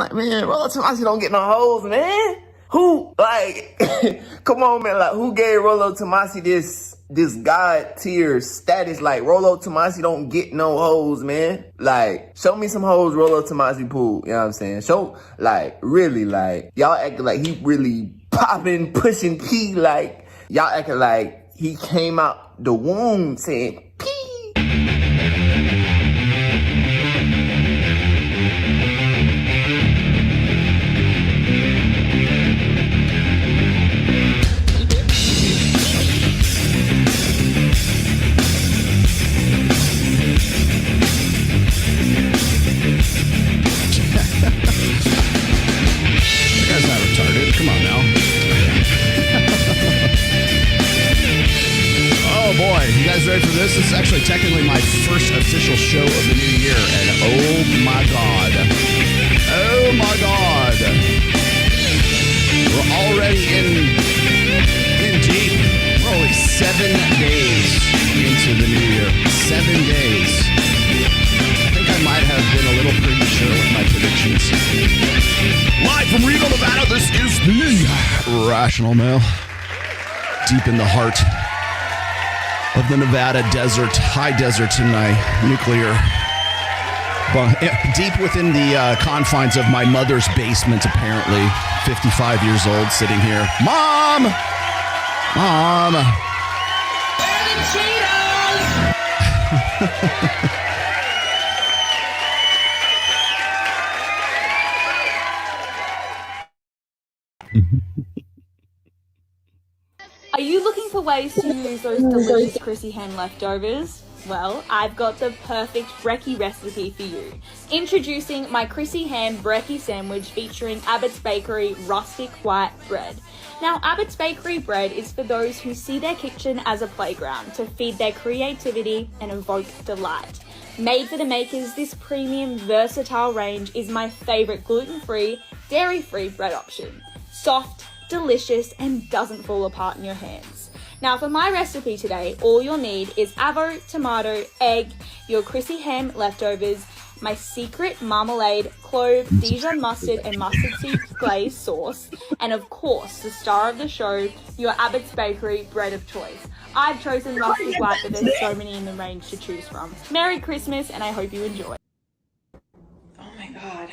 like, man, Rollo Tomassi don't get no hoes, man. Who, like, come on, man, like, who gave Rollo Tomassi this God tier status? Like, Rollo Tomassi don't get no hoes, man. Like, show me some hoes Rollo Tomassi pulled, you know what I'm saying? Show, like, really, like, y'all acting like he really popping, pushing P, like, y'all acting like he came out the womb saying, P. Come on now. Oh boy, you guys ready for this? This is actually technically my first official show of the new year, and oh my god. Oh my god. We're already in deep. We're only 7 days into the new year. 7 days. I think I might have been a little premature with my predictions. Live from Reno, Nevada, this is the Rational Male. Deep in the heart of the Nevada desert, high desert in my nuclear, deep within the confines of my mother's basement, apparently. 55 years old, sitting here. Mom! Mom! Where are the Cheetos? Are you looking for ways to use those delicious Chrissy ham leftovers? Well, I've got the perfect brekkie recipe for you. Introducing my Chrissy ham brekkie sandwich featuring Abbott's Bakery rustic white bread. Now, Abbott's Bakery bread is for those who see their kitchen as a playground to feed their creativity and evoke delight. Made for the makers, this premium versatile range is my favourite gluten-free, dairy-free bread option. Soft, delicious, and doesn't fall apart in your hands. Now for my recipe today, all you'll need is avo, tomato, egg, your Chrissy ham leftovers, my secret marmalade, clove, Dijon mustard and mustard seed glaze sauce, and of course, the star of the show, your Abbott's Bakery bread of choice. I've chosen rustic white, but there's so many in the range to choose from. Merry Christmas, and I hope you enjoy. Oh my God.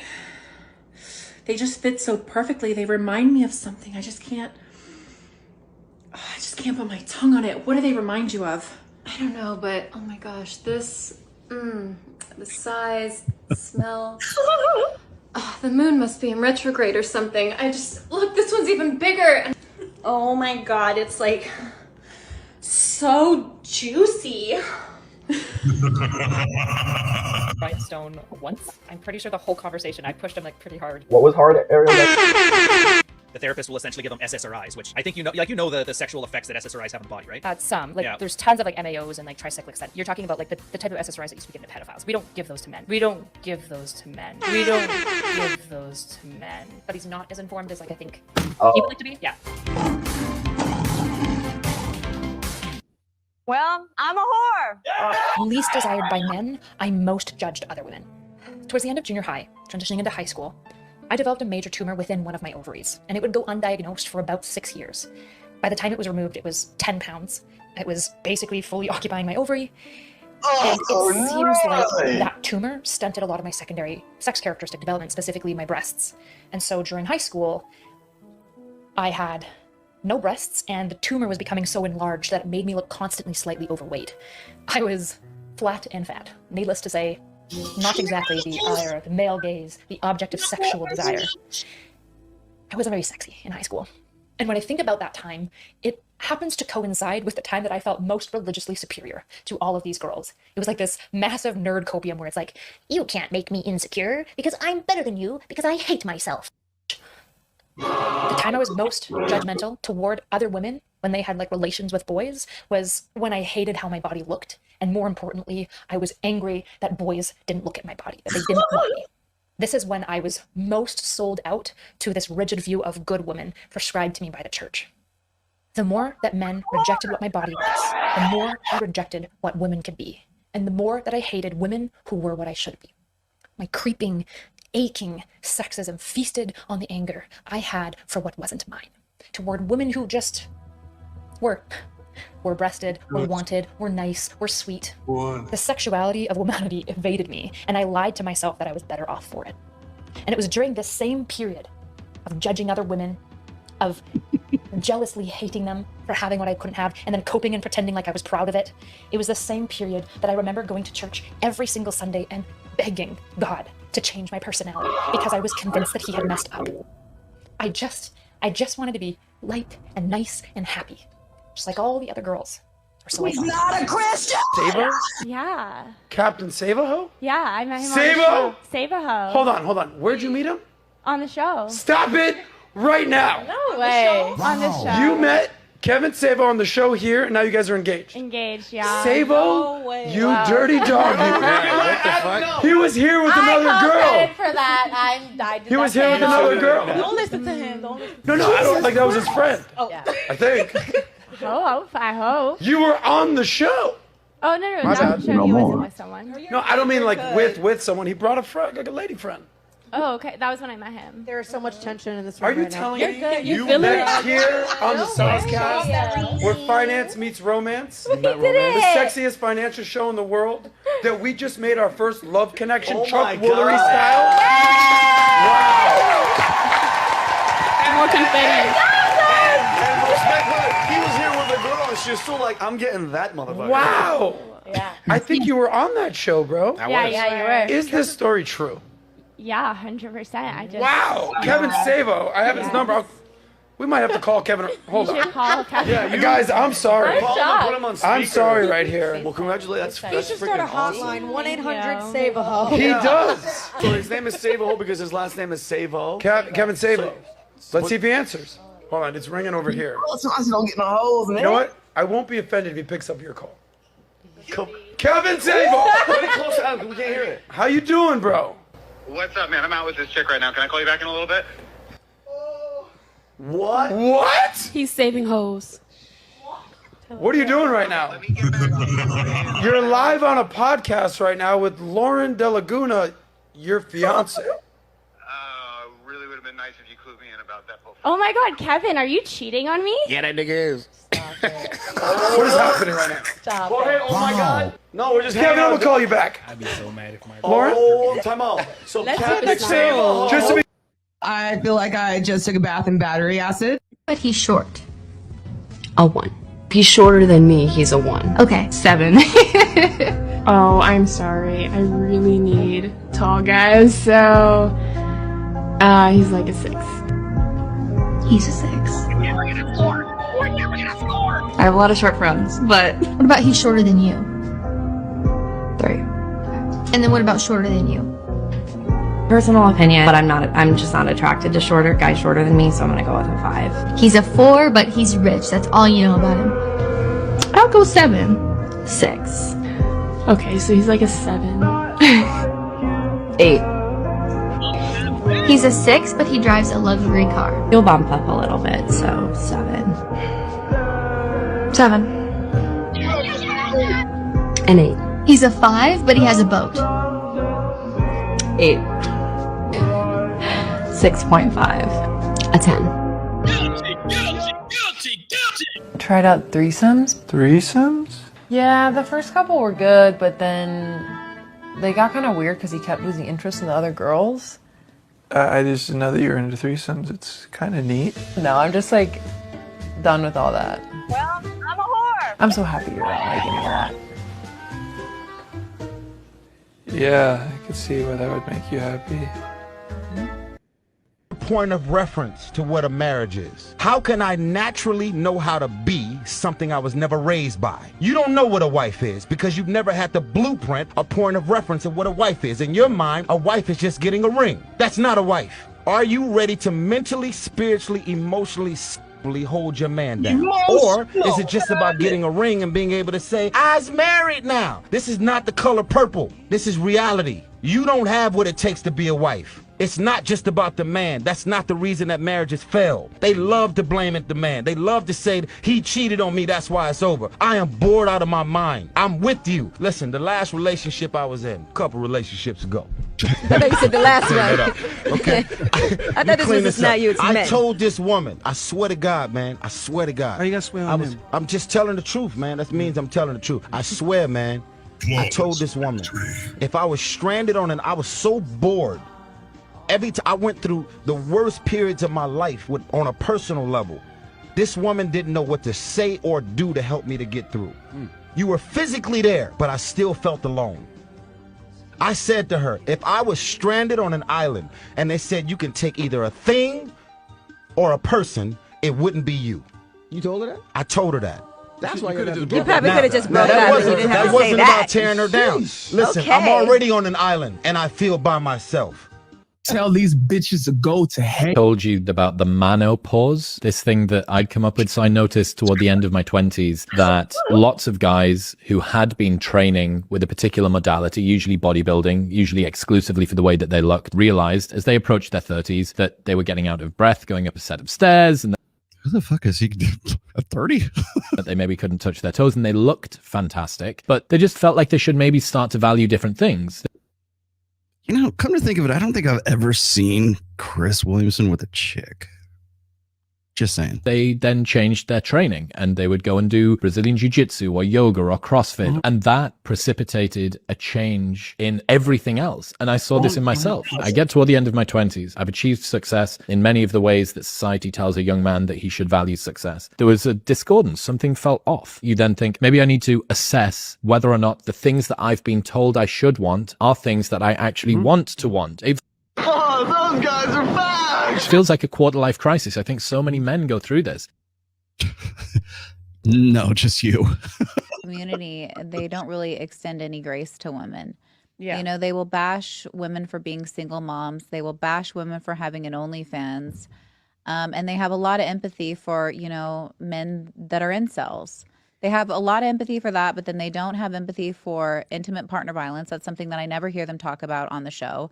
They just fit so perfectly. They remind me of something. I just can't put my tongue on it. What do they remind you of? I don't know, but oh my gosh, this, the size, the smell. Oh, the moon must be in retrograde or something. Look, this one's even bigger. Oh my God, it's like so juicy. Rhinestone once. I'm pretty sure the whole conversation I pushed him like pretty hard. What was hard, Ariel? The therapist will essentially give them SSRIs, which I think the sexual effects that SSRIs have on the body, right? Some. There's tons of like MAOs and like tricyclics that you're talking about, like the type of SSRIs that used to be given to pedophiles. We don't give those to men. We don't give those to men. We don't give those to men. But he's not as informed as like I think he would like to be. Yeah. Well, I'm a whore. Least desired by men, I most judged other women. Towards the end of junior high, transitioning into high school, I developed a major tumor within one of my ovaries, and it would go undiagnosed for about 6 years. By the time it was removed, it was 10 pounds. It was basically fully occupying my ovary. And it seems like that tumor stunted a lot of my secondary sex characteristic development, specifically my breasts. And so during high school, I had no breasts, and the tumor was becoming so enlarged that it made me look constantly slightly overweight. I was flat and fat. Needless to say, not exactly the ire of the male gaze, the object of sexual desire. I wasn't very sexy in high school. And when I think about that time, it happens to coincide with the time that I felt most religiously superior to all of these girls. It was like this massive nerd copium where it's like, you can't make me insecure because I'm better than you because I hate myself. The time I was most judgmental toward other women when they had like relations with boys was when I hated how my body looked. And more importantly, I was angry that boys didn't look at my body, that they didn't want me. This is when I was most sold out to this rigid view of good women prescribed to me by the church. The more that men rejected what my body was, the more I rejected what women could be, and the more that I hated women who were what I should be. My creeping, aching sexism feasted on the anger I had for what wasn't mine, toward women who just were breasted, were wanted, were nice, were sweet. The sexuality of womanity evaded me, and I lied to myself that I was better off for it. And it was during this same period of judging other women, of jealously hating them for having what I couldn't have, and then coping and pretending like I was proud of it. It was the same period that I remember going to church every single Sunday and begging God to change my personality because I was convinced that he had messed up. I just wanted to be light and nice and happy, just like all the other girls. He's not a Christian! Savo? Yeah. Captain Savo? Yeah, I met him Savo? on the show. Savo. Hold on. Where'd you meet him? On the show. Stop it right now. No way. On the show. You met Kevin Savo on the show here, and now you guys are engaged. Engaged, yeah. Savo, you dirty dog. What the fuck? He was here with another girl. For that, He was here with another girl. Don't listen to him. Don't listen. No, I don't like that was his friend. Oh, yeah. I think. I hope. You were on the show. Oh, no. My Not bad. the show. He wasn't with someone. No, I don't mean like with someone. He brought a friend, like a lady friend. Oh, okay. That was when I met him. There's so much tension in this room. Are you right now. telling You're me good. you You're met feeling here on the No, Saucecast yeah. where finance meets romance? We did The it. sexiest financial show in the world that we just made our first love connection, Oh Chuck my Woolery God. style. Wow. More confetti. And respect, he was here with a girl, and she was still like, I'm getting that motherfucker. Wow. Yeah. I think you were on that show, bro. Yeah, you were. Is this story true? Yeah, 100%. I just. Wow. Kevin Savo. I have his number. We might have to call Kevin. Hold You should on. call Kevin. Yeah, Guys, I'm sorry. Call him and put him on speaker. I'm sorry right here. Well, congratulations. He That's should start a freaking awesome. hotline, 1-800 you. save a hoe. He does. So his name is Savo because his last name is Savo. Kevin Savo. Let's see if he answers. Hold on, it's ringing over here. Sometimes you don't get no hoes, man. You know what? I won't be offended if he picks up your call. Kevin Savo! Put it close out. We can't hear it. How you doing, bro? What's up, man? I'm out with this chick right now. Can I call you back in a little bit? What? What? He's saving hoes. What are you doing right now? You're live on a podcast right now with Lauren De Laguna, your fiance. Really would have been nice if you clued me in about that before. Oh my God, Kevin, are you cheating on me? Yeah, that nigga is. What is happening right now? Stop Jorge, oh my God. No, we're just Kevin, hanging I'm out. gonna call you back. I'd be so mad if my Lauren? Oh, time out. So Captain Savo. Just to be I feel like I just took a bath in battery acid. But he's short. A 1. He's shorter than me. He's a 1. Okay. 7. Oh, I'm sorry. I really need tall guys, so he's like a 6. He's a 6. I have a lot of short friends, but What about he's shorter than you? 3. And then what about shorter than you? Personal opinion, but I'm just not attracted to guys shorter than me, so I'm gonna go with a 5. He's a 4, but he's rich. That's all you know about him. I'll go 7. 6. Okay, so he's like a 7. 8. He's a 6, but he drives a luxury car. You'll bump up a little bit, so 7. 7. An 8. He's a 5, but he has a boat. 8. 6.5. A 10. Tried out threesomes? Threesomes? Yeah, the first couple were good, but then they got kind of weird because he kept losing interest in the other girls. I just didn't know that you're into threesomes. It's kind of neat. No, I'm just like done with all that. Well, I'm a whore. I'm so happy you're not like any of that. Yeah, I could see why that would make you happy. Point of reference to what a marriage is. How can I naturally know how to be something I was never raised by? You don't know what a wife is because you've never had the blueprint or point of reference of what a wife is. In your mind, a wife is just getting a ring. That's not a wife. Are you ready to mentally, spiritually, emotionally hold your man down? Or is it just about getting a ring and being able to say, I's married now? This is not the color purple. This is reality. You don't have what it takes to be a wife. It's not just about the man. That's not the reason that marriages fail. They love to blame it the man. They love to say he cheated on me, that's why it's over. I am bored out of my mind. I'm with you. Listen, the last relationship I was in, a couple relationships ago. I thought you said the last one. Okay. I thought this was just not you, it's I men. told this woman, I swear to God, man, I swear to God. Why you gotta swear on him? I'm just telling the truth, man. That means I'm telling the truth. I swear, man. I told this woman, if I was stranded I was so bored. Every time I went through the worst periods of my life on a personal level, this woman didn't know what to say or do to help me to get through. You were physically there, but I still felt alone. I said to her, if I was stranded on an island and they said you can take either a thing or a person, it wouldn't be you. You told her that? I told her that. That's why You probably could have just brought it up. You didn't have That to say wasn't that. about tearing her down. Listen, Okay. I'm already on an island and I feel by myself. Tell these bitches to go to hell. Told you about the manopause, this thing that I'd come up with. So I noticed toward the end of my 20s that lots of guys who had been training with a particular modality, usually bodybuilding, usually exclusively for the way that they looked, realized as they approached their 30s that they were getting out of breath going up a set of stairs, and who the fuck is he at 30? that they maybe couldn't touch their toes, and they looked fantastic, but they just felt like they should maybe start to value different things. You know, come to think of it, I don't think I've ever seen Chris Williamson with a chick. Just saying. They then changed their training and they would go and do Brazilian Jiu-Jitsu or yoga or CrossFit. And that precipitated a change in everything else. And I saw this in myself. I get toward the end of my 20s. I've achieved success in many of the ways that society tells a young man that he should value success. There was a discordance. Something felt off. You then think, maybe I need to assess whether or not the things that I've been told I should want are things that I actually want to want. Oh, those guys are back! It feels like a quarter-life crisis. I think so many men go through this. No, just you. Community, they don't really extend any grace to women. Yeah. You know, they will bash women for being single moms. They will bash women for having an OnlyFans. And they have a lot of empathy for, you know, men that are incels. They have a lot of empathy for that, but then they don't have empathy for intimate partner violence. That's something that I never hear them talk about on the show.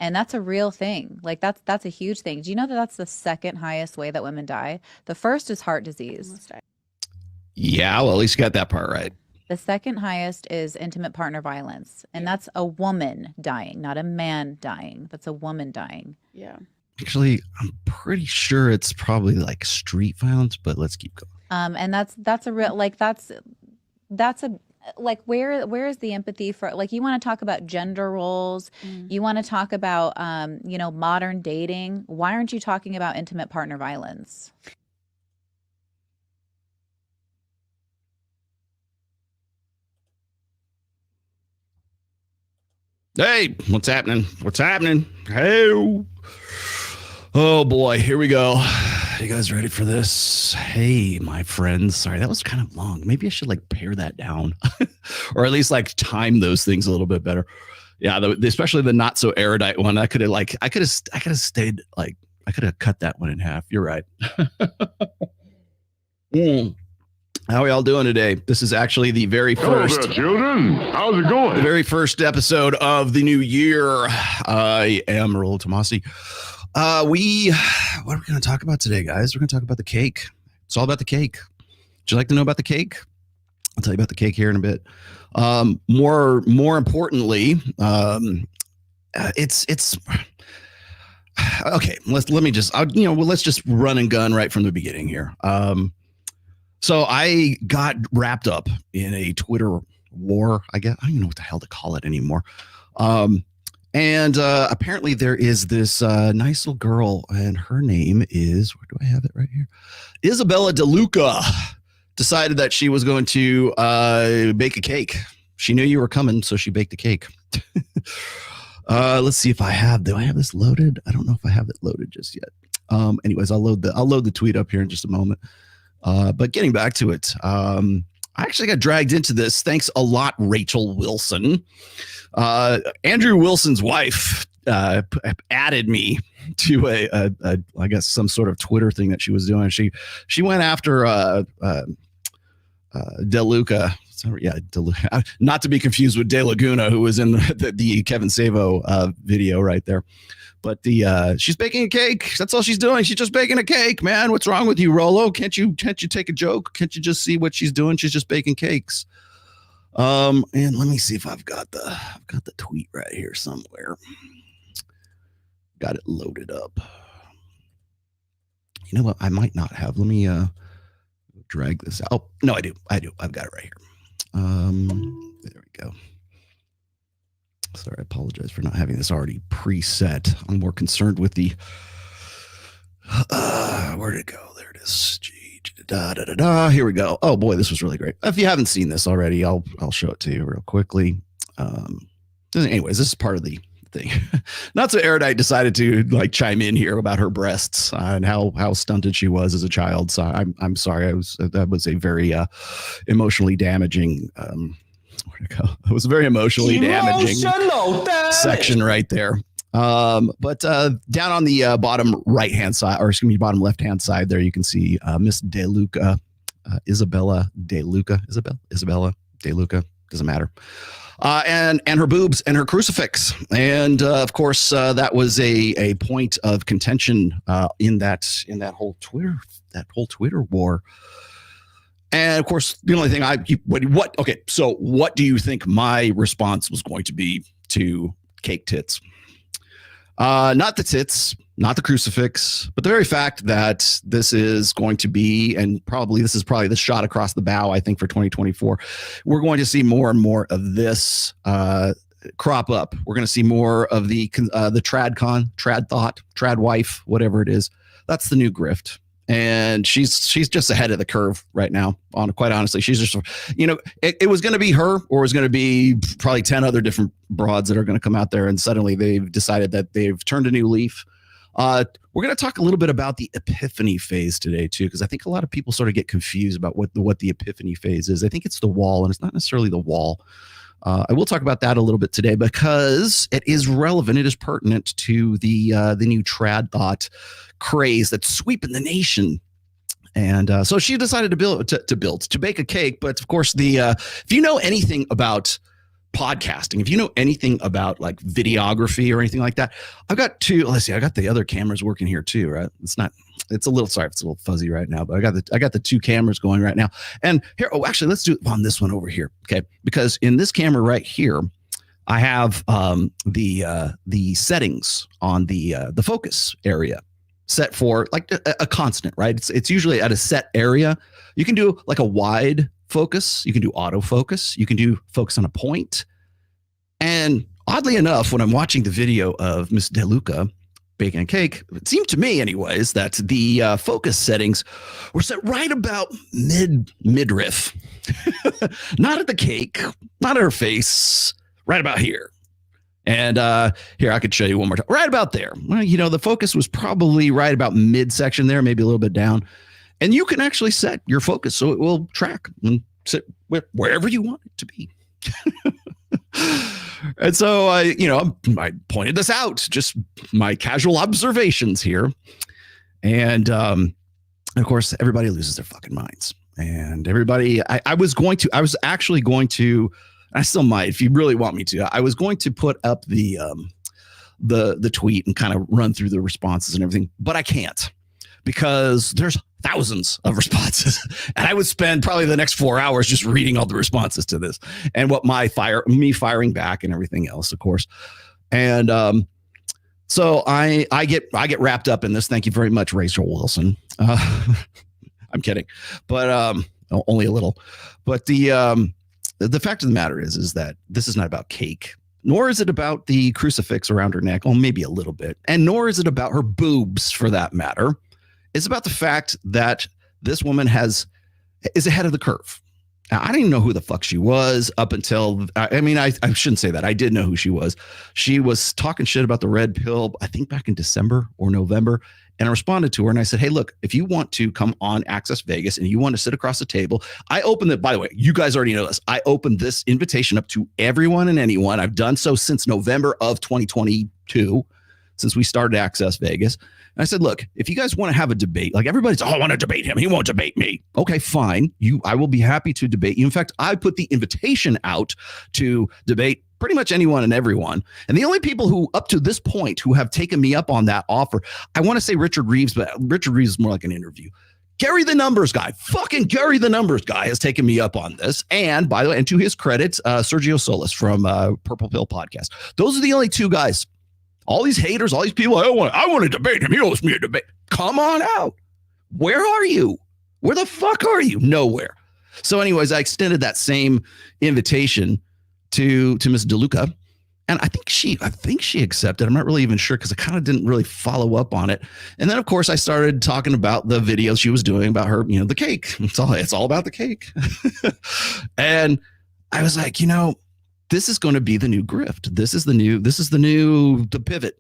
And that's a real thing. Like that's a huge thing. Do you know that that's the second highest way that women die? The first is heart disease. Yeah, well, at least you got that part right. The second highest is intimate partner violence. And that's a woman dying, not a man dying. That's a woman dying. Yeah. Actually, I'm pretty sure it's probably like street violence, but let's keep going. And that's a real, like that's a, like where is the empathy for, like, you want to talk about gender roles, you want to talk about you know, modern dating. Why aren't you talking about intimate partner violence? Hey, what's happening? What's happening? Hey. Oh boy, here we go. You guys ready for this? Hey, my friends. Sorry, that was kind of long. Maybe I should like pare that down or at least like time those things a little bit better. Yeah, especially the not so erudite one. I could have stayed like, I could have cut that one in half. You're right. How are y'all doing today? This is actually the very first. Hello there, children. How's it going? The very first episode of the new year. I am Raul Tomasi. What are we going to talk about today, guys? We're going to talk about the cake. It's all about the cake. Would you like to know about the cake? I'll tell you about the cake here in a bit. More importantly, it's okay. Let's just run and gun right from the beginning here. So I got wrapped up in a Twitter war, I guess. I don't even know what the hell to call it anymore. And apparently there is this nice little girl, and her name is, where do I have it right here? Isabella DeLuca decided that she was going to bake a cake. She knew you were coming, so she baked a cake. Let's see if do I have this loaded? I don't know if I have it loaded just yet. Anyways, I'll load the tweet up here in just a moment. But getting back to it, I actually got dragged into this. Thanks a lot, Rachel Wilson. Andrew Wilson's wife added me to I guess some sort of Twitter thing that she was doing. She went after DeLuca. So, yeah, not to be confused with De Laguna, who was in the Kevin Savo video right there. But she's baking a cake. That's all she's doing. She's just baking a cake, man. What's wrong with you, Rolo? Can't you take a joke? Can't you just see what she's doing? She's just baking cakes. And let me see if I've got the tweet right here somewhere. Got it loaded up. You know what? I might not have. Let me drag this out. Oh, no, I do. I've got it right here. There we go. Sorry, I apologize for not having this already preset. I'm more concerned with the where'd it go? There it is. Here we go. Oh boy, this was really great. If you haven't seen this already, I'll show it to you real quickly. Anyways, this is part of the thing. Not so erudite decided to like chime in here about her breasts and how stunted she was as a child. So I'm sorry. That was a very emotionally damaging where'd it go? It was a very emotionally damaging section right there. But down on the bottom right hand side, or excuse me, bottom left hand side there, you can see Miss DeLuca, Isabella DeLuca, doesn't matter. And her boobs and her crucifix. And of course, that was a point of contention in that whole Twitter war. And of course, the only thing okay, so what do you think my response was going to be to cake tits? Not the tits, not the crucifix, but the very fact that this is going to be, and this is probably the shot across the bow, I think, for 2024. We're going to see more and more of this crop up. We're going to see more of the trad thought, trad wife, whatever it is. That's the new grift. And she's just ahead of the curve right now. Quite honestly, she's just, it was going to be her, or it was going to be probably 10 other different broads that are going to come out there. And suddenly they've decided that they've turned a new leaf. We're going to talk a little bit about the epiphany phase today too, because I think a lot of people sort of get confused about what the epiphany phase is. I think it's the wall, and it's not necessarily the wall. I will talk about that a little bit today because it is relevant. It is pertinent to the new trad thought craze that's sweeping the nation. And so she decided to bake a cake. But of course, if you know anything about podcasting, if you know anything about like videography or anything like that, I got the other cameras working here too, right? It's a little fuzzy right now, but I got the two cameras going right now. And here, actually, let's do it on this one over here, okay? Because in this camera right here, I have the settings on the focus area set for like a constant, right? It's usually at a set area. You can do like a wide focus, you can do autofocus, you can do focus on a point. And oddly enough, when I'm watching the video of Miss DeLuca baking a cake, it seemed to me anyways that the focus settings were set right about midriff. Not at the cake, not at her face, right about here. And here, I could show you one more time. Right about there. Well, the focus was probably right about midsection there, maybe a little bit down. And you can actually set your focus so it will track and sit wherever you want it to be. And so, I pointed this out, just my casual observations here. And of course, everybody loses their fucking minds. And everybody, I was actually going to, I still might, if you really want me to, I was going to put up the tweet and kind of run through the responses and everything, but I can't because there's thousands of responses, and I would spend probably the next 4 hours just reading all the responses to this and what me firing back and everything else, of course. And so I get wrapped up in this. Thank you very much, Rachel Wilson. I'm kidding, but only a little. But the fact of the matter is that this is not about cake, nor is it about the crucifix around her neck. Well, maybe a little bit. And nor is it about her boobs, for that matter. It's about the fact that this woman is ahead of the curve. Now, I didn't even know who the fuck she was up until, I shouldn't say that. I did know who she was. She was talking shit about the red pill, I think back in December or November. And I responded to her and I said, hey, look, if you want to come on Access Vegas and you want to sit across the table, I opened it. By the way, you guys already know this. I opened this invitation up to everyone and anyone. I've done so since November of 2022. since we started Access Vegas. And I said, look, if you guys want to have a debate, like everybody's, oh, I want to debate him. He won't debate me. Okay, fine. I will be happy to debate you. In fact, I put the invitation out to debate pretty much anyone and everyone. And the only people who up to this point who have taken me up on that offer, I want to say Richard Reeves, but Richard Reeves is more like an interview. Gary the Numbers Guy, fucking Gary the Numbers Guy has taken me up on this. And by the way, and to his credit, Sergio Solis from Purple Pill Podcast. Those are the only two guys. All these haters, all these people, I want to debate him. He owes me a debate. Come on out. Where are you? Where the fuck are you? Nowhere. So anyways, I extended that same invitation to Miss DeLuca. And I think she accepted. I'm not really even sure because I kind of didn't really follow up on it. And then, of course, I started talking about the videos she was doing about her, the cake. It's all about the cake. And I was like, this is going to be the new grift. This is the new pivot.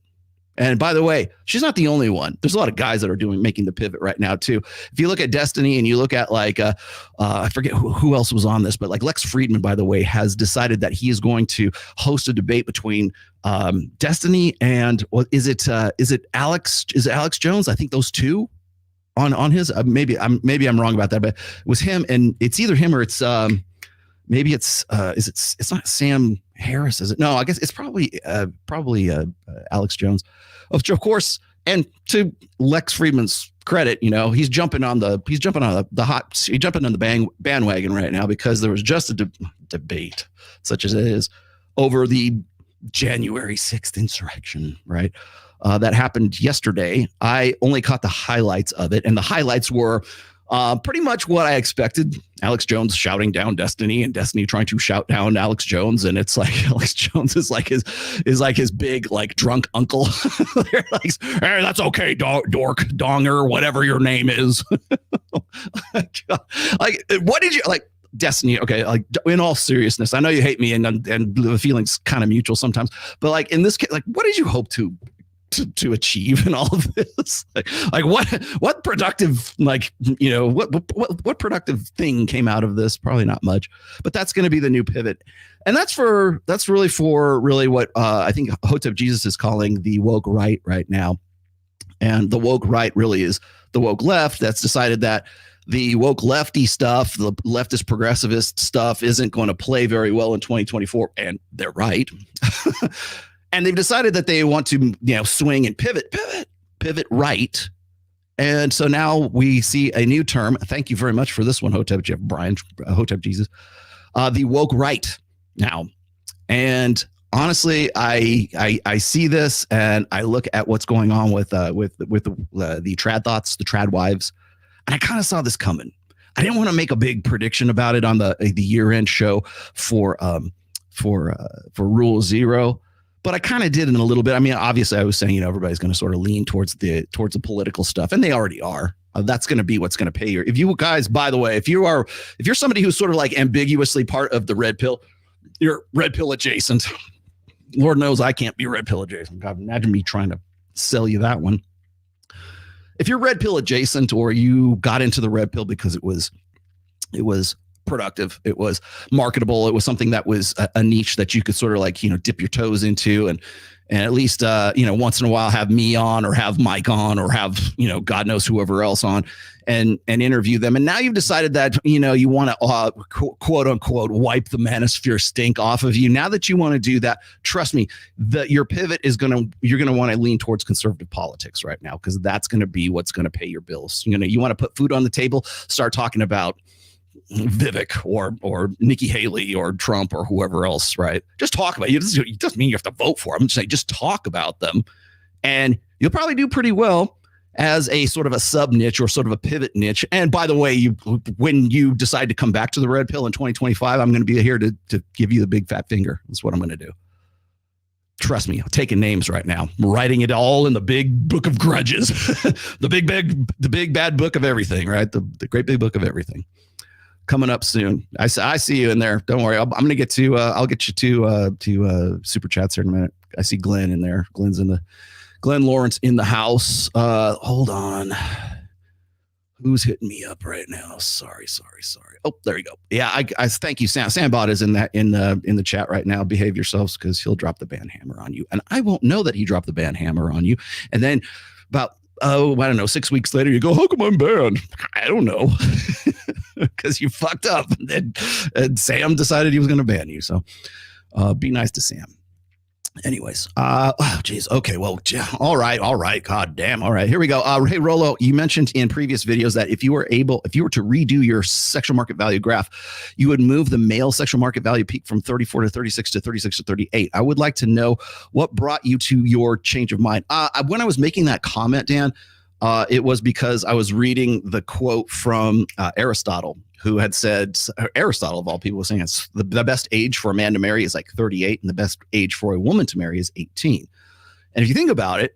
And by the way, she's not the only one. There's a lot of guys that are making the pivot right now too. If you look at Destiny and you look at I forget who else was on this, but like Lex Friedman, by the way, has decided that he is going to host a debate between Destiny and is it Alex? Is it Alex Jones? I think those two on his. Maybe I'm wrong about that, but it was him, and it's either him or it's maybe it's it's not Sam Harris, is it? No, I guess it's probably Alex Jones. Of course, and to Lex Friedman's credit, he's jumping on the bandwagon right now because there was just a debate, such as it is, over the January 6th insurrection, right? That happened yesterday. I only caught the highlights of it, and the highlights were pretty much what I expected. Alex Jones shouting down Destiny, and Destiny trying to shout down Alex Jones, and it's like Alex Jones is like his big like drunk uncle. They're like, hey, that's okay, dork, donger, whatever your name is. Like, what did you like? Destiny, okay, like in all seriousness, I know you hate me, and the feeling's kind of mutual sometimes, but like in this case, like, what did you hope to achieve in all of this? like what productive, what productive thing came out of this? Probably not much, but that's going to be the new pivot. And that's really for what I think Hotep Jesus is calling the woke right now. And the woke right really is the woke left that's decided that the woke lefty stuff, the leftist progressivist stuff, isn't going to play very well in 2024. And they're right. And they've decided that they want to, swing and pivot right. And so now we see a new term. Thank you very much for this one, Hotep Jesus. The woke right now. And honestly, I see this and I look at what's going on with the trad thoughts, the TradWives, and I kind of saw this coming. I didn't want to make a big prediction about it on the year-end show for Rule Zero. But I kind of did in a little bit. I mean, obviously, I was saying, everybody's going to sort of lean towards the political stuff, and they already are. That's going to be what's going to pay your. If you guys, by the way, if you're somebody who's sort of like ambiguously part of the red pill, you're red pill adjacent. Lord knows I can't be red pill adjacent. God, imagine me trying to sell you that one. If you're red pill adjacent, or you got into the red pill because it was productive, it was marketable, it was something that was a niche that you could sort of like dip your toes into, and at least once in a while have me on, or have Mike on, or have God knows whoever else on, and interview them. And now you've decided that you want to quote unquote wipe the manosphere stink off of you. Now that you want to do that, trust me, your pivot is you're gonna want to lean towards conservative politics right now, because that's going to be what's going to pay your bills. You want to put food on the table, start talking about Vivek or Nikki Haley or Trump or whoever else, right? Just talk about it. It doesn't mean you have to vote for them. Just talk about them, and you'll probably do pretty well as a sort of a sub niche or sort of a pivot niche. And by the way, when you decide to come back to the red pill in 2025, I'm going to be here to give you the big fat finger. That's what I'm going to do. Trust me, I'm taking names right now. I'm writing it all in the big book of grudges, the big bad book of everything, right? The great big book of everything. Coming up soon. I see you in there. Don't worry. I'm going to get to. I'll get you to super chats here in a minute. I see Glenn in there. Glenn Lawrence in the house. Hold on. Who's hitting me up right now? Sorry. Oh, there you go. Yeah, I thank you, Sam. Sambot is in the chat right now. Behave yourselves because he'll drop the ban hammer on you, and I won't know that he dropped the ban hammer on you. And then about I don't know, 6 weeks later, you go, how come I'm banned? I don't know, because you fucked up, and Sam decided he was going to ban you. So be nice to Sam. Anyways, geez. Okay, well, all right. God damn. All right, here we go. Hey, Rolo, you mentioned in previous videos that if you were to redo your sexual market value graph, you would move the male sexual market value peak from 34 to 36 to 36 to 38. I would like to know what brought you to your change of mind. When I was making that comment, Dan, it was because I was reading the quote from Aristotle, who had said, Aristotle of all people was saying it's the best age for a man to marry is like 38 and the best age for a woman to marry is 18. And if you think about it,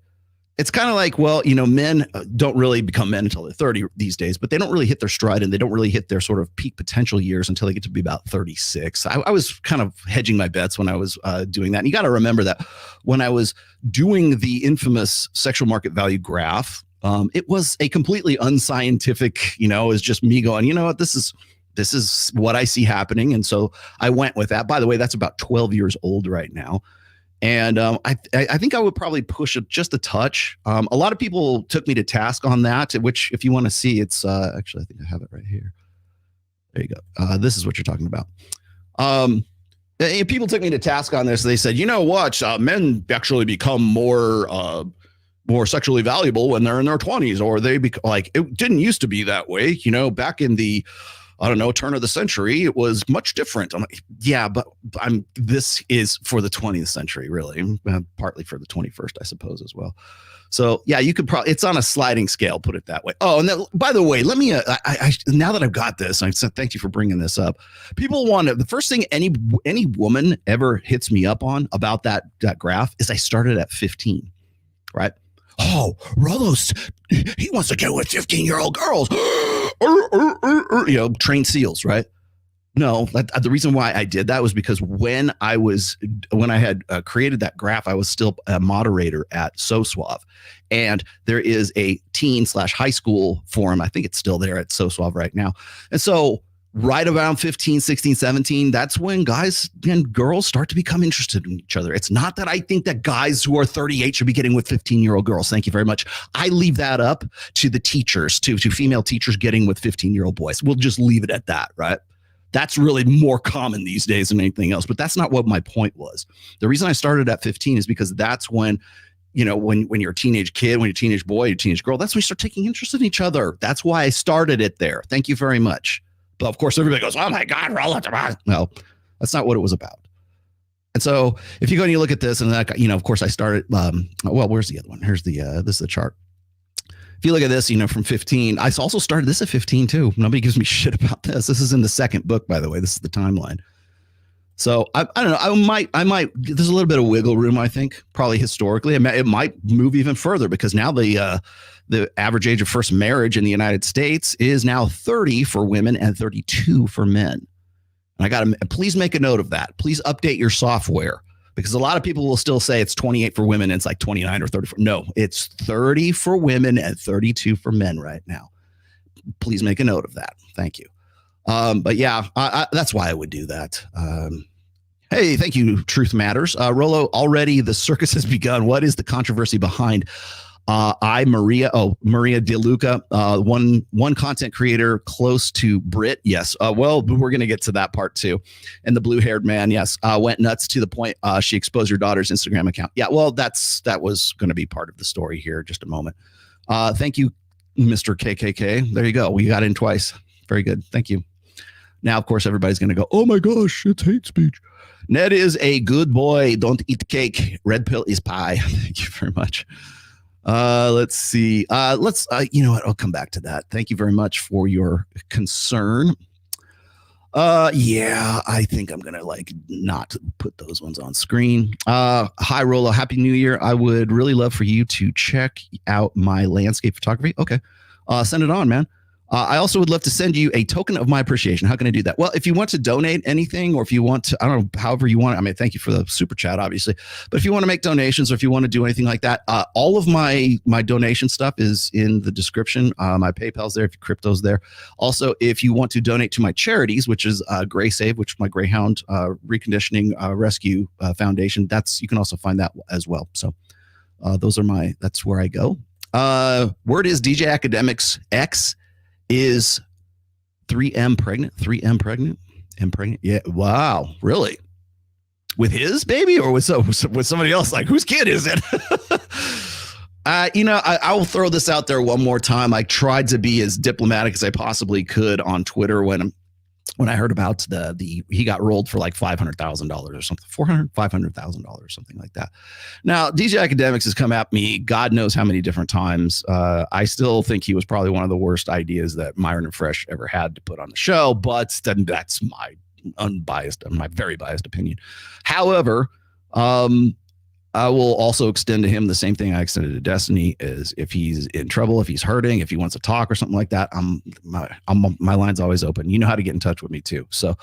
it's kind of like, well, men don't really become men until they're 30 these days, but they don't really hit their stride and they don't really hit their sort of peak potential years until they get to be about 36. I was kind of hedging my bets when I was doing that. And you got to remember that when I was doing the infamous sexual market value graph, it was a completely unscientific, it's just me going, you know what, this is what I see happening. And so I went with that. By the way, that's about 12 years old right now. And I think I would probably push it just a touch. A lot of people took me to task on that, which if you want to see, it's actually, I think I have it right here. There you go. This is what you're talking about. People took me to task on this. They said, you know what, men actually become more sexually valuable when they're in their 20s, or it didn't used to be that way. Back in the, I don't know, turn of the century, it was much different. I'm like, yeah, but this is for the 20th century, really, partly for the 21st, I suppose, as well. So yeah, you could probably, it's on a sliding scale, put it that way. Oh, and then, by the way, let me, now that I've got this, I said, thank you for bringing this up. People want to, the first thing any woman ever hits me up on about that graph is I started at 15, right? Oh, Rolo's, he wants to get with 15-year-old girls. Trained seals, right? No, the reason why I did that was because when I had created that graph, I was still a moderator at So Suave. And there is a teen/high school forum. I think it's still there at So Suave right now. And so right around 15, 16, 17, that's when guys and girls start to become interested in each other. It's not that I think that guys who are 38 should be getting with 15-year-old girls. Thank you very much. I leave that up to the teachers, to female teachers getting with 15-year-old boys. We'll just leave it at that, right? That's really more common these days than anything else. But that's not what my point was. The reason I started at 15 is because that's when, when you're a teenage kid, when you're a teenage boy, you're a teenage girl, that's when you start taking interest in each other. That's why I started it there. Thank you very much. But of course, everybody goes, oh my God, Rolo. No, that's not what it was about. And so if you go and you look at this, and of course I started, where's the other one? Here's this is the chart. If you look at this, from 15, I also started this at 15 too. Nobody gives me shit about this. This is in the second book, by the way. This is the timeline. So I don't know. I might, there's a little bit of wiggle room, I think, probably historically. It might move even further because now the average age of first marriage in the United States is now 30 for women and 32 for men. And please make a note of that. Please update your software, because a lot of people will still say it's 28 for women and it's like 29 or 34. No, it's 30 for women and 32 for men right now. Please make a note of that. Thank you. But yeah, that's why I would do that. Hey, thank you, Truth Matters. Rolo, already the circus has begun. What is the controversy behind Maria DeLuca, one content creator close to Brit? Yes. Well, we're going to get to that part too. And the blue-haired man, yes, went nuts to the point she exposed her daughter's Instagram account. Yeah, well, that was going to be part of the story here. Just a moment. Thank you, Mr. KKK. There you go. We got in twice. Very good. Thank you. Now, of course, everybody's going to go, oh my gosh, it's hate speech. Ned is a good boy. Don't eat cake. Red pill is pie. Thank you very much. Let's see. You know what? I'll come back to that. Thank you very much for your concern. Yeah, I think I'm going to not put those ones on screen. Hi, Rolo. Happy New Year. I would really love for you to check out my landscape photography. Okay. Send it on, man. I also would love to send you a token of my appreciation. How can I do that? Well, if you want to donate anything, or if you want to, I don't know, however you want. I mean, thank you for the super chat, obviously. But if you want to make donations, or if you want to do anything like that, all of my donation stuff is in the description. My PayPal's there, if your crypto's there. Also, if you want to donate to my charities, which is Gray Save, which is my Greyhound Reconditioning Rescue Foundation, you can also find that as well. So that's where I go. Word is DJ Academics X is 3M pregnant. 3M pregnant. M pregnant. Yeah. Wow. Really? With his baby, or with somebody else? Like, whose kid is it? I will throw this out there one more time. I tried to be as diplomatic as I possibly could on Twitter when I heard about he got rolled for like $500,000 or something, $500,000, something like that. Now, DJ Academics has come at me God knows how many different times. I still think he was probably one of the worst ideas that Myron and Fresh ever had to put on the show, but that's my very biased opinion. However, I will also extend to him the same thing I extended to Destiny, is if he's in trouble, if he's hurting, if he wants to talk or something like that, my line's always open. You know how to get in touch with me too. So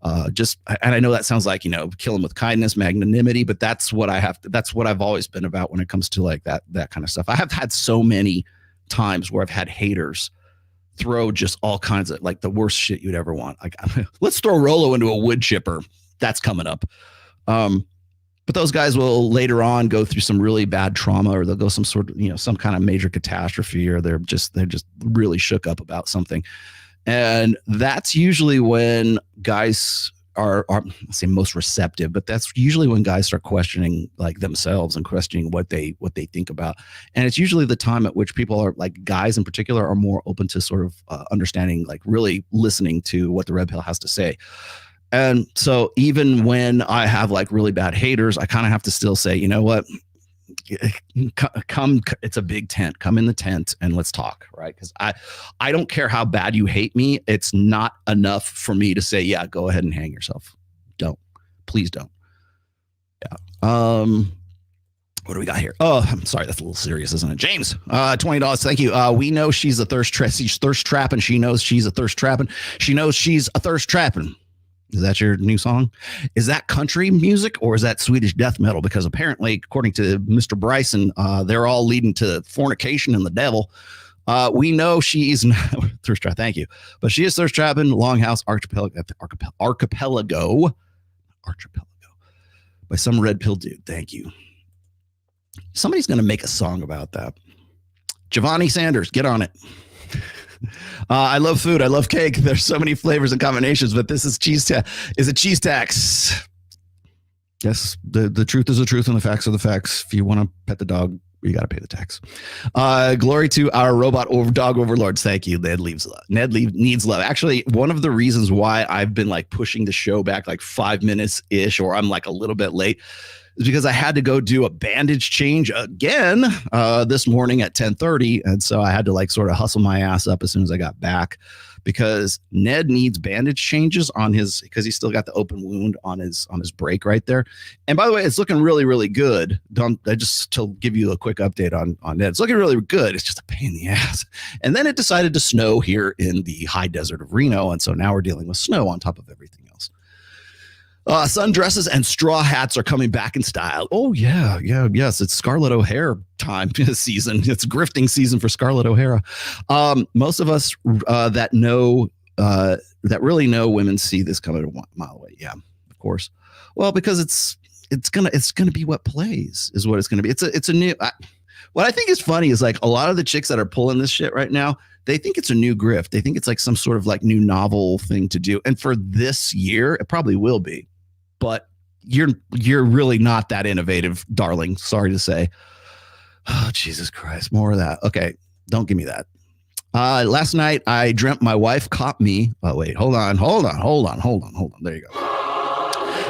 and I know that sounds like, kill him with kindness, magnanimity, but that's what that's what I've always been about when it comes to like that kind of stuff. I have had so many times where I've had haters throw just all kinds of like the worst shit you'd ever want. Like, let's throw Rolo into a wood chipper. That's coming up. But those guys will later on go through some really bad trauma, or they'll go some sort of, some kind of major catastrophe, or they're just really shook up about something. And that's usually when guys are let's say most receptive, but that's usually when guys start questioning like themselves and questioning what they think about. And it's usually the time at which people are, like guys in particular, are more open to sort of understanding, like really listening to what the red pill has to say. And so even when I have like really bad haters, I kind of have to still say, you know what, come, it's a big tent, come in the tent and let's talk. Right. Because I don't care how bad you hate me. It's not enough for me to say, yeah, go ahead and hang yourself. Please don't. Yeah. What do we got here? Oh, I'm sorry. That's a little serious, isn't it? James, $20. Thank you. We know she's a thirst trapping. She knows she's a thirst trapping. She knows she's a thirst trapping. Is that your new song? Is that country music, or is that Swedish death metal? Because apparently, according to Mr. Bryson, they're all leading to fornication and the devil. We know she is thirst trap. Thank you, but she is thirst trapping. Longhouse Archipelago by some red pill dude. Thank you. Somebody's going to make a song about that. Giovanni Sanders, get on it. I love food. I love cake. There's so many flavors and combinations, but this is a cheese tax. Yes, the truth is the truth and the facts are the facts. If you want to pet the dog, you got to pay the tax. Glory to our robot dog overlords. Thank you. Ned needs love. Actually, one of the reasons why I've been like pushing the show back like 5 minutes ish, or I'm like a little bit late, is because I had to go do a bandage change again this morning at 10:30. And so I had to like sort of hustle my ass up as soon as I got back, because Ned needs bandage changes because he's still got the open wound on his break right there. And by the way, it's looking really, really good. Just to give you a quick update on Ned, it's looking really good. It's just a pain in the ass. And then it decided to snow here in the high desert of Reno. And so now we're dealing with snow on top of everything else. Sundresses and straw hats are coming back in style. Oh, yes. It's Scarlett O'Hara time season. It's grifting season for Scarlett O'Hara. Most of us that really know women see this coming a mile away. Yeah, of course. Well, because it's gonna be what plays is what it's gonna be. It's a new. What I think is funny is like a lot of the chicks that are pulling this shit right now, they think it's a new grift. They think it's like some sort of like new novel thing to do. And for this year, it probably will be. But you're really not that innovative, darling. Sorry to say. Oh, Jesus Christ. More of that. Okay. Don't give me that. Last night I dreamt my wife caught me. Oh, wait, hold on. There you go.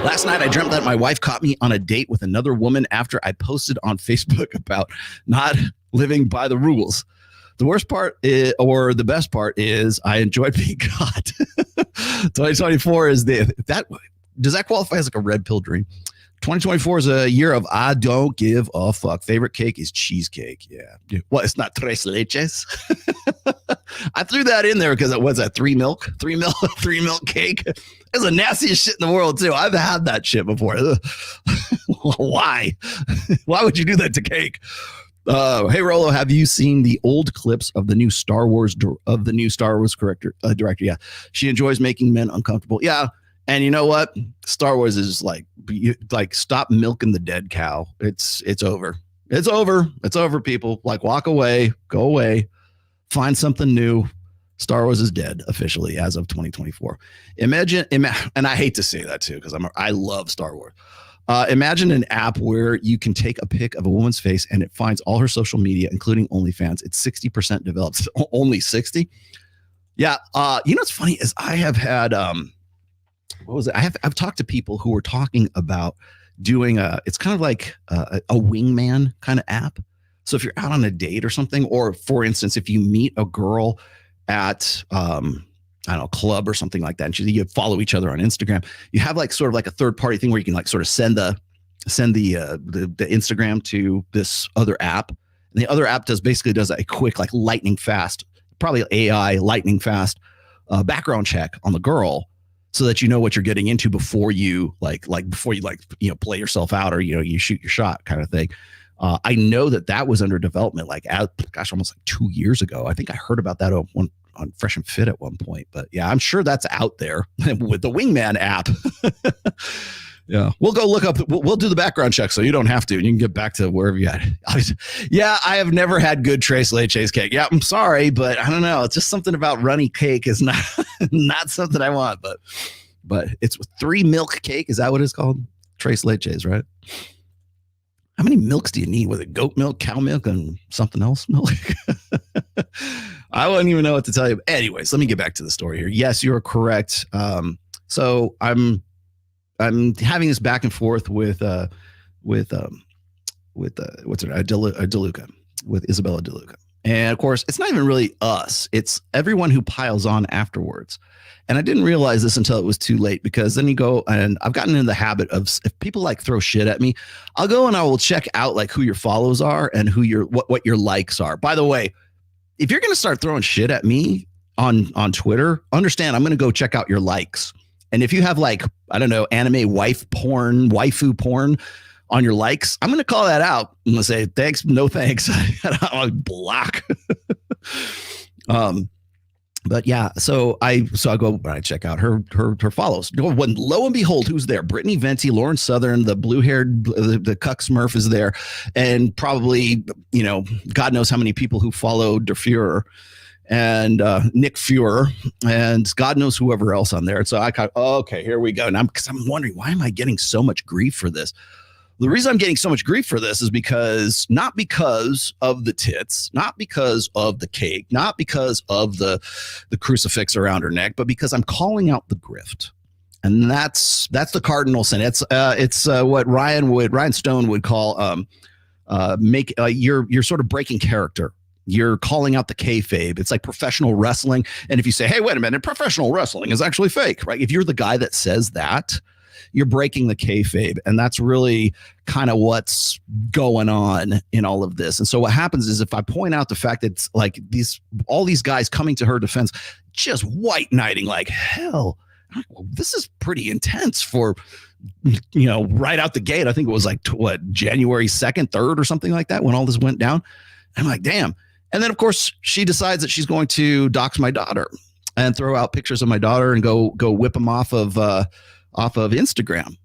Last night I dreamt that my wife caught me on a date with another woman after I posted on Facebook about not living by the rules. The worst part or the best part is I enjoyed being caught. 2024 is does that qualify as like a red pill dream? 2024 is a year of I don't give a fuck. Favorite cake is cheesecake. Yeah. Well, it's not tres leches. I threw that in there because it was that three milk cake. It's the nastiest shit in the world too. I've had that shit before. Why? Why would you do that to cake? Hey Rolo, have you seen the old clips of the new Star Wars director? Yeah, she enjoys making men uncomfortable. Yeah, and you know what? Star Wars is like stop milking the dead cow. It's over. It's over. It's over. People like walk away, go away, find something new. Star Wars is dead officially as of 2024. Imagine, and I hate to say that too because I love Star Wars. Imagine an app where you can take a pic of a woman's face and it finds all her social media, including OnlyFans. It's 60% developed. Only 60? Yeah. You know what's funny is I have had what was it? I've talked to people who were talking about doing it's kind of like a wingman kind of app. So if you're out on a date or something, or for instance, if you meet a girl at I don't know, club or something like that, and you follow each other on Instagram, you have like sort of like a third party thing where you can like sort of send the Instagram to this other app. And the other app does a quick, like lightning fast, probably AI lightning fast background check on the girl, so that you know what you're getting into before you play yourself out, or you shoot your shot kind of thing. I know that was under development almost like 2 years ago. I think I heard about that on Fresh and Fit at one point, but yeah, I'm sure that's out there with the Wingman app. Yeah, we'll go look up. We'll do the background check so you don't have to, and you can get back to wherever you at. Yeah, I have never had good tres leches cake. Yeah, I'm sorry, but I don't know. It's just something about runny cake is not something I want. But it's 3 milk cake. Is that what it's called? Tres leches, right? How many milks do you need? Was it goat milk, cow milk, and something else milk? I wouldn't even know what to tell you. Anyways, let me get back to the story here. Yes, you're correct. So I'm having this back and forth with what's her DeLuca, with Isabella DeLuca. And of course, it's not even really us. It's everyone who piles on afterwards. And I didn't realize this until it was too late, because then you go, and I've gotten into the habit of, if people like throw shit at me, I'll go and I will check out like who your follows are and who what your likes are. By the way, if you're going to start throwing shit at me on Twitter, understand I'm going to go check out your likes. And if you have like, I don't know, anime waifu porn on your likes, I'm going to call that out. I'm going to say, thanks, no thanks. I'll block. But yeah, so I go, I check out her follows. When lo and behold, who's there? Brittany Venti, Lauren Southern, the blue-haired, the cuck Smurf is there, and probably, God knows how many people who follow Der Fuhrer and Nick Fuhrer, and God knows whoever else on there. And so I got, okay, here we go. And I'm wondering, why am I getting so much grief for this? The reason I'm getting so much grief for this is not because of the tits, not because of the cake, not because of the crucifix around her neck, but because I'm calling out the grift. And that's the cardinal sin. It's what Ryan Stone would call you're sort of breaking character. You're calling out the kayfabe. It's like professional wrestling. And if you say, hey, wait a minute, professional wrestling is actually fake, right? If you're the guy that says that, you're breaking the kayfabe. And that's really kind of what's going on in all of this. And so what happens is, if I point out the fact that it's like all these guys coming to her defense, just white knighting like hell, this is pretty intense for, right out the gate. I think it was like, January 2nd, 3rd or something like that when all this went down. I'm like, damn. And then, of course, she decides that she's going to dox my daughter and throw out pictures of my daughter and go whip them off of Instagram,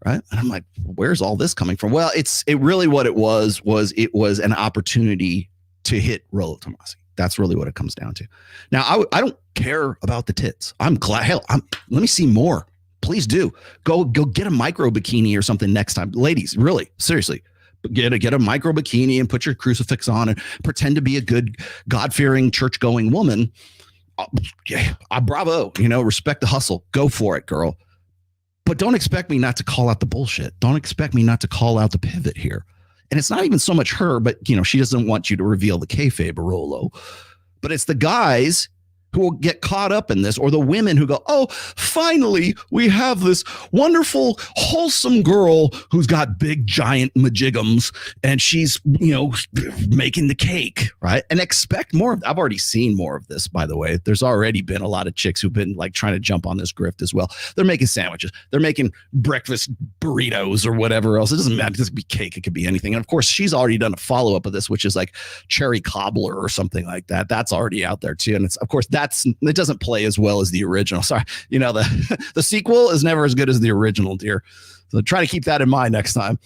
right? And I'm like, where's all this coming from? Well, it really what it was an opportunity to hit Rollo Tomasi. That's really what it comes down to. Now, I don't care about the tits. I'm glad. Hell, let me see more. Please do. Go get a micro bikini or something next time, ladies. Really, seriously. Get a micro bikini and put your crucifix on and pretend to be a good, God-fearing, church-going woman. Bravo. Respect the hustle. Go for it, girl. But don't expect me not to call out the bullshit. Don't expect me not to call out the pivot here. And it's not even so much her, but she doesn't want you to reveal the kayfabe, Rollo. But it's the guys who will get caught up in this, or the women who go, oh, finally, we have this wonderful, wholesome girl who's got big, giant majigums, and she's, making the cake, right? And expect more. I've already seen more of this, by the way. There's already been a lot of chicks who've been like trying to jump on this grift as well. They're making sandwiches. They're making breakfast burritos or whatever else. It doesn't matter. It doesn't be cake. It could be anything. And of course, she's already done a follow-up of this, which is like cherry cobbler or something like that. That's already out there too. And it's, of course, it doesn't play as well as the original. Sorry, the sequel is never as good as the original, dear. So try to keep that in mind next time.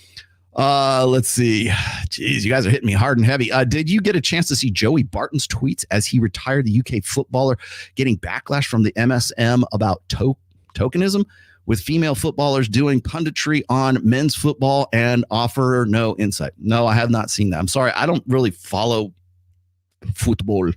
Let's see. Jeez, you guys are hitting me hard and heavy. Did you get a chance to see Joey Barton's tweets as he retired the UK footballer, getting backlash from the MSM about tokenism, with female footballers doing punditry on men's football and offer no insight? No, I have not seen that. I'm sorry. I don't really follow football.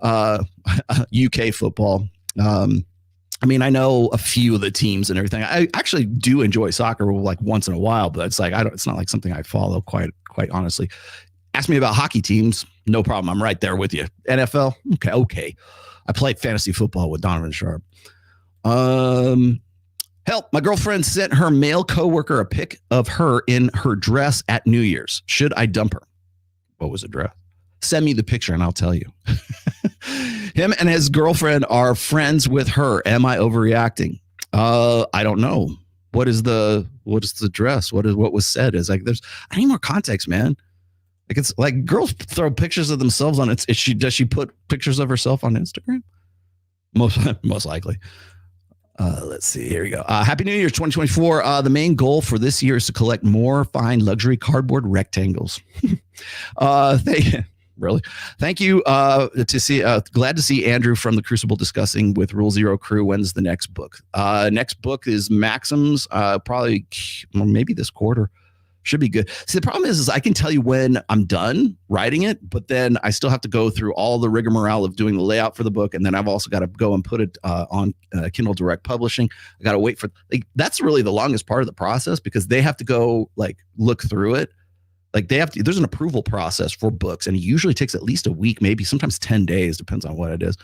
UK football. I know a few of the teams and everything. I actually do enjoy soccer like once in a while, but it's like it's not like something I follow quite honestly. Ask me about hockey teams, no problem. I'm right there with you. NFL, okay. I played fantasy football with Donovan Sharp. Help! My girlfriend sent her male coworker a pic of her in her dress at New Year's. Should I dump her? What was the dress? Send me the picture and I'll tell you. Him and his girlfriend are friends with her. Am I overreacting? I don't know. What is the dress? What was said? Is like I need more context, man. Like it's like girls throw pictures of themselves on it. Does she put pictures of herself on Instagram? Most likely. Let's see. Here we go. Happy New Year 2024. The main goal for this year is to collect more fine luxury cardboard rectangles. Really? Thank you. Glad to see Andrew from the Crucible discussing with Rule Zero crew. When's the next book? Next book is Maxim's. Probably maybe this quarter. Should be good. See, the problem is I can tell you when I'm done writing it, but then I still have to go through all the rigmarole of doing the layout for the book, and then I've also got to go and put it on Kindle Direct Publishing. I got to wait for that's really the longest part of the process, because they have to go look through it. There's an approval process for books, and it usually takes at least a week, maybe sometimes 10 days, depends on what it is.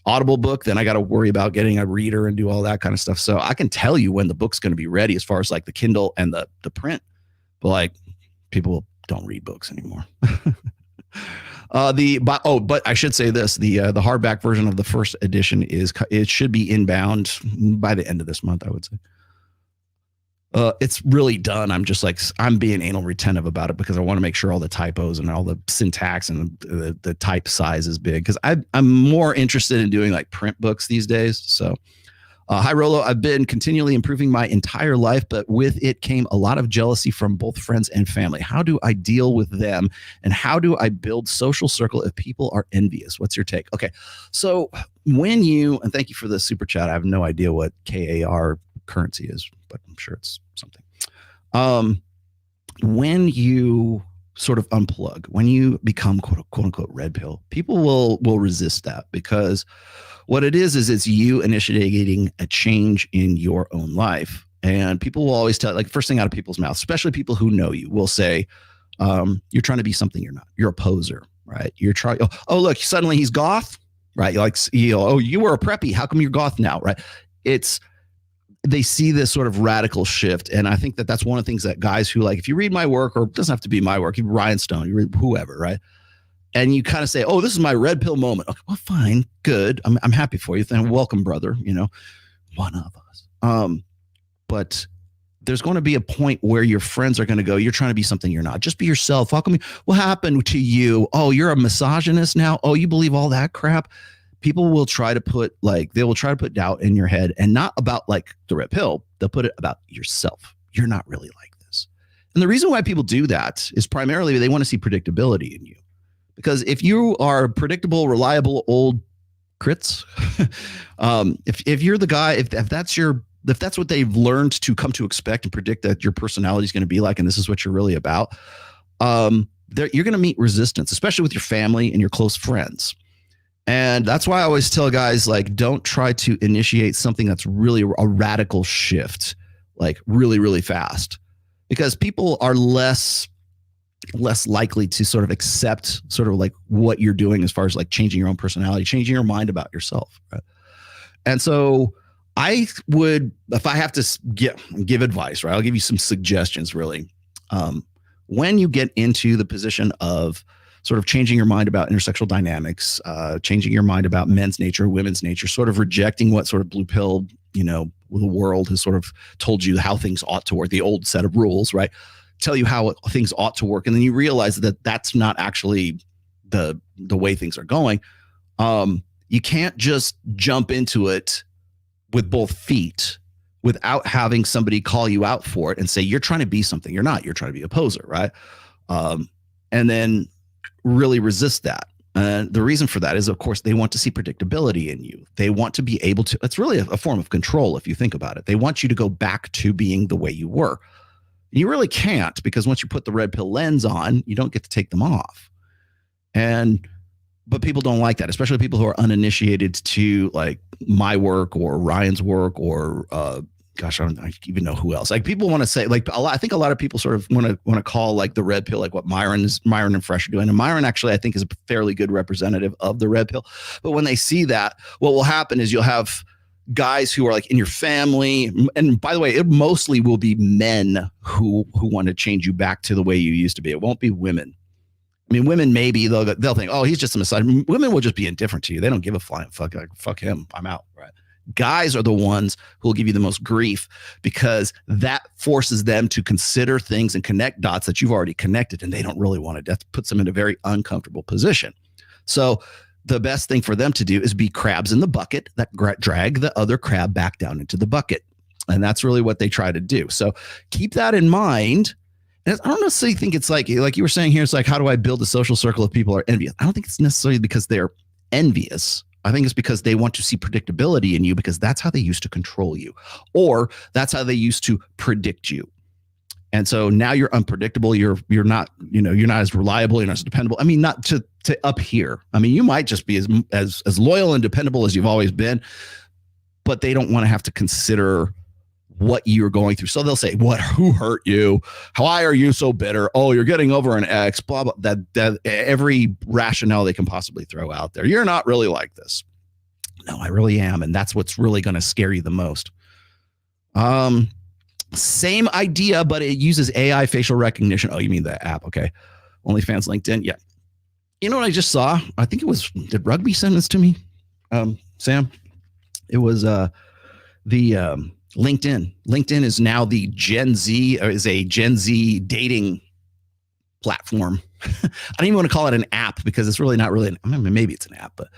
Audible book, then I got to worry about getting a reader and do all that kind of stuff. So I can tell you when the book's going to be ready as far as the Kindle and the print, but people don't read books anymore. But I should say this, the hardback version of the first edition it should be inbound by the end of this month, I would say. It's really done. I'm being anal retentive about it because I want to make sure all the typos and all the syntax and the type size is big, because I'm more interested in doing print books these days. So, hi Rolo, I've been continually improving my entire life, but with it came a lot of jealousy from both friends and family. How do I deal with them, and how do I build social circle if people are envious? What's your take? Okay, so and thank you for the super chat. I have no idea what KAR currency is, but I'm sure it's something. When you sort of unplug, when you become quote unquote red pill, people will resist that, because what it is it's you initiating a change in your own life. And people will always tell, first thing out of people's mouths, especially people who know you, will say, you're trying to be something you're not. You're a poser, right? You're trying, oh look, suddenly he's goth, right? You were a preppy, how come you're goth now, right? They see this sort of radical shift. And I think that's one of the things that guys who if you read my work, or it doesn't have to be my work, you read Ryan Stone, you read whoever, right? And you kind of say, oh, this is my red pill moment. Okay, well, fine, good. I'm happy for you. Then welcome, brother, one of us. But there's going to be a point where your friends are going to go, you're trying to be something you're not. Just be yourself. How come? What happened to you? Oh, you're a misogynist now? Oh, you believe all that crap? People will try to put doubt in your head, and not about the red pill. They'll put it about yourself. You're not really like this. And the reason why people do that is primarily they want to see predictability in you. Because if you are predictable, reliable, old crits, if you're the guy, if that's what they've learned to come to expect and predict that your personality is going to be like, and this is what you're really about, you're going to meet resistance, especially with your family and your close friends. And that's why I always tell guys, don't try to initiate something that's really a radical shift, really, really fast, because people are less less likely to sort of accept sort of like what you're doing as far as like changing your own personality, changing your mind about yourself. Right? And so I would, if I have to give advice, right, I'll give you some suggestions really. When you get into the position of sort of changing your mind about intersexual dynamics, changing your mind about men's nature, women's nature, sort of rejecting what sort of blue pill, the world has sort of told you how things ought to work, the old set of rules, right? Tell you how things ought to work. And then you realize that that's not actually the way things are going. You can't just jump into it with both feet without having somebody call you out for it and say, you're trying to be something you're not. You're trying to be a poser, right? And then really resist that. And the reason for that is, of course, they want to see predictability in you. They want to be able to, it's really a form of control if you think about it. They want you to go back to being the way you were. You really can't, because once you put the red pill lens on, you don't get to take them off. But people don't like that, especially people who are uninitiated to like my work or Ryan's work or gosh, I don't even know who else. Like people want to say like I think a lot of people sort of want to call like the red pill like what Myron and Fresh are doing. And Myron actually I think is a fairly good representative of the red pill. But when they see that, what will happen is you'll have guys who are like in your family, and by the way, it mostly will be men who want to change you back to the way you used to be. It won't be women. I mean, women maybe they'll think, oh, he's just a misogynist. Women will just be indifferent to you. They don't give a flying fuck. Like, fuck him. I'm out. Right. Guys are the ones who will give you the most grief because that forces them to consider things and connect dots that you've already connected, and they don't really want to. That puts them in a very uncomfortable position. So the best thing for them to do is be crabs in the bucket that drag the other crab back down into the bucket. And that's really what they try to do. So keep that in mind. And I don't necessarily think it's like you were saying here, it's like, how do I build a social circle if people are envious? I don't think it's necessarily because they're envious. I think it's because they want to see predictability in you, because that's how they used to control you, or that's how they used to predict you. And so now you're unpredictable. You're not, you're not as reliable. You're not as dependable. I mean, not to up here. I mean, you might just be as loyal and dependable as you've always been, but they don't want to have to consider what you're going through. So they'll say, who hurt you? Why are you so bitter? Oh, you're getting over an ex, blah, blah, that every rationale they can possibly throw out there. You're not really like this. No, I really am. And that's what's really going to scare you the most. Same idea, but it uses AI facial recognition. Oh, you mean the app? Okay. OnlyFans, LinkedIn. Yeah. You know what I just saw? I think it was, did Rugby send this to me? Sam? It was the LinkedIn. LinkedIn is now the Gen Z, or is a Gen Z dating platform. I don't even want to call it an app because it's really not really, maybe it's an app, but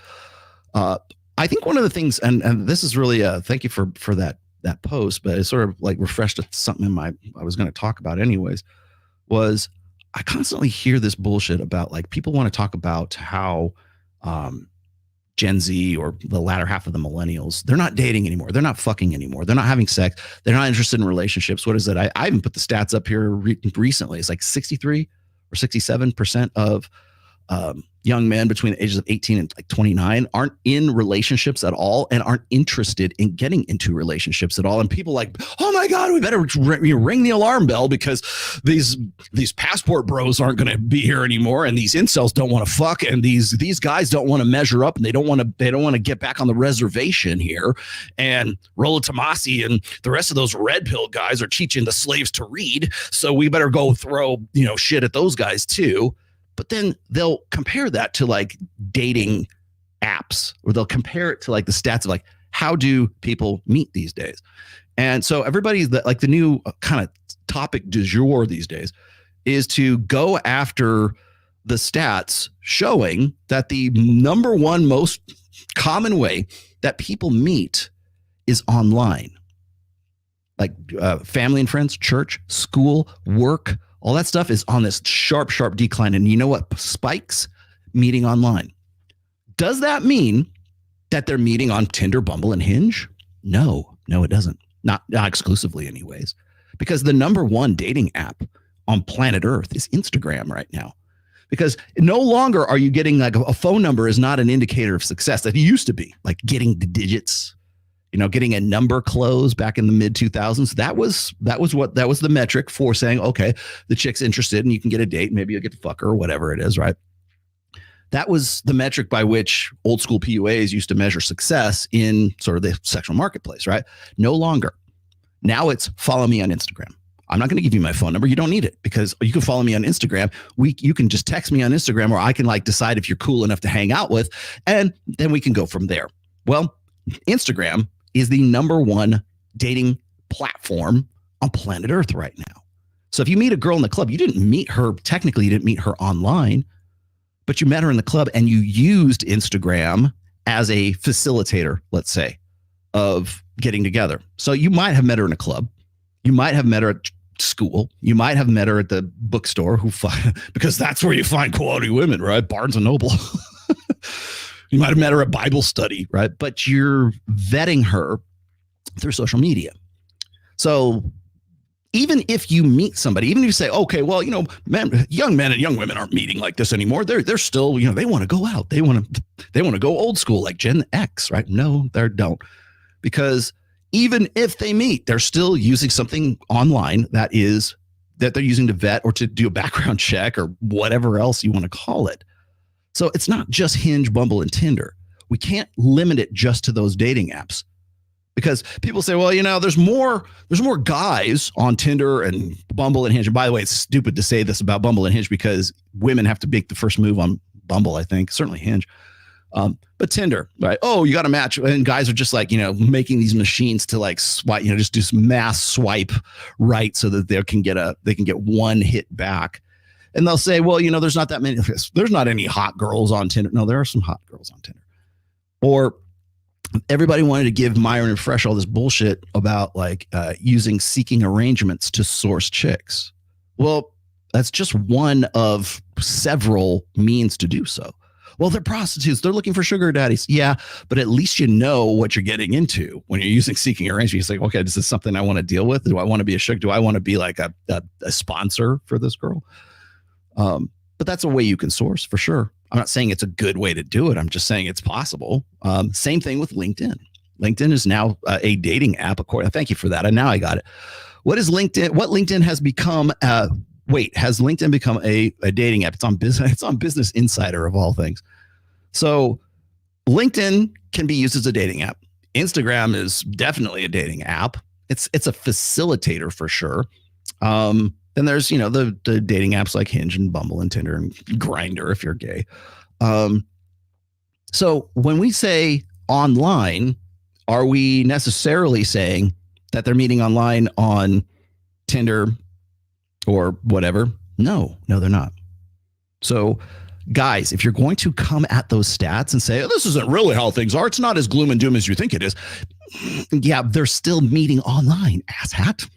I think one of the things, and this is really, thank you for that post, but it sort of like refreshed something I was going to talk about anyways, was I constantly hear this bullshit about like people want to talk about how Gen Z or the latter half of the millennials, they're not dating anymore. They're not fucking anymore. They're not having sex. They're not interested in relationships. What is it? I even put the stats up here recently. It's like 63 or 67% of young men between the ages of 18 and like 29 aren't in relationships at all and aren't interested in getting into relationships at all. And people like, oh my God, we better ring the alarm bell because these passport bros aren't going to be here anymore. And these incels don't want to fuck. And these guys don't want to measure up, and they don't want to get back on the reservation here. And Rollo Tomasi and the rest of those red pill guys are teaching the slaves to read. So we better go throw, shit at those guys too. But then they'll compare that to like dating apps, or they'll compare it to like the stats of like, how do people meet these days? And so everybody's like the new kind of topic du jour these days is to go after the stats showing that the number one most common way that people meet is online. Like family and friends, church, school, work, all that stuff is on this sharp, sharp decline. And you know what spikes? Meeting online. Does that mean that they're meeting on Tinder, Bumble, and Hinge? No, it doesn't. Not exclusively anyways. Because the number one dating app on planet Earth is Instagram right now. Because no longer are you getting like a phone number is not an indicator of success that it used to be. Like getting the digits, Getting a number close back in the mid 2000s. That was the metric for saying, okay, the chick's interested and you can get a date. Maybe you'll get to fuck her or whatever it is, right? That was the metric by which old school PUAs used to measure success in sort of the sexual marketplace, right? No longer. Now it's follow me on Instagram. I'm not going to give you my phone number. You don't need it because you can follow me on Instagram. You can just text me on Instagram, or I can like decide if you're cool enough to hang out with, and then we can go from there. Well, Instagram is the number one dating platform on planet Earth right now. So if you meet a girl in the club, you didn't meet her online, but you met her in the club and you used Instagram as a facilitator, let's say, of getting together. So you might have met her in a club. You might have met her at school. You might have met her at the bookstore because that's where you find quality women, right? Barnes and Noble. You might have met her at Bible study, right? But you're vetting her through social media. So even if you meet somebody, even if you say, okay, well, young men and young women aren't meeting like this anymore. They're still, they want to go out. They want to go old school like Gen X, right? No, they don't. Because even if they meet, they're still using something online that they're using to vet or to do a background check or whatever else you want to call it. So it's not just Hinge, Bumble, and Tinder. We can't limit it just to those dating apps. Because people say, well, there's more guys on Tinder and Bumble and Hinge. And by the way, it's stupid to say this about Bumble and Hinge because women have to make the first move on Bumble, I think, certainly Hinge. But Tinder, right? Oh, you got a match. And guys are just like, making these machines to like swipe, just do some mass swipe right so that they can get one hit back. And they'll say, well, there's not that many, there's not any hot girls on Tinder. No, there are some hot girls on Tinder. Or everybody wanted to give Myron and Fresh all this bullshit about like using seeking arrangements to source chicks. Well, that's just one of several means to do so. Well, they're prostitutes. They're looking for sugar daddies. Yeah, but at least you know what you're getting into when you're using seeking arrangements. It's like, okay, this is something I want to deal with. Do I want to be a sugar? Do I want to be like a sponsor for this girl? But that's a way you can source for sure. I'm not saying it's a good way to do it. I'm just saying it's possible. Same thing with LinkedIn. LinkedIn is now a dating app. Thank you for that. And now I got it. What is LinkedIn? What LinkedIn has become? Has LinkedIn become a dating app? It's on business. It's on Business Insider of all things. So LinkedIn can be used as a dating app. Instagram is definitely a dating app. It's a facilitator for sure. Then there's the dating apps like Hinge and Bumble and Tinder and Grindr if you're gay. So when we say online, are we necessarily saying that they're meeting online on Tinder or whatever? No, they're not. So guys, if you're going to come at those stats and say, oh, this isn't really how things are, it's not as gloom and doom as you think it is. Yeah, they're still meeting online, asshat.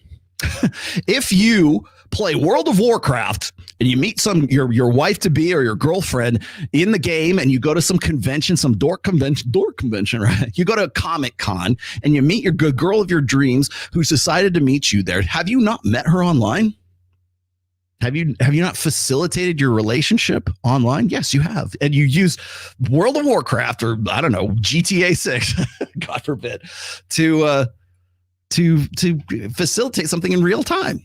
If you play World of Warcraft and you meet your wife to be or your girlfriend in the game and you go to some convention, some dork convention, right? You go to a Comic Con and you meet your good girl of your dreams who's decided to meet you there. Have you not met her online? Have you not facilitated your relationship online? Yes, you have. And you use World of Warcraft or I don't know, GTA 6, God forbid, to facilitate something in real time.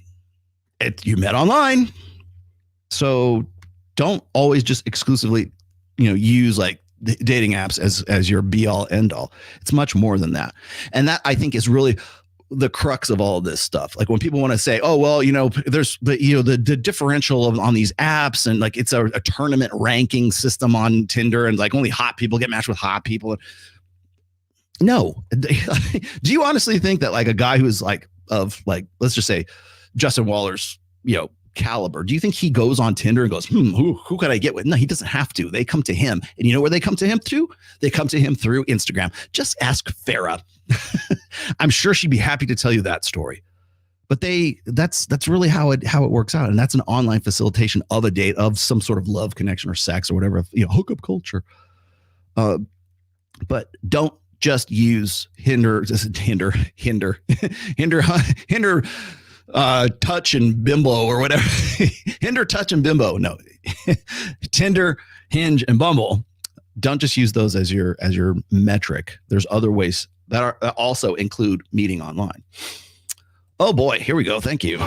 You met online. So don't always just exclusively, use like dating apps as your be all end all. It's much more than that. And that I think is really the crux of all of this stuff. Like when people want to say, oh, well, there's the differential on these apps and like it's a tournament ranking system on Tinder and like only hot people get matched with hot people. No. Do you honestly think that like a guy who's like of like, let's just say Justin Waller's, caliber, do you think he goes on Tinder and goes, who could I get with? No, he doesn't have to. They come to him. And you know where they come to him through? They come to him through Instagram. Just ask Farrah. I'm sure she'd be happy to tell you that story. But that's really how it works out. And that's an online facilitation of a date, of some sort of love connection or sex or whatever, hookup culture. But don't just use Hinder, touch and bimbo or whatever. Hinder, touch and bimbo. No, Tinder, Hinge, and Bumble. Don't just use those as your metric. There's other ways that also include meeting online. Oh boy, here we go. Thank you.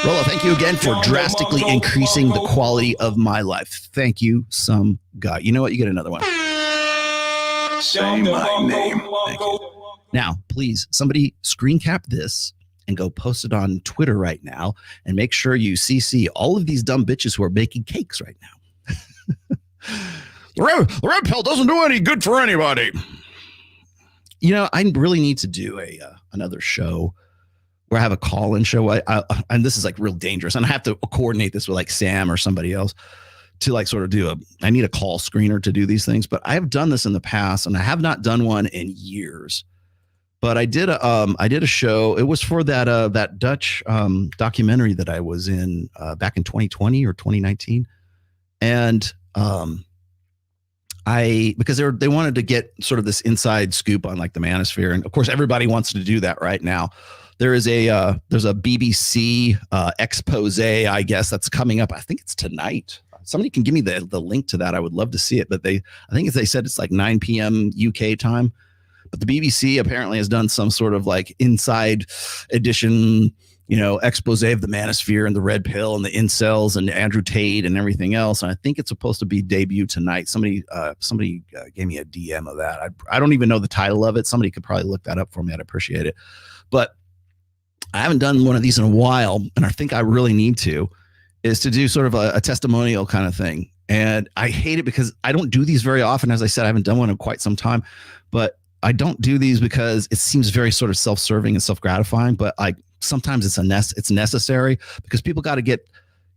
Rollo, thank you again for drastically increasing the quality of my life. Thank you, some guy. You know what? You get another one. Say my name. Thank you. Now, please, somebody screen cap this and go post it on Twitter right now and make sure you CC all of these dumb bitches who are baking cakes right now. The red pill doesn't do any good for anybody. You know, I really need to do another show where I have a call-in show. And this is like real dangerous. And I have to coordinate this with like Sam or somebody else to like sort of I need a call screener to do these things. But I have done this in the past and I have not done one in years. But I did a show. It was for that Dutch documentary that I was in back in 2020 or 2019. And because they wanted to get sort of this inside scoop on like the manosphere. And of course, everybody wants to do that right now. There's a BBC expose, I guess, that's coming up. I think it's tonight. Somebody can give me the link to that. I would love to see it. But I think they said it's like 9 p.m. UK time. But the BBC apparently has done some sort of like inside edition, expose of the manosphere and the red pill and the incels and Andrew Tate and everything else. And I think it's supposed to be debut tonight. Somebody gave me a DM of that. I don't even know the title of it. Somebody could probably look that up for me. I'd appreciate it. But I haven't done one of these in a while, and I think I really need to, is to do sort of a testimonial kind of thing. And I hate it because I don't do these very often. As I said, I haven't done one in quite some time, but I don't do these because it seems very sort of self-serving and self-gratifying, but sometimes it's necessary because people got to get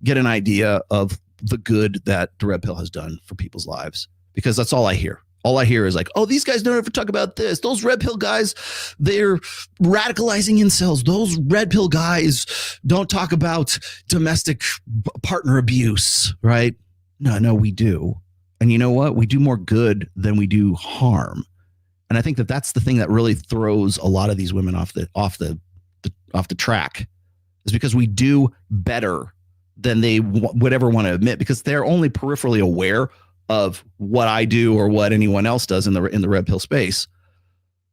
an idea of the good that the red pill has done for people's lives, because that's all I hear. All I hear is like, oh, these guys don't ever talk about this. Those red pill guys, they're radicalizing incels. Those red pill guys don't talk about domestic partner abuse, right? No, we do. And you know what? We do more good than we do harm. And I think that's the thing that really throws a lot of these women off the track, is because we do better than they would ever want to admit, because they're only peripherally aware of what I do or what anyone else does in the red pill space.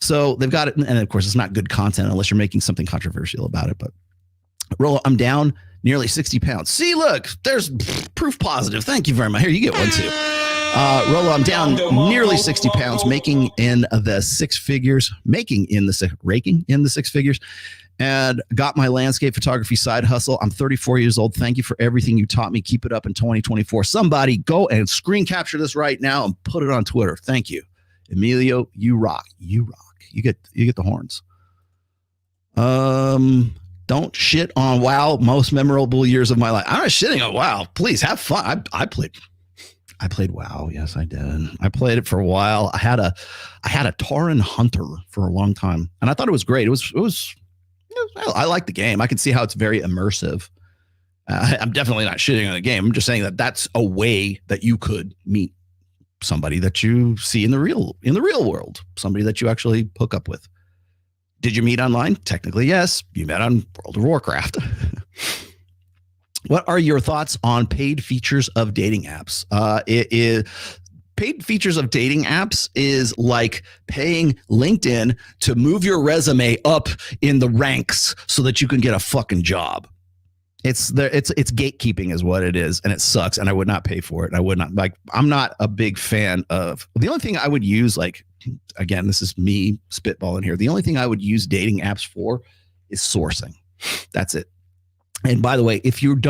So they've got it. And of course, it's not good content unless you're making something controversial about it. But Rollo, I'm down nearly 60 pounds. See, look, there's proof positive. Thank you very much. Here, you get one too. Rollo, I'm down nearly 60 pounds, raking in the six figures, and got my landscape photography side hustle. I'm 34 years old. Thank you for everything you taught me. Keep it up in 2024. Somebody go and screen capture this right now and put it on Twitter. Thank you. Emilio, you rock. You rock. You get the horns. Don't shit on WoW. Most memorable years of my life. I'm not shitting on WoW. Please have fun. I played WoW. Yes, I did. I played it for a while. I had a Tauren Hunter for a long time, and I thought it was great. It was I like the game. I can see how it's very immersive. I'm definitely not shitting on the game. I'm just saying that that's a way that you could meet somebody that you see in the real world, somebody that you actually hook up with. Did you meet online? Technically, yes. You met on World of Warcraft. What are your thoughts on paid features of dating apps? Paid features of dating apps is like paying LinkedIn to move your resume up in the ranks so that you can get a fucking job. It's gatekeeping is what it is, and it sucks, and I would not pay for it. I would not, I'm not a big fan of, the only thing I would use, again, this is me spitballing here. The only thing I would use dating apps for is sourcing. That's it. And by the way, if you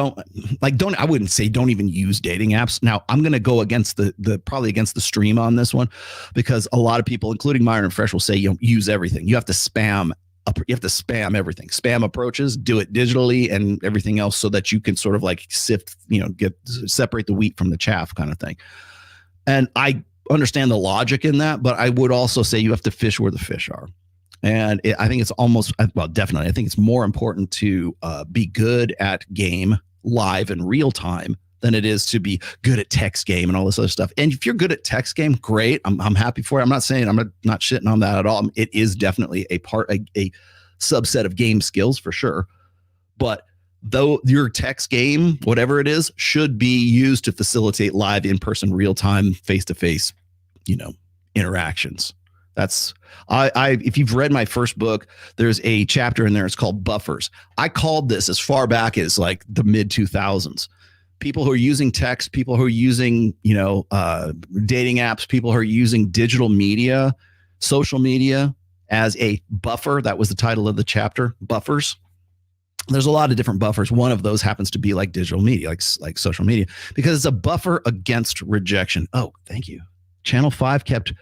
I wouldn't say don't even use dating apps. Now, I'm going to go against probably against the stream on this one, because a lot of people, including Myron and Fresh, will say, use everything. You have to spam everything, spam approaches, do it digitally and everything else, so that you can sort of sift, separate the wheat from the chaff kind of thing. And I understand the logic in that, but I would also say you have to fish where the fish are. And I think it's definitely, I think it's more important to be good at game live and real time than it is to be good at text game and all this other stuff. And if you're good at text game, great. I'm happy for it. I'm not saying, I'm not shitting on that at all. It is definitely a subset of game skills for sure. But though your text game, whatever it is, should be used to facilitate live, in-person, real-time, face-to-face, interactions. That's if you've read my first book, there's a chapter in there. It's called buffers. I called this as far back as like the mid 2000s. People who are using text, people who are using, dating apps, people who are using digital media, social media as a buffer. That was the title of the chapter, buffers. There's a lot of different buffers. One of those happens to be like digital media, like social media, because it's a buffer against rejection. Oh, thank you. Channel 5 kept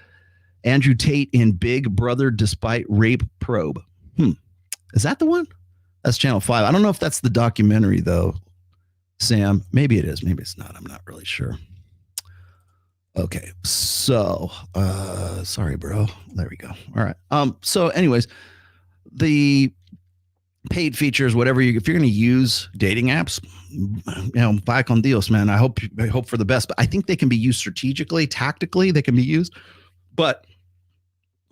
Andrew Tate in Big Brother despite rape probe. Is that the one? That's Channel 5. I don't know if that's the documentary, though, Sam. Maybe it is. Maybe it's not. I'm not really sure. Okay. So, sorry, bro. There we go. All right. So anyways, the paid features, whatever if you're going to use dating apps, vaya con Dios, man. I hope for the best, but I think they can be used strategically, tactically. They can be used, but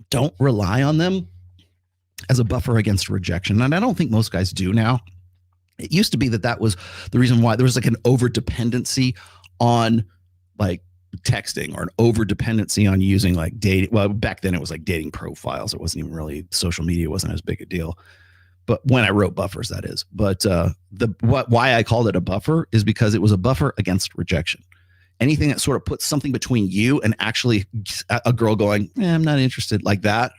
don't rely on them as a buffer against rejection. And I don't think most guys do now. It used to be that was the reason why there was like an over dependency on like texting or an over dependency on using like dating. Well, back then it was like dating profiles. It wasn't even really social media. Wasn't as big a deal. But when I wrote buffers, that is. But why I called it a buffer is because it was a buffer against rejection. Anything that sort of puts something between you and actually a girl going, I'm not interested, like that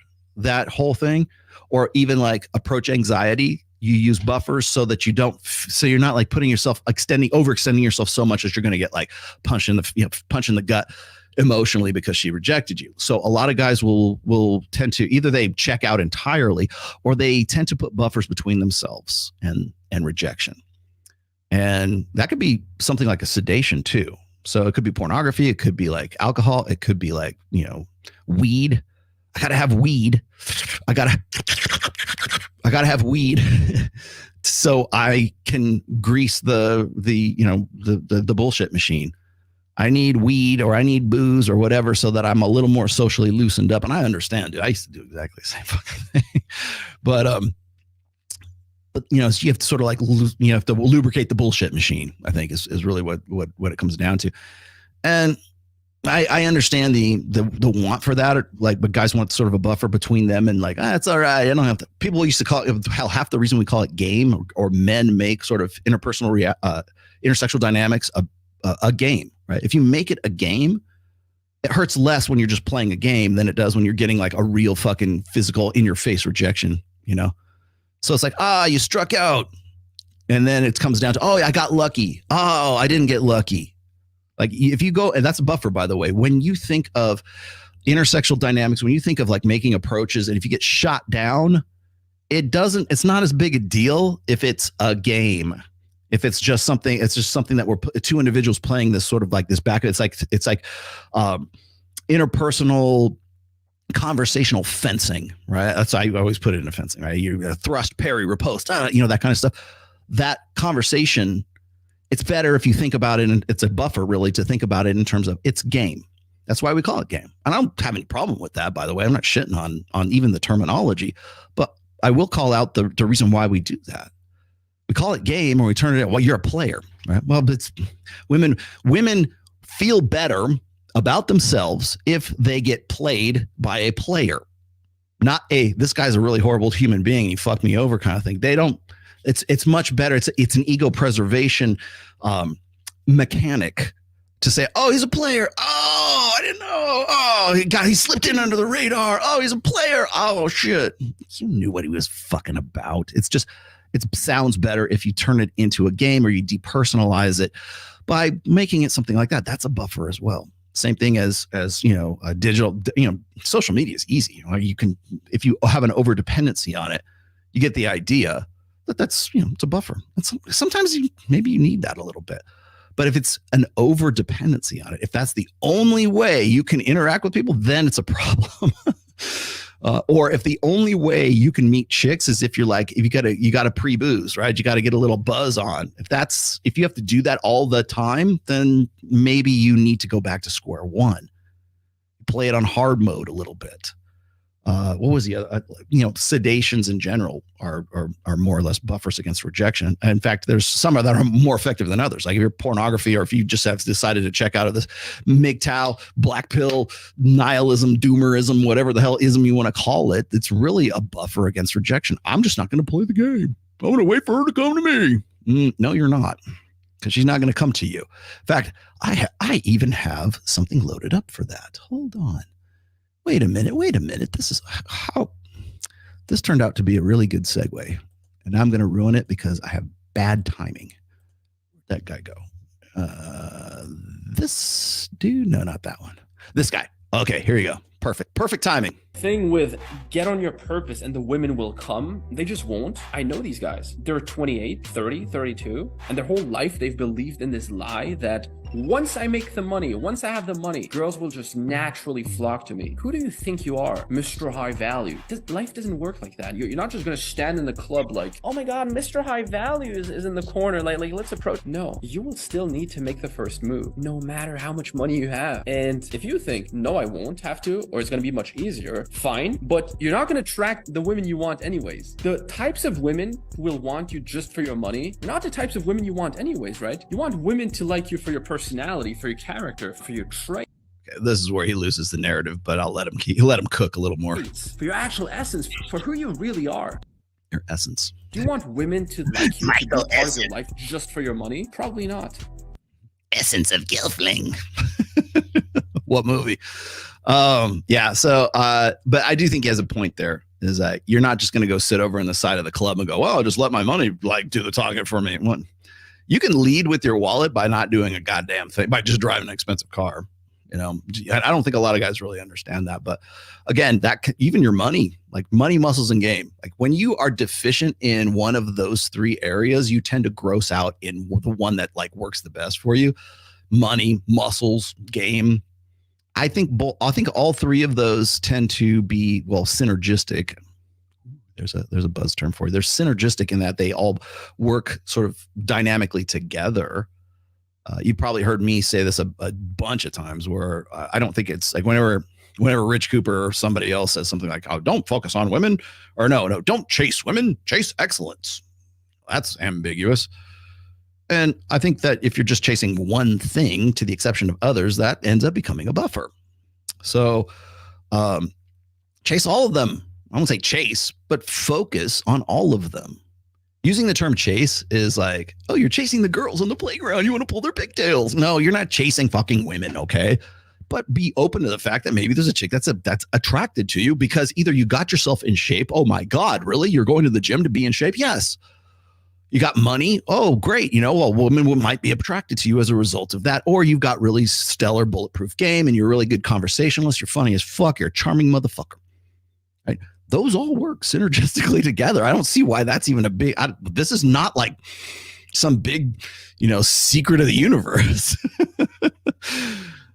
whole thing, or even like approach anxiety. You use buffers so that you're not like putting yourself overextending yourself so much as you're going to get like punch in the gut emotionally because she rejected you. So a lot of guys will tend to either they check out entirely or they tend to put buffers between themselves and rejection. And that could be something like a sedation too. So it could be pornography. It could be like alcohol. It could be like, weed. I got to have weed. I got to have weed so I can grease the bullshit machine. I need weed or I need booze or whatever so that I'm a little more socially loosened up. And I understand, dude. I used to do exactly the same fucking thing. But so you have to sort of like, you have to lubricate the bullshit machine, I think is really what it comes down to. And I understand the want for that, but guys want sort of a buffer between them and like, it's all right. I don't have to. People used to call it, half the reason we call it game or men make sort of interpersonal intersexual dynamics a game, right? If you make it a game, it hurts less when you're just playing a game than it does when you're getting like a real fucking physical in your face rejection, So it's like, you struck out. And then it comes down to, I got lucky. Oh, I didn't get lucky. Like if you go, and that's a buffer, by the way, when you think of intersexual dynamics, when you think of like making approaches, and if you get shot down, it's not as big a deal if it's a game. If it's just something that we're two individuals playing this sort of like this back. It's like interpersonal conversational fencing, right? That's I always put it in fencing, right? You thrust, parry, riposte, that kind of stuff. That conversation, it's better if you think about it, and it's a buffer really to think about it in terms of it's game. That's why we call it game. And I don't have any problem with that, by the way. I'm not shitting on even the terminology, but I will call out the reason why we do that. We call it game, or we turn it. Well, you're a player, right? Well, it's women feel better about themselves if they get played by a player, not this guy's a really horrible human being. He fucked me over kind of thing. They don't. It's much better. It's an ego preservation mechanic to say, he's a player. Oh, I didn't know. Oh, he slipped in under the radar. Oh, he's a player. Oh shit, you knew what he was fucking about. It sounds better if you turn it into a game or you depersonalize it by making it something like that. That's a buffer as well. Same thing as digital. Social media is easy. You can, if you have an over dependency on it, you get the idea. But that's, it's a buffer. Sometimes maybe you need that a little bit. But if it's an over dependency on it, if that's the only way you can interact with people, then it's a problem. Or if the only way you can meet chicks is if you got to pre-booze, right? You got to get a little buzz on. If you have to do that all the time, then maybe you need to go back to square one. Play it on hard mode a little bit. what was the other? Sedations in general are more or less buffers against rejection. In fact, there's some that are more effective than others. Like if you're pornography, or if you just have decided to check out of this MGTOW, black pill, nihilism, doomerism, whatever the hell ism you want to call it, it's really a buffer against rejection. I'm just not going to play the game. I'm going to wait for her to come to me. No, you're not, because she's not going to come to you. In fact, I even have something loaded up for that. Hold on. Wait a minute. This turned out to be a really good segue, and I'm going to ruin it because I have bad timing. Where'd that guy go? This dude? No, not that one. This guy. Okay, here you go. Perfect timing. Thing with get on your purpose and the women will come, they just won't. I know these guys. They're 28, 30, 32, and their whole life they've believed in this lie that once I make the money, once I have the money, girls will just naturally flock to me. Who do you think you are, Mr. High Value? Life doesn't work like that. You're not just gonna stand in the club like, oh my god, Mr. High Value is in the corner, like let's approach. No, you will still need to make the first move, no matter how much money you have. And if you think, no, I won't have to, or it's gonna be much easier, fine, but you're not gonna attract the women you want anyways. The types of women who will want you just for your money, not the types of women you want anyways, right? You want women to like you for your personality, for your character, for your trait. Okay, this is where he loses the narrative, but I'll let him cook a little more. For your actual essence, for who you really are. Your essence. Do you want women to like you to be part of your life just for your money? Probably not. Essence of Gilfling. What movie? Yeah. So, but I do think he has a point there. Is that you're not just going to go sit over in the side of the club and go, well, I'll just let my money like do the talking for me. One, you can lead with your wallet by not doing a goddamn thing, by just driving an expensive car. I don't think a lot of guys really understand that. But again, even your money, like money, muscles, and game, like when you are deficient in one of those three areas, you tend to gross out in the one that like works the best for you. Money, muscles, game. I think all three of those tend to be, well, synergistic. There's a buzz term for it. They're synergistic in that they all work sort of dynamically together. You probably heard me say this a bunch of times where I don't think it's like whenever Rich Cooper or somebody else says something like, oh, don't focus on women, or no, don't chase women, chase excellence. That's ambiguous. And I think that if you're just chasing one thing to the exception of others, that ends up becoming a buffer. So chase all of them. I won't say chase, but focus on all of them. Using the term chase is like, oh, you're chasing the girls on the playground. You want to pull their pigtails. No, you're not chasing fucking women, okay? But be open to the fact that maybe there's a chick that's attracted to you because either you got yourself in shape. Oh my God, really? You're going to the gym to be in shape? Yes. You got money? Oh, great. A woman might be attracted to you as a result of that. Or you've got really stellar bulletproof game and you're a really good conversationalist. You're funny as fuck. You're a charming motherfucker. Right? Those all work synergistically together. I don't see why that's even a big, this is not like some big, secret of the universe.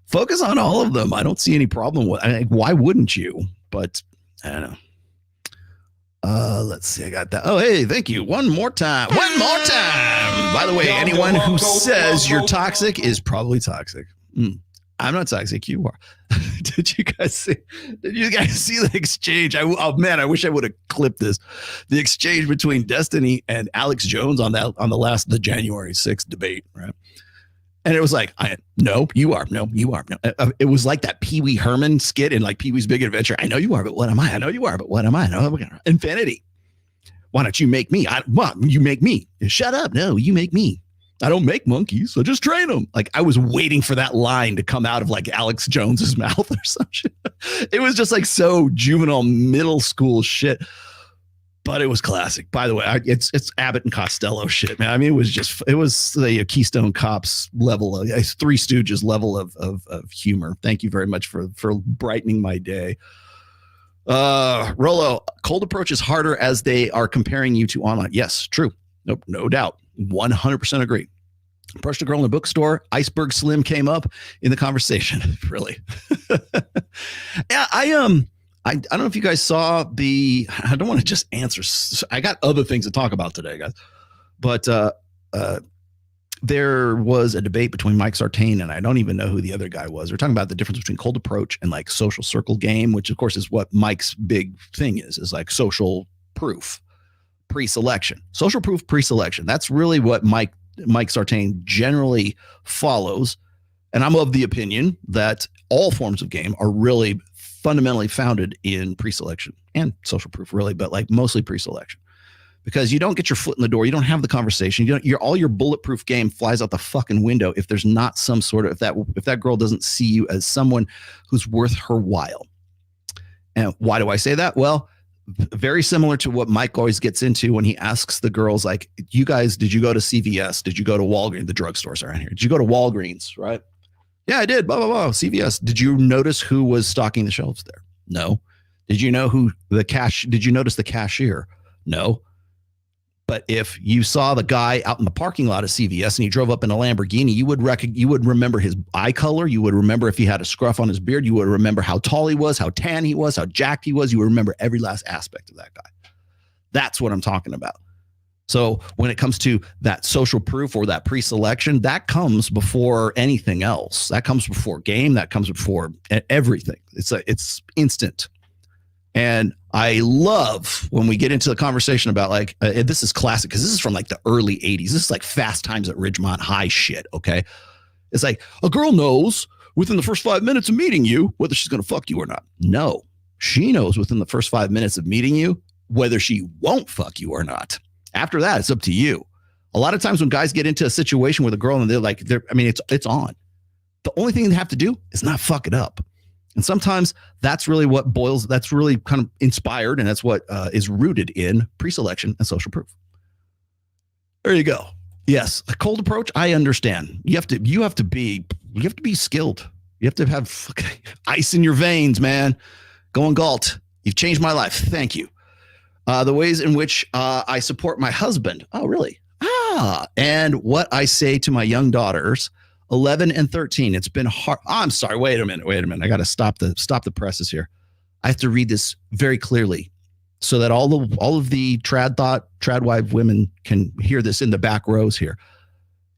Focus on all of them. I don't see any problem with why wouldn't you? But I don't know. Let's see. I got that. Oh, hey, thank you. One more time. By the way, anyone who says you're toxic is probably toxic. I'm not toxic. You are. Did you guys see the exchange? Oh man, I wish I would have clipped this. The exchange between Destiny and Alex Jones on the January 6th debate, right? And it was like, no, you are. No, you are. No. It was like that Pee Wee Herman skit in like Pee Wee's Big Adventure. I know you are, but what am I? I know you are, but what am I? No, infinity. Why don't you make me? You make me. Shut up. No, you make me. I don't make monkeys, so just train them. Like I was waiting for that line to come out of like Alex Jones's mouth or some shit. It was just like so juvenile middle school shit. But it was classic. By the way, it's Abbott and Costello shit, man. I mean, it was the Keystone Cops level, Three Stooges level of humor. Thank you very much for brightening my day. Rolo, cold approach is harder as they are comparing you to online. Yes, true. Nope, no doubt. 100% agree. Approached a girl in a bookstore. Iceberg Slim came up in the conversation. Really. Yeah, I don't know if you guys saw I don't want to just answer. I got other things to talk about today, guys. But there was a debate between Mike Sartain and I don't even know who the other guy was. We're talking about the difference between cold approach and like social circle game, which of course is what Mike's big thing is like social proof pre-selection, social proof pre-selection. That's really what Mike Sartain generally follows. And I'm of the opinion that all forms of game are really fundamentally founded in pre-selection and social proof, really, but like mostly pre-selection. Because you don't get your foot in the door, you don't have the conversation. All your bulletproof game flies out the fucking window if there's not some sort of if that girl doesn't see you as someone who's worth her while. And why do I say that? Well, very similar to what Mike always gets into when he asks the girls, like, "You guys, did you go to CVS? Did you go to Walgreens? The drugstores around here. Did you go to Walgreens? Right? Yeah, I did. Blah blah blah. CVS. Did you notice who was stocking the shelves there? No. Did you know who the Did you notice the cashier? No. But if you saw the guy out in the parking lot of CVS and he drove up in a Lamborghini, you would remember his eye color. You would remember if he had a scruff on his beard. You would remember how tall he was, how tan he was, how jacked he was. You would remember every last aspect of that guy. That's what I'm talking about. So when it comes to that social proof or that pre-selection, that comes before anything else. That comes before game. That comes before everything. It's instant. And I love when we get into the conversation about like, this is classic because this is from like the early 80s. This is like Fast Times at Ridgemont High shit, okay? It's like a girl knows within the first 5 minutes of meeting you whether she's going to fuck you or not. No, she knows within the first 5 minutes of meeting you whether she won't fuck you or not. After that, it's up to you. A lot of times when guys get into a situation with a girl and it's on. The only thing they have to do is not fuck it up. And sometimes that's really that's really kind of inspired, and that's what is rooted in pre-selection and social proof. There you go. Yes, a cold approach, I understand. You have to be skilled. You have to have ice in your veins, man. Going Galt. You've changed my life. Thank you. The ways in which I support my husband. Oh, really? And what I say to my young daughters, 11 and 13. It's been hard. Oh, I'm sorry. Wait a minute. I got to stop the presses here. I have to read this very clearly so that all of the TradWives women can hear this in the back rows here.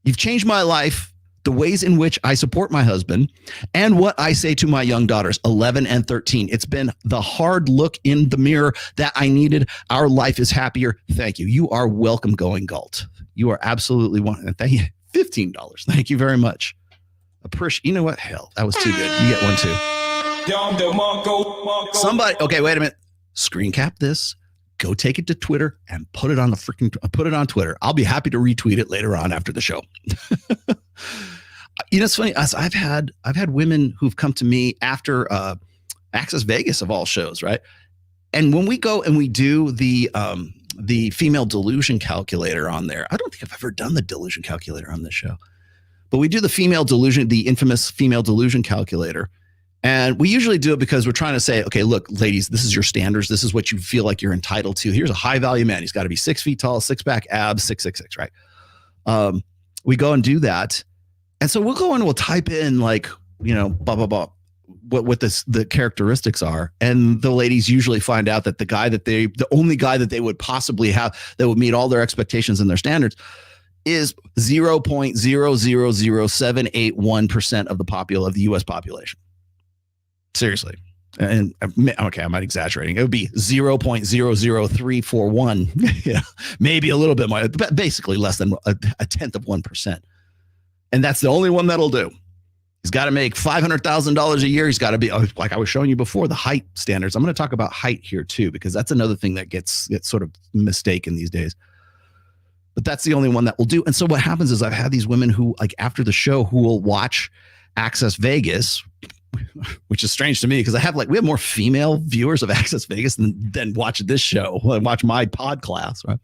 You've changed my life, the ways in which I support my husband, and what I say to my young daughters, 11 and 13. It's been the hard look in the mirror that I needed. Our life is happier. Thank you. You are welcome, Going Galt. You are absolutely one. Thank you. $15. Thank you very much. Appreciate. You know what? Hell, that was too good. You get one too. Somebody. Okay, wait a minute. Screen cap this. Go take it to Twitter and put it on Twitter. I'll be happy to retweet it later on after the show. It's funny. I've had women who've come to me after Access Vegas of all shows, right? And when we go and we do the female delusion calculator on there. I don't think I've ever done the delusion calculator on this show, but we do the infamous female delusion calculator. And we usually do it because we're trying to say, okay, look, ladies, this is your standards. This is what you feel like you're entitled to. Here's a high value man. He's got to be 6 feet tall, 6-pack abs, 666, right? We go and do that. And so we'll go and we'll type in like, blah, blah, blah. What the characteristics are, and the ladies usually find out that the only guy that they would possibly have that would meet all their expectations and their standards is 0.00078% of the U.S. population. Seriously, and okay, I might exaggerating. It would be 0.00341. Yeah, maybe a little bit more, but basically less than a tenth of 1%, and that's the only one that'll do. He's got to make $500,000 a year. He's got to be, like I was showing you before, the height standards. I'm going to talk about height here too, because that's another thing that gets sort of mistaken these days. But that's the only one that will do. And so what happens is I've had these women who, like after the show, who will watch Access Vegas, which is strange to me because we have more female viewers of Access Vegas than watch this show, watch my pod class, right?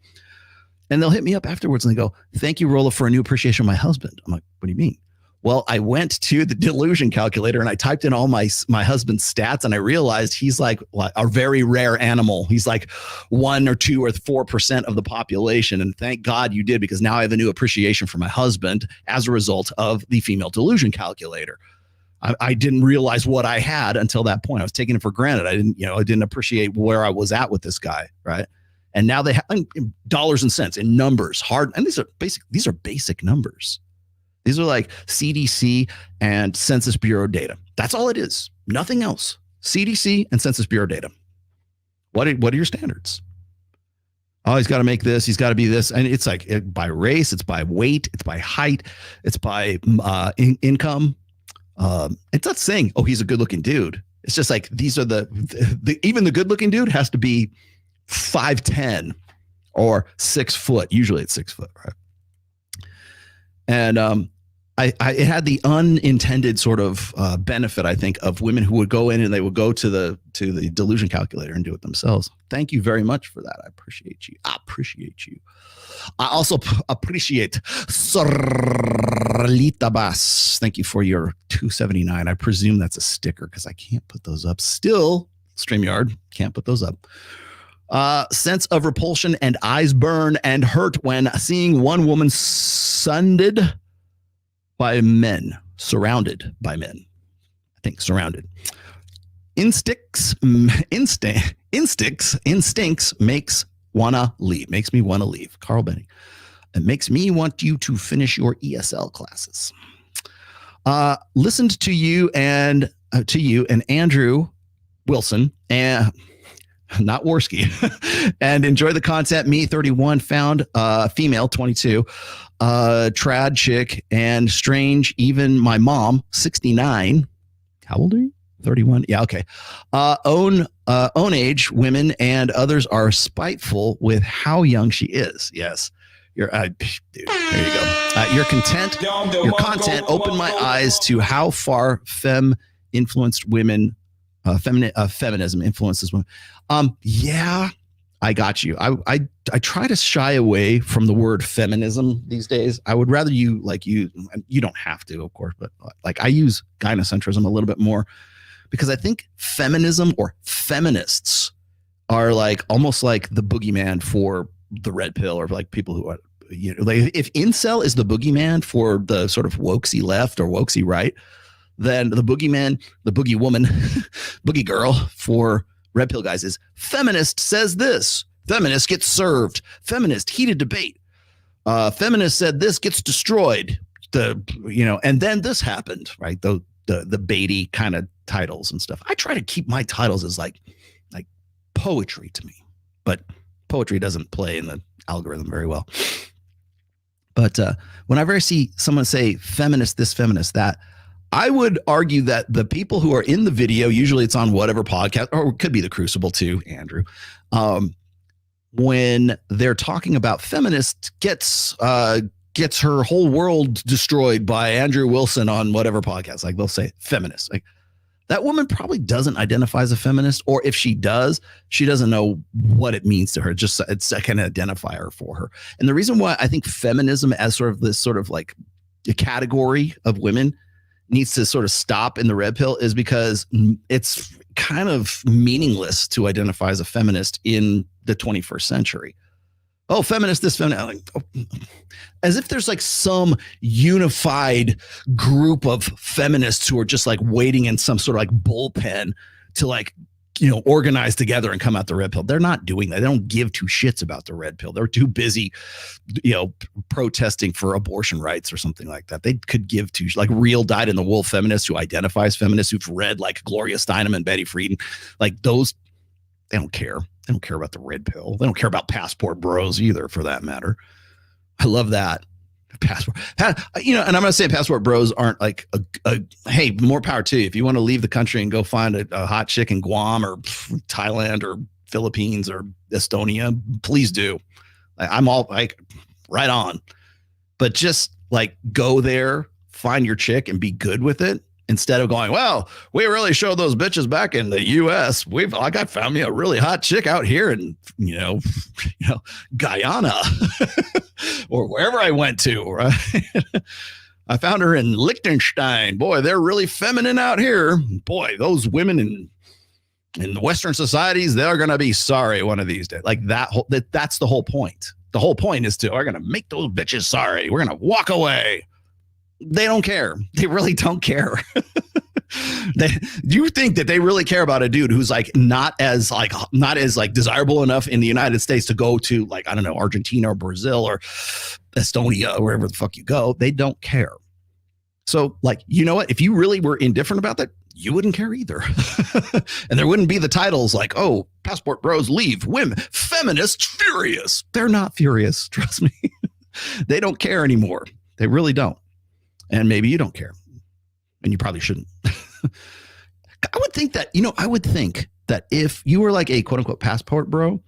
And they'll hit me up afterwards and they go, "Thank you, Rolla, for a new appreciation of my husband." I'm like, "What do you mean?" Well, I went to the delusion calculator and I typed in all my husband's stats, and I realized he's like a very rare animal. He's like 1 or 2 or 4% of the population. And thank God you did, because now I have a new appreciation for my husband as a result of the female delusion calculator. I didn't realize what I had until that point. I was taking it for granted. I didn't appreciate where I was at with this guy, right? And now they have dollars and cents in numbers, and these are basic numbers. These are like CDC and Census Bureau data. That's all it is. Nothing else. CDC and Census Bureau data. What are your standards? Oh, he's got to make this. He's got to be this. And it's like by race, it's by weight, it's by height, it's by income. It's not saying, oh, he's a good looking dude. It's just like these are the even the good looking dude has to be 5'10" or 6 foot. Usually it's 6 foot, right? And it had the unintended sort of benefit, I think, of women who would go in and they would go to the delusion calculator and do it themselves. Thank you very much for that. I appreciate you. I also appreciate Sorlita Bass. Thank you for your $2.79. I presume that's a sticker because I can't put those up. Still, StreamYard can't put those up. Sense of repulsion and eyes burn and hurt when seeing one woman surrounded by men. I think surrounded. Instincts makes me wanna leave. Carl Benny. It makes me want you to finish your ESL classes. Listened to you and Andrew Wilson and not Worski and enjoy the content. Me 31 found female 22 trad chick and strange. Even my mom 69. How old are you? 31. Yeah. Okay. Own age women and others are spiteful with how young she is. Yes. Dude, there you go. Your content opened my eyes to how far influenced women, feminism influences women. Yeah, I got you. I try to shy away from the word feminism these days. I would rather you don't have to, of course, but like I use gynocentrism a little bit more because I think feminism or feminists are like almost like the boogeyman for the red pill or like people who are, like if incel is the boogeyman for the sort of wokesy left or wokesy right, then the boogeyman, the boogie woman, boogie girl for red pill guys is feminist says this. Feminist gets served. Feminist heated debate. Feminist said this gets destroyed. And then this happened, right? The baity kind of titles and stuff. I try to keep my titles as like poetry to me, but poetry doesn't play in the algorithm very well. But whenever I see someone say feminist this, feminist that, I would argue that the people who are in the video, usually it's on whatever podcast, or it could be the Crucible too, Andrew, when they're talking about feminist gets her whole world destroyed by Andrew Wilson on whatever podcast. Like they'll say feminist. Like that woman probably doesn't identify as a feminist, or if she does, she doesn't know what it means to her. Just it's a kind of identifier for her. And the reason why I think feminism as sort of this sort of like a category of women needs to sort of stop in the red pill is because it's kind of meaningless to identify as a feminist in the 21st century. Oh, feminist, this feminist, as if there's like some unified group of feminists who are just like waiting in some sort of like bullpen to like, organize together and come out the red pill. They're not doing that. They don't give two shits about the red pill. They're too busy, protesting for abortion rights or something like that. They could give two, like real dyed in the wool feminists who identify as feminists who've read like Gloria Steinem and Betty Friedan, like those, they don't care. They don't care about the red pill. They don't care about passport bros either, for that matter. I love that. Passport, and I'm going to say passport bros aren't like hey, more power to you. If you want to leave the country and go find a hot chick in Guam or Thailand or Philippines or Estonia, please do. I'm all like right on, but just like go there, find your chick and be good with it. Instead of going, well, we really showed those bitches back in the U.S. I found me a really hot chick out here in, Guyana or wherever I went to. Right? I found her in Liechtenstein. Boy, they're really feminine out here. Boy, those women in the Western societies, they're going to be sorry one of these days. Like that's the whole point. The whole point is we're going to make those bitches sorry. We're going to walk away. They don't care. They really don't care. Do you think that they really care about a dude who's like not as desirable enough in the United States to go to like, I don't know, Argentina or Brazil or Estonia or wherever the fuck you go? They don't care. So, like, you know what? If you really were indifferent about that, you wouldn't care either. And there wouldn't be the titles like, oh, passport bros leave, women, feminists furious. They're not furious. Trust me. They don't care anymore. They really don't. And maybe you don't care. And you probably shouldn't. I would think that if you were like a quote unquote passport bro,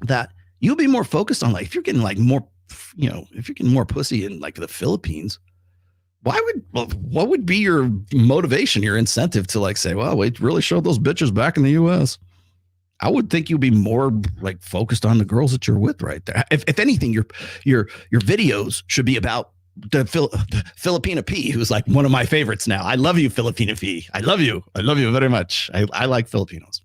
that you'll be more focused on, like, if you're getting like more, if you're getting more pussy in like the Philippines, what would be your motivation, your incentive to like say, well, wait, really show those bitches back in the US? I would think you'd be more like focused on the girls that you're with right there. If anything, your videos should be about the Filipina P, who's like one of my favorites now. I love you, Filipina P. I love you very much. I like Filipinos.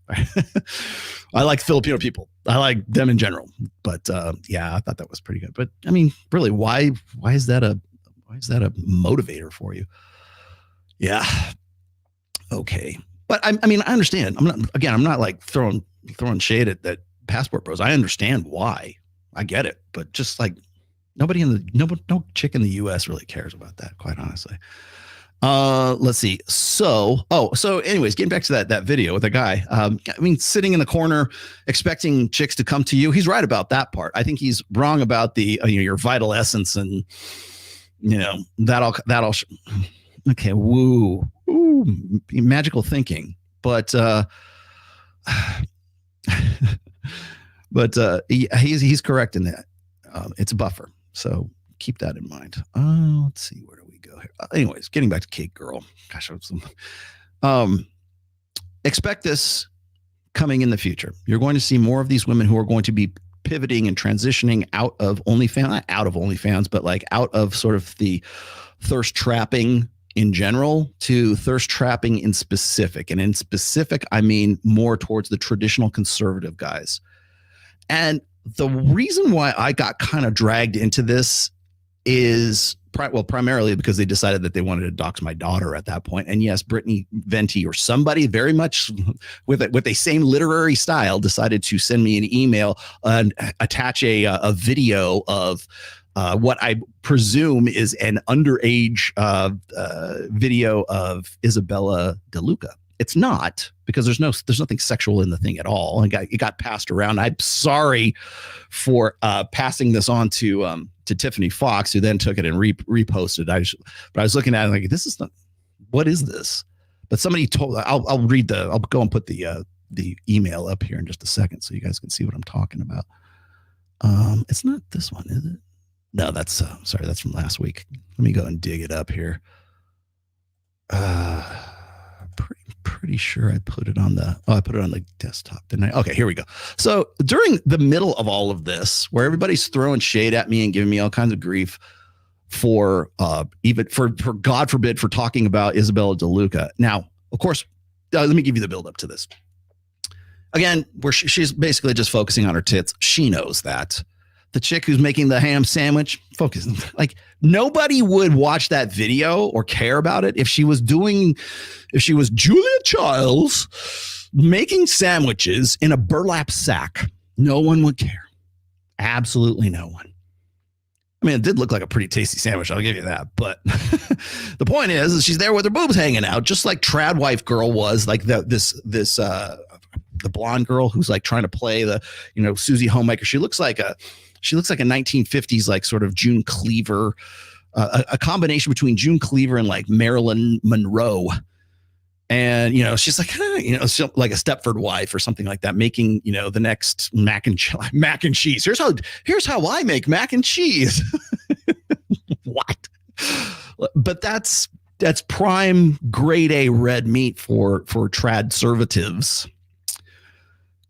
I like Filipino people. I like them in general. But yeah, I thought that was pretty good. But I mean, really, why is that a motivator for you? Yeah. Okay. But I mean, I understand. I'm not like throwing shade at that passport bros. I understand why. I get it. But just like no chick in the US really cares about that, quite honestly. Let's see. So anyways, getting back to that video with the guy, I mean, sitting in the corner expecting chicks to come to you. He's right about that part. I think he's wrong about the your vital essence and that'll okay, woo, magical thinking. But he's correct in that. It's a buffer. So keep that in mind. Let's see, where do we go here? Anyways, getting back to Cake Girl. Gosh, expect this coming in the future. You're going to see more of these women who are going to be pivoting and transitioning out of OnlyFans, not out of OnlyFans, but like out of sort of the thirst trapping in general to thirst trapping in specific. And in specific, I mean more towards the traditional conservative guys. And the reason why I got kind of dragged into this is primarily because they decided that they wanted to dox my daughter at that point. And yes, Brittany Venti or somebody very much with a same literary style decided to send me an email and attach a video of what I presume is an underage video of Isabella DeLuca. It's not, because there's nothing sexual in the thing at all. It got passed around. I'm sorry for passing this on to Tiffany Fox, who then took it and reposted. But I was looking at it like, this is not, what is this? But somebody told, I'll go and put the email up here in just a second so you guys can see what I'm talking about. It's not this one, is it? No, that's sorry, that's from last week. Let me go and dig it up here. Pretty sure I put it on the desktop, didn't I? Okay, here we go. So during the middle of all of this, where everybody's throwing shade at me and giving me all kinds of grief for even for God forbid for talking about Isabella DeLuca. Now, of course, let me give you the build up to this. Again, where she's basically just focusing on her tits. She knows that. The chick who's making the ham sandwich, focus. Like, nobody would watch that video or care about it if she was Julia Childs making sandwiches in a burlap sack. No one would care. Absolutely no one. I mean, it did look like a pretty tasty sandwich, I'll give you that. But the point is she's there with her boobs hanging out, just like TradWife girl was, like the blonde girl who's like trying to play the, Susie Homemaker. She looks like a 1950s, like sort of June Cleaver, a combination between June Cleaver and like Marilyn Monroe. And, she's like, like a Stepford wife or something like that, making, the next mac and cheese. Here's how I make mac and cheese. What? But that's prime grade A red meat for trad-servatives.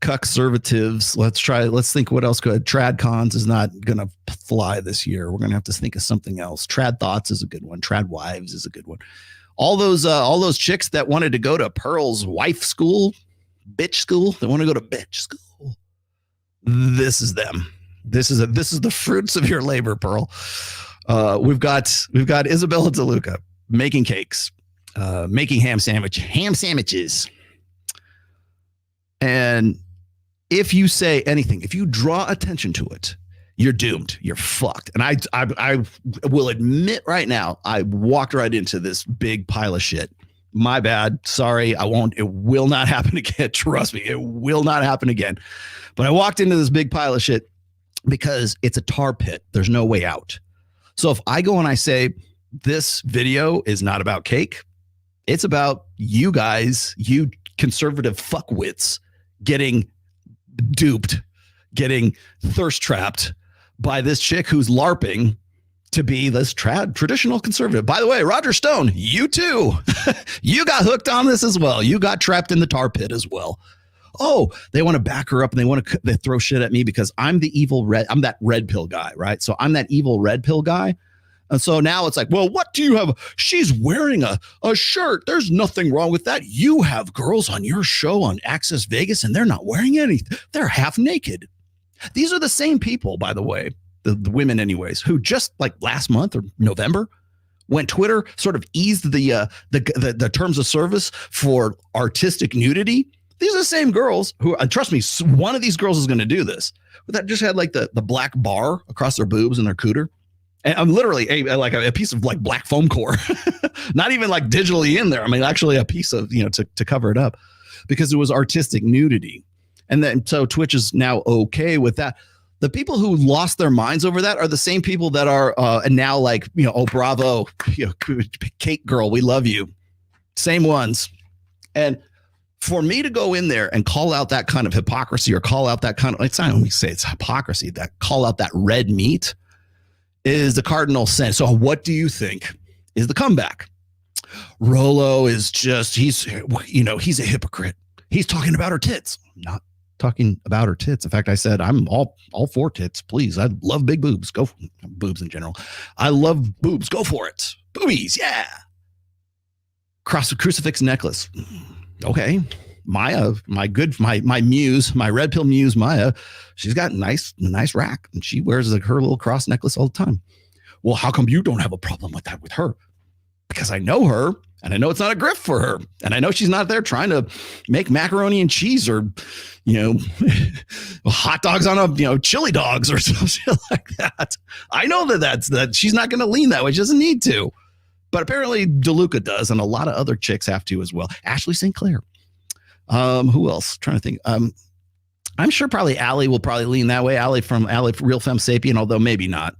Cuck-servatives. Let's think what else could. TradCons is not gonna fly this year. We're gonna have to think of something else. Trad Thoughts is a good one. TradWives is a good one. All those chicks that wanted to go to Pearl's wife school, bitch school, they want to go to bitch school. This is them. This is the fruits of your labor, Pearl. We've got Isabella DeLuca making cakes, making ham sandwiches. And if you say anything, if you draw attention to it, you're doomed. You're fucked. And I will admit right now, I walked right into this big pile of shit. My bad. Sorry. I won't. It will not happen again. Trust me. It will not happen again. But I walked into this big pile of shit because it's a tar pit. There's no way out. So if I go and I say, this video is not about cake, it's about you guys, you conservative fuckwits, getting duped, getting thirst trapped by this chick who's LARPing to be this traditional conservative. By the way, Roger Stone, you too. You got hooked on this as well. You got trapped in the tar pit as well. Oh, they want to back her up and they throw shit at me because I'm the evil red. I'm that red pill guy, right? So I'm that evil red pill guy. And so now it's like, well, what do you have? She's wearing a shirt. There's nothing wrong with that. You have girls on your show on Access Vegas and they're not wearing anything. They're half naked. These are the same people, by the way, the women anyways, who just like last month or November, when Twitter sort of eased the terms of service for artistic nudity, these are the same girls who, and trust me, one of these girls is going to do this, but that just had like the black bar across their boobs and their cooter. And I'm literally a piece of like black foam core, not even like digitally in there. I mean, actually a piece of, to cover it up because it was artistic nudity. And then, so Twitch is now okay with that. The people who lost their minds over that are the same people that are now like, oh, bravo, cake girl, we love you. Same ones. And for me to go in there and call out that kind of hypocrisy or call out that kind of, it's not when we say it's hypocrisy, that call out that red meat is the cardinal sin. So what do you think is the comeback? Rolo is just, he's a hypocrite. He's talking about her tits. I'm not talking about her tits. In fact, I said, I'm all for tits, please. I love big boobs. Go for boobs in general. I love boobs. Go for it. Boobies. Yeah. Crucifix necklace. Okay. Maya, my muse, my red pill muse, Maya, she's got nice rack and she wears her little cross necklace all the time. Well, how come you don't have a problem with that with her? Because I know her and I know it's not a grift for her. And I know she's not there trying to make macaroni and cheese or, hot dogs on a, chili dogs or something like that. I know that she's not going to lean that way. She doesn't need to. But apparently DeLuca does. And a lot of other chicks have to as well. Ashley St. Clair. Who else? Trying to think. I'm sure probably Allie will probably lean that way. Allie from Real Femme Sapien, although maybe not.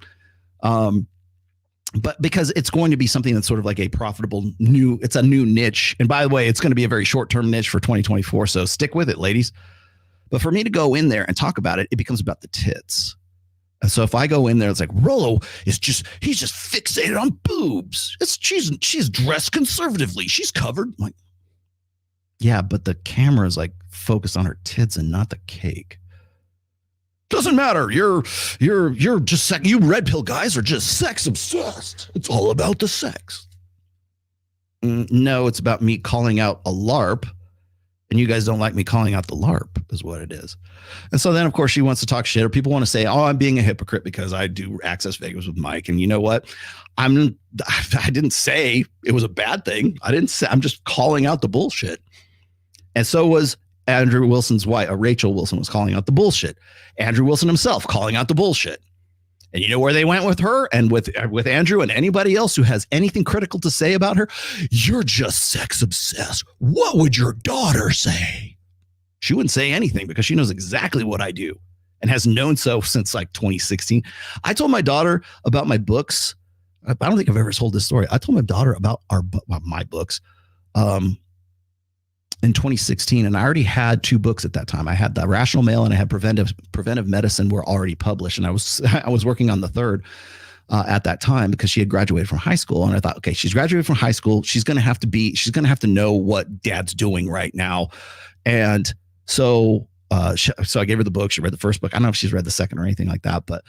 But because it's going to be something that's sort of like a profitable it's a new niche. And by the way, it's going to be a very short-term niche for 2024. So stick with it, ladies. But for me to go in there and talk about it, it becomes about the tits. And so if I go in there, it's like Rolo he's just fixated on boobs. She's dressed conservatively. She's covered. I'm like, yeah, but the camera is like focused on her tits and not the cake. Doesn't matter. You're just you red pill guys are just sex obsessed. It's all about the sex. No, it's about me calling out a LARP, and you guys don't like me calling out the LARP, is what it is. And so then, of course, she wants to talk shit, or people want to say, "Oh, I'm being a hypocrite because I do Access Vegas with Mike." And you know what? I didn't say it was a bad thing. I'm just calling out the bullshit. And so was Andrew Wilson's wife, Rachel Wilson, was calling out the bullshit. Andrew Wilson himself calling out the bullshit. And you know where they went with her and with Andrew and anybody else who has anything critical to say about her? You're just sex obsessed. What would your daughter say? She wouldn't say anything because she knows exactly what I do and has known so since like 2016. I told my daughter about my books. I don't think I've ever told this story. I told my daughter about my books. In 2016, and I already had 2 books at that time. I had The Rational Male and I had Preventive Medicine were already published, and I was working on the third at that time because she had graduated from high school, and I thought, okay, she's graduated from high school, she's gonna have to know what Dad's doing right now, and so so I gave her the book. She read the first book. I don't know if she's read the second or anything like that, but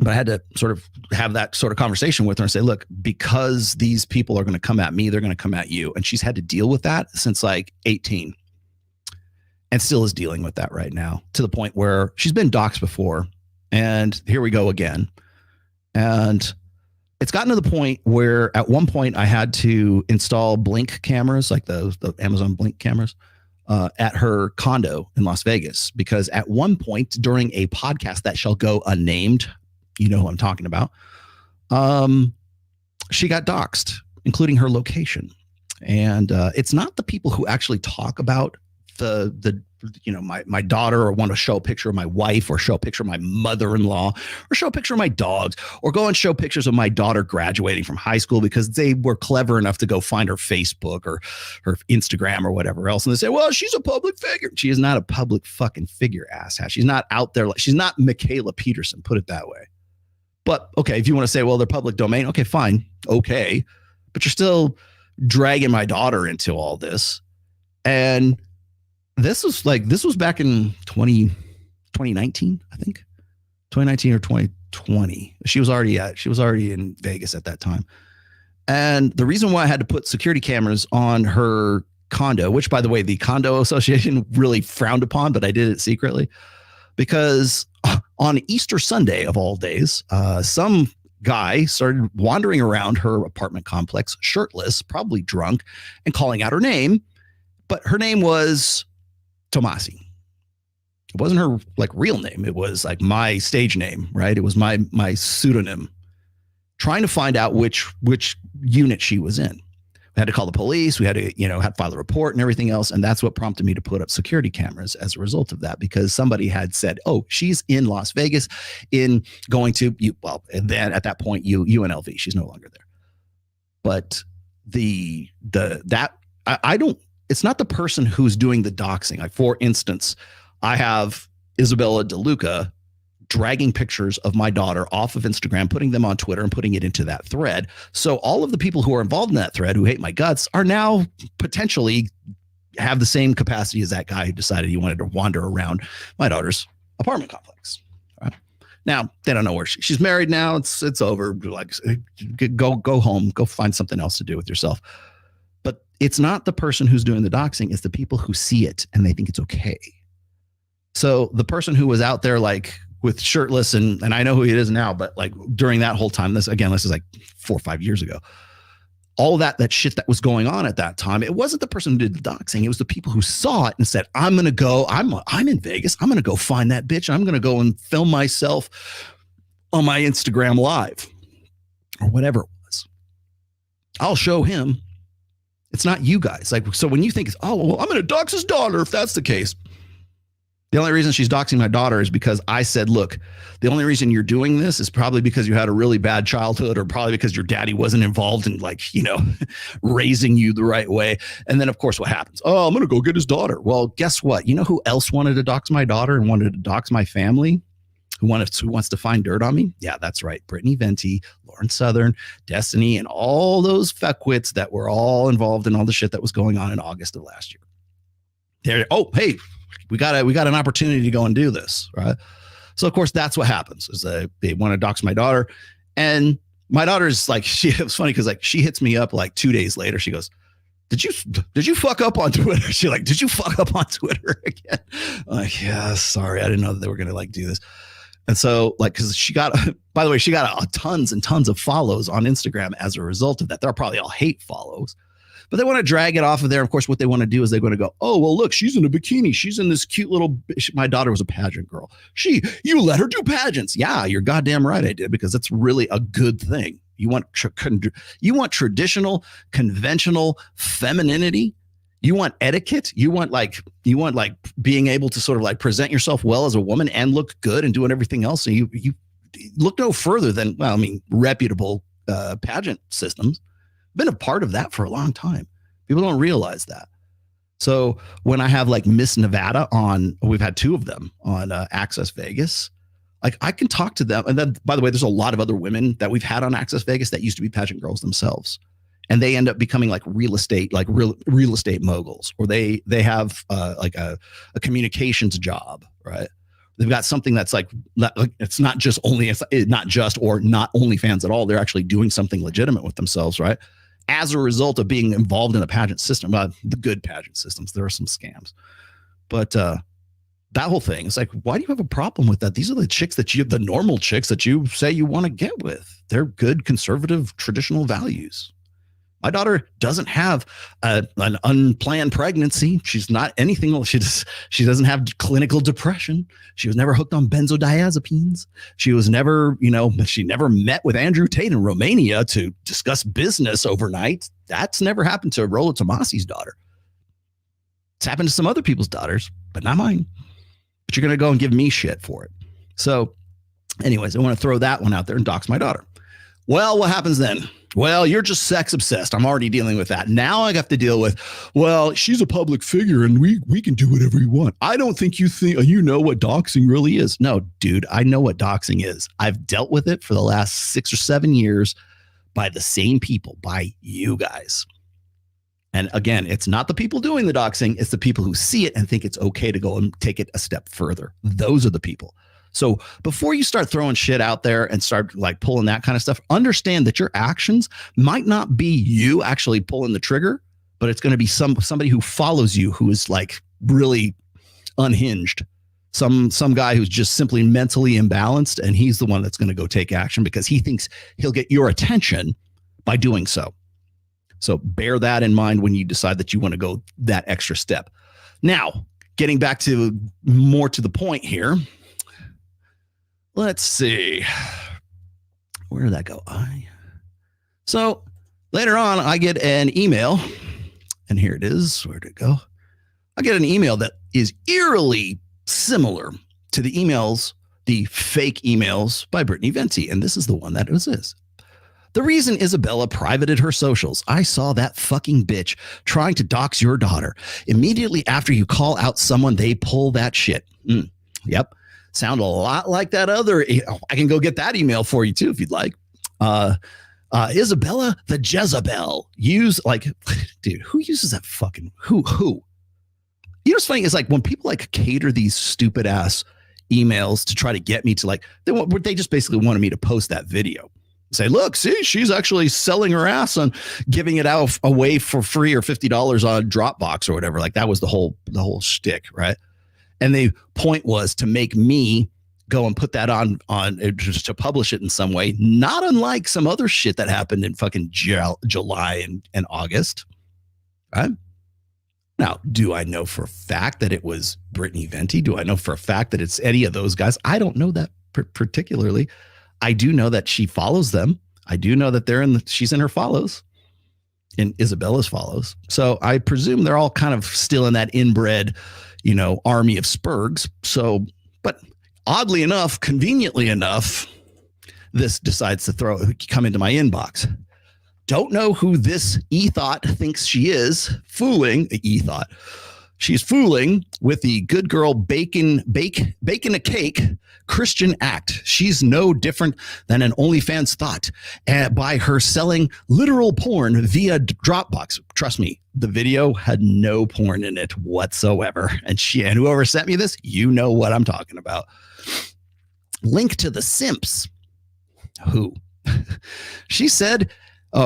I had to sort of have that sort of conversation with her and say, look, because these people are going to come at me, they're going to come at you. And she's had to deal with that since like 18 and still is dealing with that right now, to the point where she's been doxxed before. And here we go again. And it's gotten to the point where at one point I had to install Blink cameras, like the Amazon Blink cameras, at her condo in Las Vegas, because at one point during a podcast that shall go unnamed, you know who I'm talking about, she got doxxed, including her location. And it's not the people who actually talk about the my daughter, or want to show a picture of my wife, or show a picture of my mother-in-law, or show a picture of my dogs, or go and show pictures of my daughter graduating from high school because they were clever enough to go find her Facebook or her Instagram or whatever else. And they say, well, she's a public figure. She is not a public fucking figure, asshat. She's not out there. She's not Michaela Peterson, put it that way. But okay, if you want to say, well, they're public domain, okay, fine. Okay. But you're still dragging my daughter into all this. And this was back in 2019, I think 2019 or 2020. She was already in Vegas at that time. And the reason why I had to put security cameras on her condo, which by the way, the condo association really frowned upon, but I did it secretly, because on Easter Sunday of all days, some guy started wandering around her apartment complex shirtless, probably drunk, and calling out her name. But her name was Tomasi. It wasn't her real name. It was like my stage name, right? It was my pseudonym. Trying to find out which unit she was in. We had to call the police. We had to, had to file a report and everything else. And that's what prompted me to put up security cameras as a result of that, because somebody had said, oh, she's in Las Vegas in going to, and then at that point, UNLV, she's no longer there. But it's not the person who's doing the doxing. Like, for instance, I have Isabella DeLuca dragging pictures of my daughter off of Instagram, putting them on Twitter and putting it into that thread. So all of the people who are involved in that thread who hate my guts are now potentially have the same capacity as that guy who decided he wanted to wander around my daughter's apartment complex. Right? Now, they don't know where she's married now. It's over. Like, go home, go find something else to do with yourself. But it's not the person who's doing the doxing. It's the people who see it and they think it's okay. So the person who was out there with shirtless, and I know who he is now, but during that whole time, this is like 4 or 5 years ago, all that shit that was going on at that time, it wasn't the person who did the doxing. It was the people who saw it and said, I'm going to go, I'm in Vegas. I'm going to go find that bitch. I'm going to go and film myself on my Instagram live or whatever it was. I'll show him. It's not you guys. So when you think, oh, well, I'm going to dox his daughter if that's the case. The only reason she's doxing my daughter is because I said, look, the only reason you're doing this is probably because you had a really bad childhood, or probably because your daddy wasn't involved in raising you the right way. And then of course what happens? Oh, I'm going to go get his daughter. Well, guess what? You know who else wanted to dox my daughter and wanted to dox my family? Who wants to find dirt on me? Yeah, that's right. Brittany Venti, Lauren Southern, Destiny, and all those fuckwits that were all involved in all the shit that was going on in August of last year. Hey, we got an opportunity to go and do this, right? So of course that's what happens is they want to dox my daughter, and my daughter's it was funny because she hits me up 2 days later. She goes, did you fuck up on Twitter? She's like, did you fuck up on Twitter again? I'm like, yeah, sorry, I didn't know that they were gonna do this. And so because she got, by the way, she got tons and tons of follows on Instagram as a result of that. They're probably all hate follows. But they want to drag it off of there. Of course, what they want to do is they're going to go, oh, well, look, she's in a bikini. She's in this cute little, my daughter was a pageant girl. You let her do pageants. Yeah, you're goddamn right I did, because that's really a good thing. You want traditional, conventional femininity. You want etiquette. You want being able to sort of present yourself well as a woman and look good and doing everything else. So you look no further than, reputable pageant systems. Been a part of that for a long time. People don't realize that. So when I have Miss Nevada on, we've had 2 of them on Access Vegas, I can talk to them. And then, by the way, there's a lot of other women that we've had on Access Vegas that used to be pageant girls themselves. And they end up becoming real estate moguls, or they have a communications job, right? They've got something that's it's not just or not OnlyFans at all. They're actually doing something legitimate with themselves, right? As a result of being involved in a pageant system, the good pageant systems, there are some scams, but that whole thing is why do you have a problem with that? These are the chicks the normal chicks that you say you want to get with. They're good, conservative, traditional values. My daughter doesn't have an unplanned pregnancy. She's not anything. She doesn't have clinical depression. She was never hooked on benzodiazepines. She was never, she never met with Andrew Tate in Romania to discuss business overnight. That's never happened to Rollo Tomasi's daughter. It's happened to some other people's daughters, but not mine. But you're going to go and give me shit for it. So anyways, I want to throw that one out there and dox my daughter. Well, what happens then? Well, you're just sex obsessed. I'm already dealing with that. Now I have to deal with, well, she's a public figure and we can do whatever we want. I don't think you know what doxing really is. No, dude, I know what doxing is. I've dealt with it for the last 6 or 7 years by the same people, by you guys. And again, it's not the people doing the doxing. It's the people who see it and think it's okay to go and take it a step further. Those are the people. So before you start throwing shit out there and start like pulling that kind of stuff, understand that your actions might not be you actually pulling the trigger, but it's going to be somebody who follows you who is like really unhinged. Some guy who's just simply mentally imbalanced, and he's the one that's going to go take action because he thinks he'll get your attention by doing so. So bear that in mind when you decide that you want to go that extra step. Now, getting back to more to the point here. Let's see. Where did that go? So later on, I get an email, and here it is. Where did it go? I get an email that is eerily similar to the emails, the fake emails by Brittany Venti. And this is the one that was this. The reason Isabella privated her socials. I saw that fucking bitch trying to dox your daughter. Immediately after you call out someone, they pull that shit. Yep. Sound a lot like that other. I can go get that email for you too if you'd like. Isabella the Jezebel. Dude, who uses that fucking who? You know what's funny is like when people like cater these stupid ass emails to try to get me to they just basically wanted me to post that video. Say, look, see, she's actually selling her ass on giving it out away for free or $50 on Dropbox or whatever. Like that was the whole shtick, right? And the point was to make me go and put that on just to publish it in some way, not unlike some other shit that happened in fucking July and August. Right? Now, do I know for a fact that it was Brittany Venti? Do I know for a fact that it's any of those guys? I don't know that particularly. I do know that she follows them. I do know that she's in her follows, in Isabella's follows. So I presume they're all kind of still in that inbred, army of spurgs. So, but oddly enough, conveniently enough, this decides to come into my inbox. Don't know who this e-thought thinks she is. Fooling e-thought. She's fooling with the good girl baking a cake Christian act. She's no different than an OnlyFans thought by her selling literal porn via Dropbox. Trust me, the video had no porn in it whatsoever. And whoever sent me this, you know what I'm talking about. Link to the simps. Who? She said,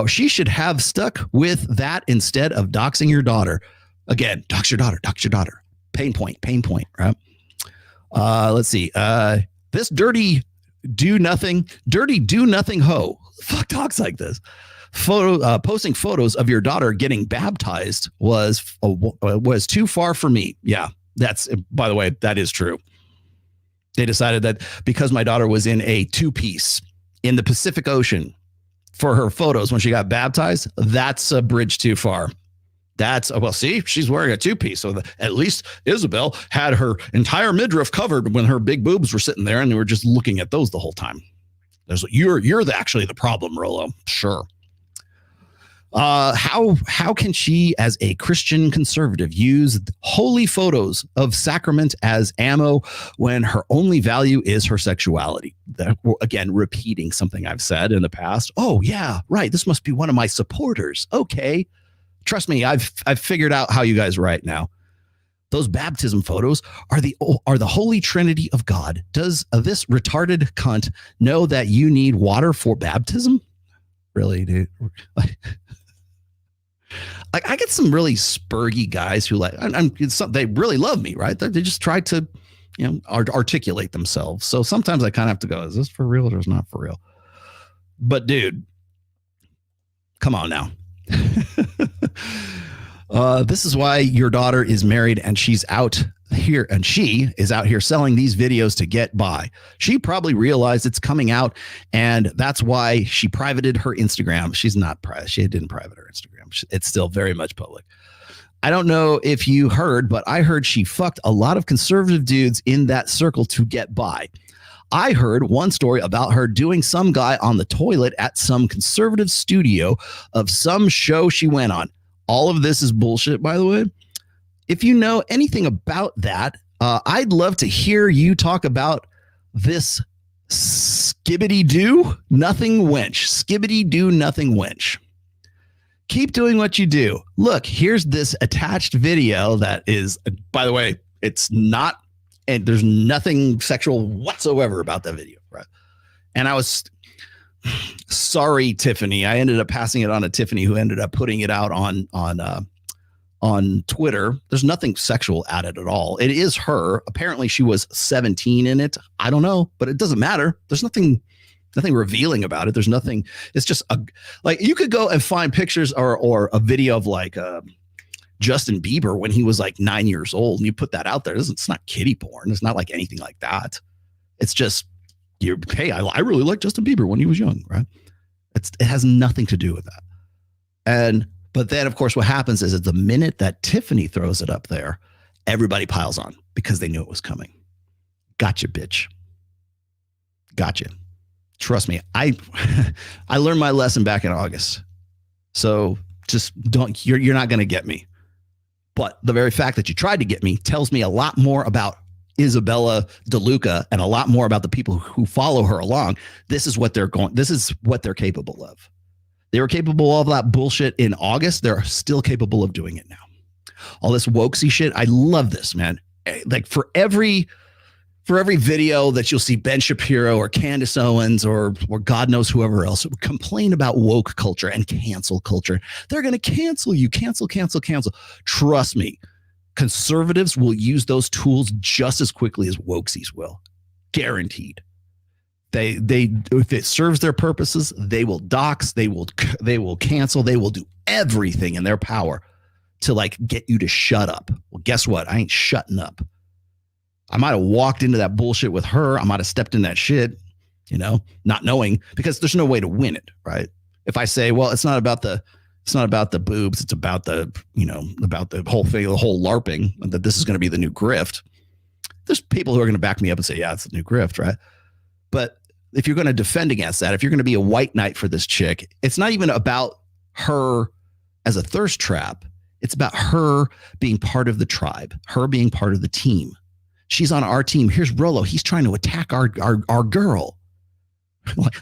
she should have stuck with that instead of doxing your daughter. Again, dox your daughter. Pain point, right? Let's see. This dirty do nothing hoe. Fuck talks like this. Posting photos of your daughter getting baptized was too far for me. Yeah, by the way, that is true. They decided that because my daughter was in a two-piece in the Pacific Ocean for her photos when she got baptized, that's a bridge too far. See, she's wearing a two-piece. So at least Isabel had her entire midriff covered when her big boobs were sitting there and they were just looking at those the whole time. You're actually the problem, Rollo. Sure. How can she, as a Christian conservative, use holy photos of sacrament as ammo when her only value is her sexuality? Again, repeating something I've said in the past. Oh, yeah, right. This must be one of my supporters. Okay. Trust me, I've figured out how you guys write now. Those baptism photos are the holy trinity of God. Does this retarded cunt know that you need water for baptism? Really, dude? I get some really spurgy guys who they really love me, right? They just try to, articulate themselves. So sometimes I kind of have to go, is this for real or is not for real? But dude, come on now. This is why your daughter is married and she is out here selling these videos to get by. She probably realized it's coming out, and that's why she privated her Instagram. She's not private. She didn't private her Instagram. It's still very much public. I don't know if you heard, but I heard she fucked a lot of conservative dudes in that circle to get by. I heard one story about her doing some guy on the toilet at some conservative studio of some show she went on. All of this is bullshit, by the way. If you know anything about that, I'd love to hear you talk about this skibbity-doo nothing wench. Skibbity-doo nothing wench. Keep doing what you do. Look, here's this attached video that is, by the way, it's not, and there's nothing sexual whatsoever about that video, right? And I was sorry, Tiffany. I ended up passing it on to Tiffany, who ended up putting it out on Twitter. There's nothing sexual at it at all. It is her. Apparently, she was 17 in it. I don't know, but it doesn't matter. There's nothing revealing about it. There's nothing. It's just like you could go and find pictures or a video of like Justin Bieber when he was like 9 years old, and you put that out there. It's not kiddie porn. It's not like anything like that. It's just hey, I really liked Justin Bieber when he was young, right? It has nothing to do with that. But then, of course, what happens is at the minute that Tiffany throws it up there, everybody piles on because they knew it was coming. Gotcha, bitch. Gotcha. Trust me, I learned my lesson back in August. So just don't, you're not going to get me. But the very fact that you tried to get me tells me a lot more about Isabella DeLuca and a lot more about the people who follow her along. This is what they're capable of. They were capable of that bullshit in August. They're still capable of doing it now. All this wokesy shit. I love this, man. Like for every video that you'll see Ben Shapiro or Candace Owens or God knows whoever else complain about woke culture and cancel culture, they're going to cancel you. Cancel. Trust me, conservatives will use those tools just as quickly as wokesies will. Guaranteed. They if it serves their purposes, they will dox, they will cancel, they will do everything in their power to like get you to shut up. Well, guess what? I ain't shutting up. I might have walked into that bullshit with her. I might have stepped in that shit, not knowing, because there's no way to win it, right? If I say, well, it's not about the boobs, it's about the whole thing, the whole LARPing, that this is going to be the new grift. There's people who are going to back me up and say, yeah, it's the new grift, right? But if you're going to defend against that, if you're going to be a white knight for this chick, it's not even about her as a thirst trap. It's about her being part of the tribe, her being part of the team. She's on our team. Here's Rollo. He's trying to attack our girl.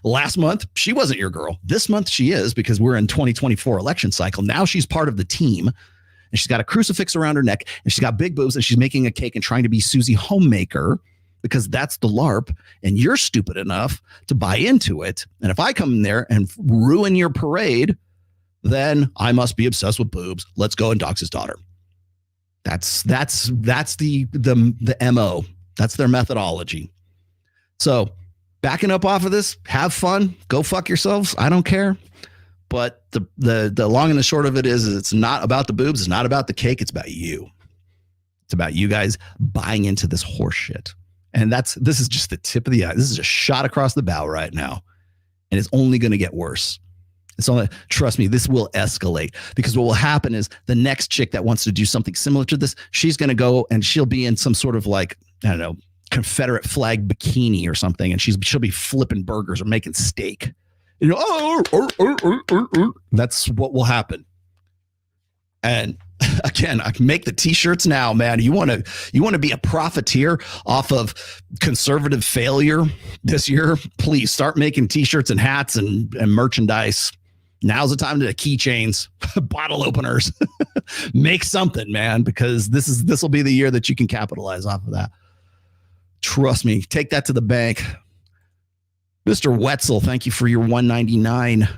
Last month, she wasn't your girl. This month, she is, because we're in 2024 election cycle. Now she's part of the team, and she's got a crucifix around her neck, and she's got big boobs, and she's making a cake and trying to be Susie Homemaker, because that's the LARP, and you're stupid enough to buy into it. And if I come in there and ruin your parade, then I must be obsessed with boobs. Let's go and dox his daughter. That's the MO. That's their methodology. So backing up off of this, have fun, go fuck yourselves. I don't care. But the long and the short of it is it's not about the boobs. It's not about the cake. It's about you. It's about you guys buying into this horse shit. And this is just the tip of the eye. This is a shot across the bow right now. And it's only going to get worse. Trust me, this will escalate, because what will happen is the next chick that wants to do something similar to this, she's going to go and she'll be in some sort of like, I don't know, Confederate flag bikini or something. And she'll be flipping burgers or making steak. That's what will happen. And again, I can make the t-shirts now, man. You want to be a profiteer off of conservative failure this year? Please start making t-shirts and hats and merchandise. Now's the time to keychains, bottle openers, make something, man, because this will be the year that you can capitalize off of that. Trust me. Take that to the bank. Mr. Wetzel, thank you for your $1.99.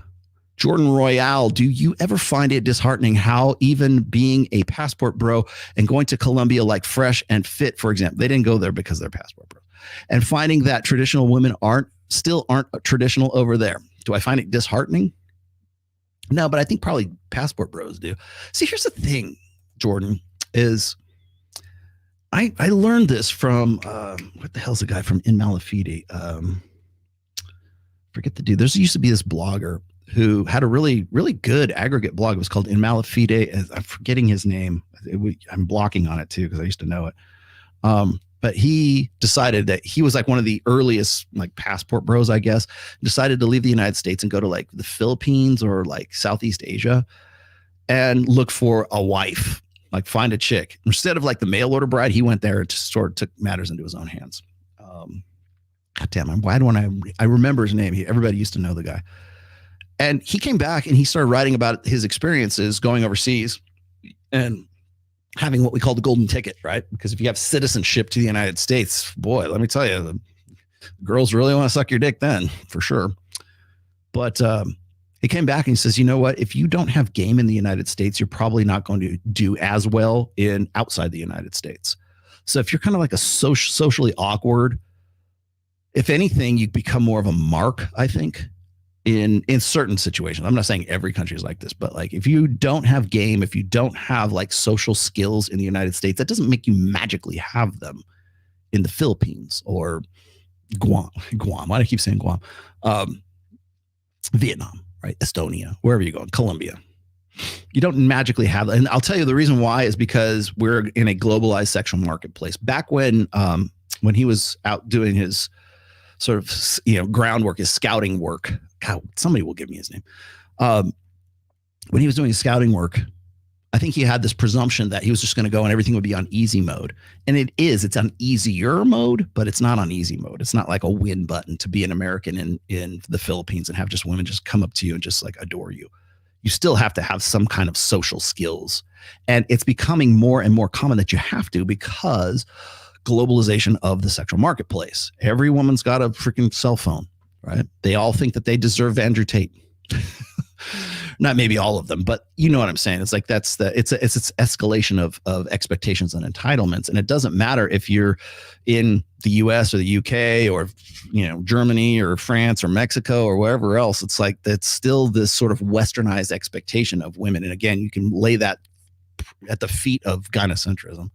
Jordan Royale, do you ever find it disheartening how even being a passport bro and going to Colombia like Fresh and Fit, for example, they didn't go there because they're passport bro, and finding that traditional women aren't traditional over there? Do I find it disheartening? No, but I think probably passport bros do. See, here's the thing, Jordan, is I learned this from what the hell's the guy from In Malafide? Forget the dude. There used to be this blogger who had a really, really good aggregate blog. It was called In Malafide. I'm forgetting his name. I'm blocking on it too because I used to know it. But he decided that he was like one of the earliest like passport bros, I guess, decided to leave the United States and go to like the Philippines or like Southeast Asia and look for a wife, like find a chick. Instead of like the mail order bride, he went there and just sort of took matters into his own hands. God damn, why don't I remember his name? Everybody used to know the guy. And he came back and he started writing about his experiences going overseas and having what we call the golden ticket, right? Because if you have citizenship to the United States, boy, let me tell you, the girls really want to suck your dick then, for sure. But he came back and he says, you know what? If you don't have game in the United States, you're probably not going to do as well in outside the United States. So if you're kind of like a socially awkward, if anything, you become more of a mark, I think, in certain situations. I'm not saying every country is like this, but like if you don't have game, if you don't have like social skills in the United States, that doesn't make you magically have them in the Philippines or Guam. Why do I keep saying Guam? Vietnam, right? Estonia, wherever you go, Colombia. You don't magically have, and I'll tell you the reason why is because we're in a globalized sexual marketplace. Back when he was out doing his sort of, groundwork, his scouting work. God, somebody will give me his name. When he was doing his scouting work, I think he had this presumption that he was just going to go and everything would be on easy mode. And it's on easier mode, but it's not on easy mode. It's not like a win button to be an American in the Philippines and have just women just come up to you and just like adore you. You still have to have some kind of social skills. And it's becoming more and more common that you have to, because globalization of the sexual marketplace. Every woman's got a freaking cell phone, right? They all think that they deserve Andrew Tate. Not maybe all of them, but you know what I'm saying. It's like it's escalation of expectations and entitlements, and it doesn't matter if you're in the U.S. or the U.K. or Germany or France or Mexico or wherever else. It's like that's still this sort of westernized expectation of women, and again, you can lay that at the feet of gynocentrism.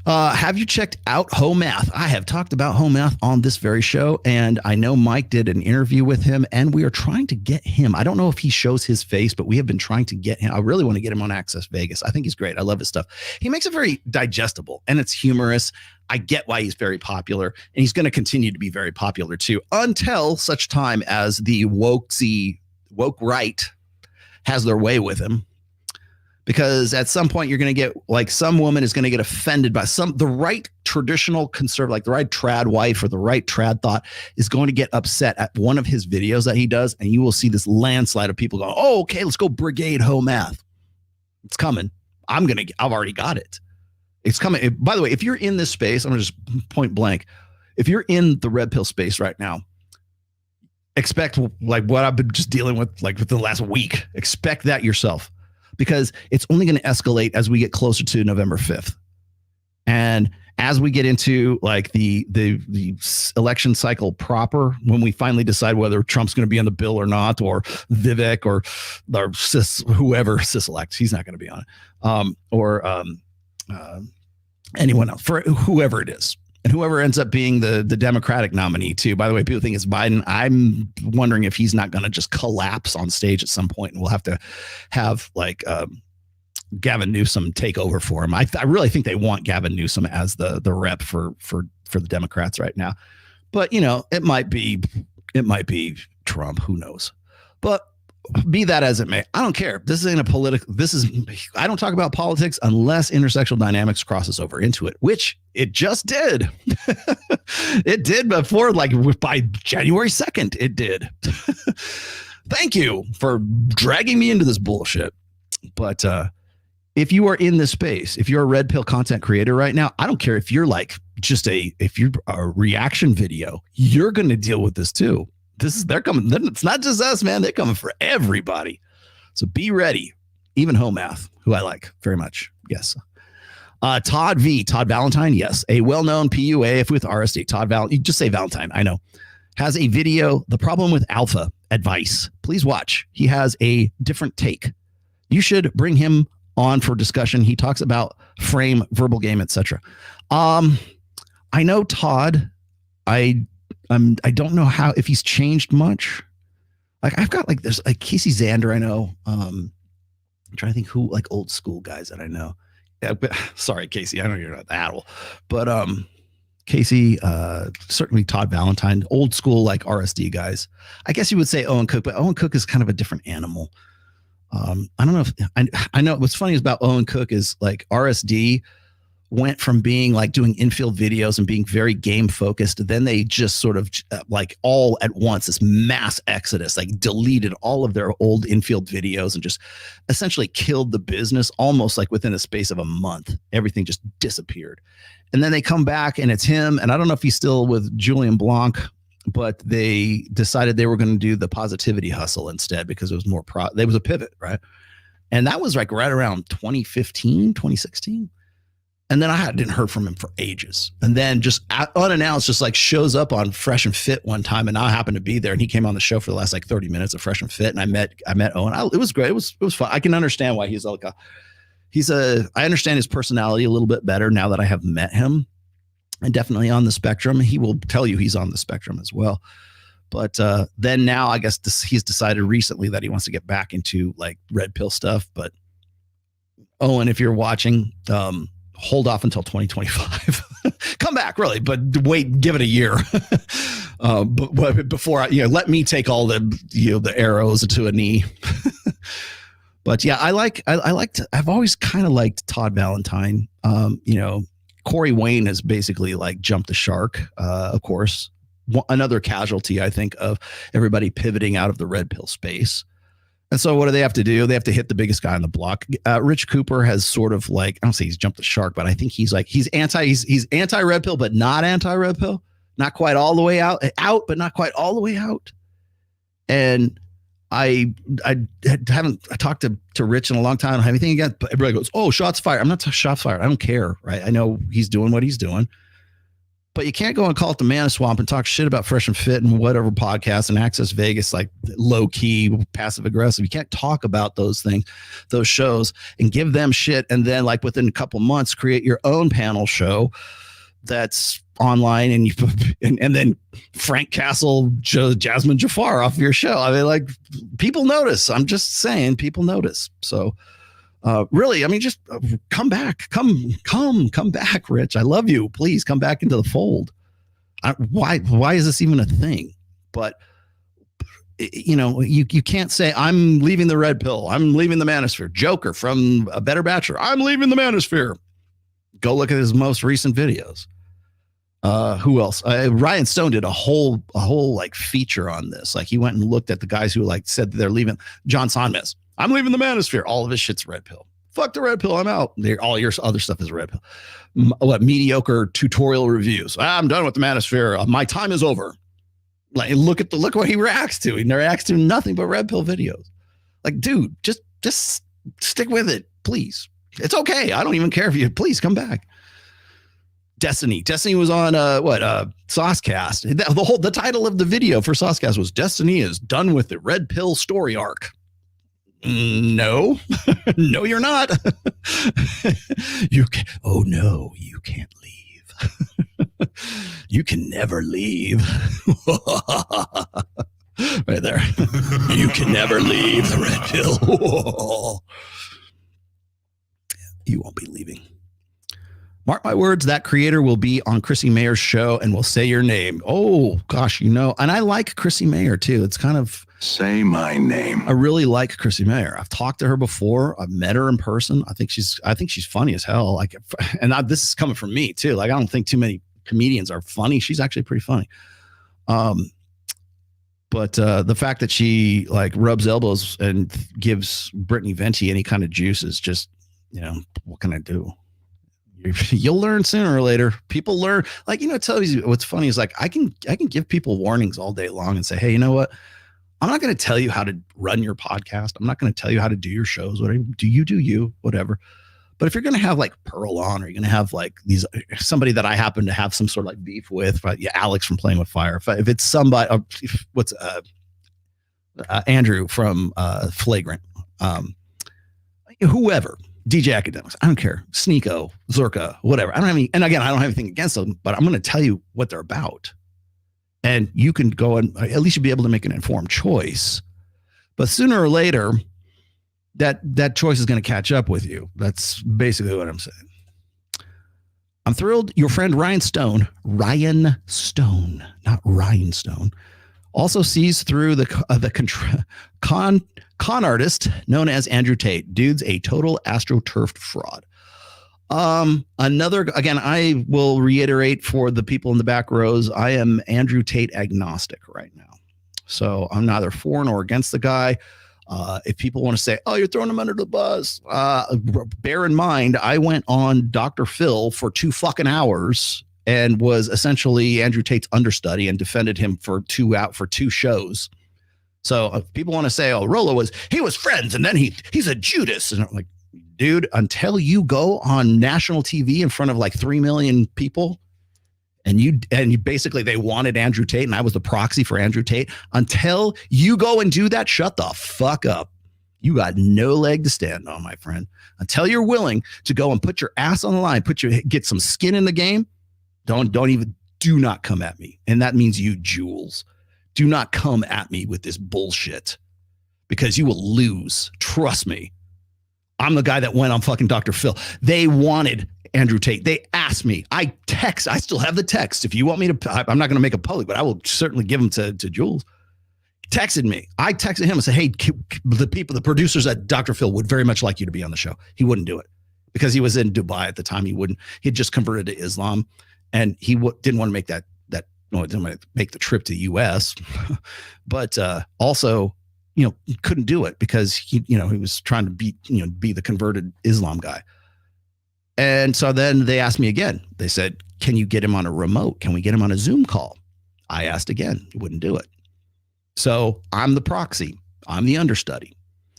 Have you checked out Home Math? I have talked about Home Math on this very show, and I know Mike did an interview with him, and we are trying to get him. I don't know if he shows his face, but we have been trying to get him. I really want to get him on Access Vegas. I think he's great. I love his stuff. He makes it very digestible, and it's humorous. I get why he's very popular, and he's going to continue to be very popular too, until such time as the woke right has their way with him. Because at some point you're going to get like some woman is going to get offended by the right traditional conservative, like the right trad wife or the right trad thought is going to get upset at one of his videos that he does. And you will see this landslide of people going, oh, okay, let's go brigade Home Math. It's coming. I've already got it. It's coming. By the way, if you're in this space, I'm going to just point blank. If you're in the red pill space right now, expect like what I've been just dealing with like within the last week. Expect that yourself. Because it's only going to escalate as we get closer to November 5th. And as we get into like the election cycle proper, when we finally decide whether Trump's going to be on the bill or not, or Vivek or whoever cis-elect, he's not going to be on it, or anyone else, for whoever it is. And whoever ends up being the Democratic nominee too. By the way, people think it's Biden. I'm wondering if he's not going to just collapse on stage at some point, and we'll have to have like Gavin Newsom take over for him. I really think they want Gavin Newsom as the rep for the Democrats right now. But it might be Trump. Who knows? But be that as it may, I don't care. This isn't a political. I don't talk about politics unless intersectional dynamics crosses over into it, which it just did. It did before, like by January 2nd, it did. Thank you for dragging me into this bullshit. But if you are in this space, if you're a red pill content creator right now, I don't care if you're like if you're a reaction video, you're going to deal with this too. They're coming. It's not just us, man. They're coming for everybody. So be ready. Even Home Math, who I like very much. Yes. Todd Valentine. Yes. A well-known PUA with RSD. You just say Valentine. I know. Has a video. The problem with alpha. advice, please watch. He has a different take. You should bring him on for discussion. He talks about frame, verbal game, etc. I know Todd. I don't know if he's changed much. Like I've got like there's like Casey Zander. I know. I'm trying to think who like old school guys that I know. Yeah, but, sorry, Casey. I know you're not that old, but Casey, certainly Todd Valentine, old school like RSD guys. I guess you would say Owen Cook, but Owen Cook is kind of a different animal. I don't know if I know what's funny about Owen Cook is like RSD went from being like doing infield videos and being very game focused. Then they just sort of like all at once, this mass exodus, like deleted all of their old infield videos and just essentially killed the business almost like within a space of a month. Everything just disappeared. And then they come back and it's him. And I don't know if he's still with Julian Blanc, but they decided they were going to do the positivity hustle instead because it was more there was a pivot, right? And that was like right around 2015, 2016. And then I didn't hear from him for ages. And then just unannounced, just like shows up on Fresh and Fit one time. And I happened to be there and he came on the show for the last like 30 minutes of Fresh and Fit. And I met Owen. It was great. It was fun. I can understand why he's like I understand his personality a little bit better now that I have met him, and definitely on the spectrum. He will tell you he's on the spectrum as well. But then now I guess he's decided recently that he wants to get back into like red pill stuff. But Owen, if you're watching, hold off until 2025. Come back, really, but wait, give it a year. But before let me take all the arrows to a knee. But yeah, I've always kind of liked Todd Valentine. Corey Wayne has basically like jumped the shark, of course. Another casualty, I think, of everybody pivoting out of the red pill space. And so what do they have to do? They have to hit the biggest guy on the block. Rich Cooper has sort of like, I don't say he's jumped the shark, but I think he's anti red pill, but not anti red pill. Not quite all the way out, but not quite all the way out. And I haven't talked to Rich in a long time. I don't have anything against, but everybody goes, oh, shots fired. I'm not shots fired. I don't care. Right. I know he's doing what he's doing. But you can't go and call it the Mana Swamp and talk shit about Fresh and Fit and whatever podcast and Access Vegas, like low key, passive aggressive. You can't talk about those things, those shows, and give them shit. And then like within a couple months, create your own panel show that's online and then Frank Castle, Jasmine Jafar off your show. I mean, like people notice. I'm just saying people notice. So really, I mean, just come back, come back, Rich. I love you. Please come back into the fold. Why is this even a thing? But you can't say I'm leaving the red pill. I'm leaving the manosphere. Joker from A Better Bachelor. I'm leaving the manosphere. Go look at his most recent videos. Who else? Ryan Stone did a whole like feature on this. Like he went and looked at the guys who like said that they're leaving. John Sonmez. I'm leaving the manosphere. All of his shit's red pill. Fuck the red pill. I'm out. All your other stuff is red pill. Mediocre tutorial reviews. I'm done with the manosphere. My time is over. Like look what he reacts to. He reacts to nothing but red pill videos. Like, dude, just stick with it, please. It's okay. I don't even care if you please come back. Destiny was on Saucecast. The title of the video for Saucecast was Destiny is done with the red pill story arc. No, no, you're not. You can't leave. You can never leave. Right there. You can never leave the red pill. You won't be leaving. Mark my words, that creator will be on Chrissy Mayer's show and will say your name. Oh, gosh, and I like Chrissy Mayer, too. It's kind of... Say my name. I really like Chrissy Mayer. I've talked to her before. I've met her in person. I think she's funny as hell. Like, and this is coming from me, too. Like, I don't think too many comedians are funny. She's actually pretty funny. But the fact that she, like, rubs elbows and gives Brittany Venti any kind of juice is just, what can I do? You'll learn sooner or later. People learn, like, tell you what's funny is like I can give people warnings all day long and say, hey, you know what? I'm not going to tell you how to run your podcast. I'm not going to tell you how to do your shows. Whatever. Do you, whatever. But if you're going to have like Pearl on, or you're going to have like somebody that I happen to have some sort of like beef with, Alex from Playing with Fire. If it's somebody, Andrew from Flagrant, whoever, DJ Academics, I don't care, Sneeko, Zerka, whatever. I don't have any, and again, I don't have anything against them, but I'm going to tell you what they're about. And you can go and at least you'll be able to make an informed choice. But sooner or later, that choice is going to catch up with you. That's basically what I'm saying. I'm thrilled your friend Ryan Stone, not Rhinestone, also sees through the con artist known as Andrew Tate. Dude's a total astroturfed fraud. Again, I will reiterate for the people in the back rows, I am Andrew Tate agnostic right now. So I'm neither for nor against the guy. If people want to say, oh, you're throwing him under the bus, bear in mind, I went on Dr. Phil for 2 fucking hours and was essentially Andrew Tate's understudy and defended him for 2 shows. So if people want to say, oh, Rolo was friends and then he's a Judas. And I'm like, dude, until you go on national TV in front of like 3 million people and you basically they wanted Andrew Tate and I was the proxy for Andrew Tate. Until you go and do that, shut the fuck up. You got no leg to stand on, my friend. Until you're willing to go and put your ass on the line, get some skin in the game, do not come at me. And that means you, Jules. Do not come at me with this bullshit because you will lose. Trust me. I'm the guy that went on fucking Dr. Phil. They wanted Andrew Tate. They asked me. I still have the text. If you want me to, I'm not going to make it public, but I will certainly give them to Jules. Texted me. I texted him and said, hey, the producers at Dr. Phil would very much like you to be on the show. He wouldn't do it because he was in Dubai at the time. He'd just converted to Islam and he didn't want to make didn't want to make the trip to the US, but also, couldn't do it because he was trying to be the converted Islam guy. And so then they asked me again. They said, can you get him on a remote? Can we get him on a Zoom call? I asked again. He wouldn't do it. So I'm the proxy. I'm the understudy.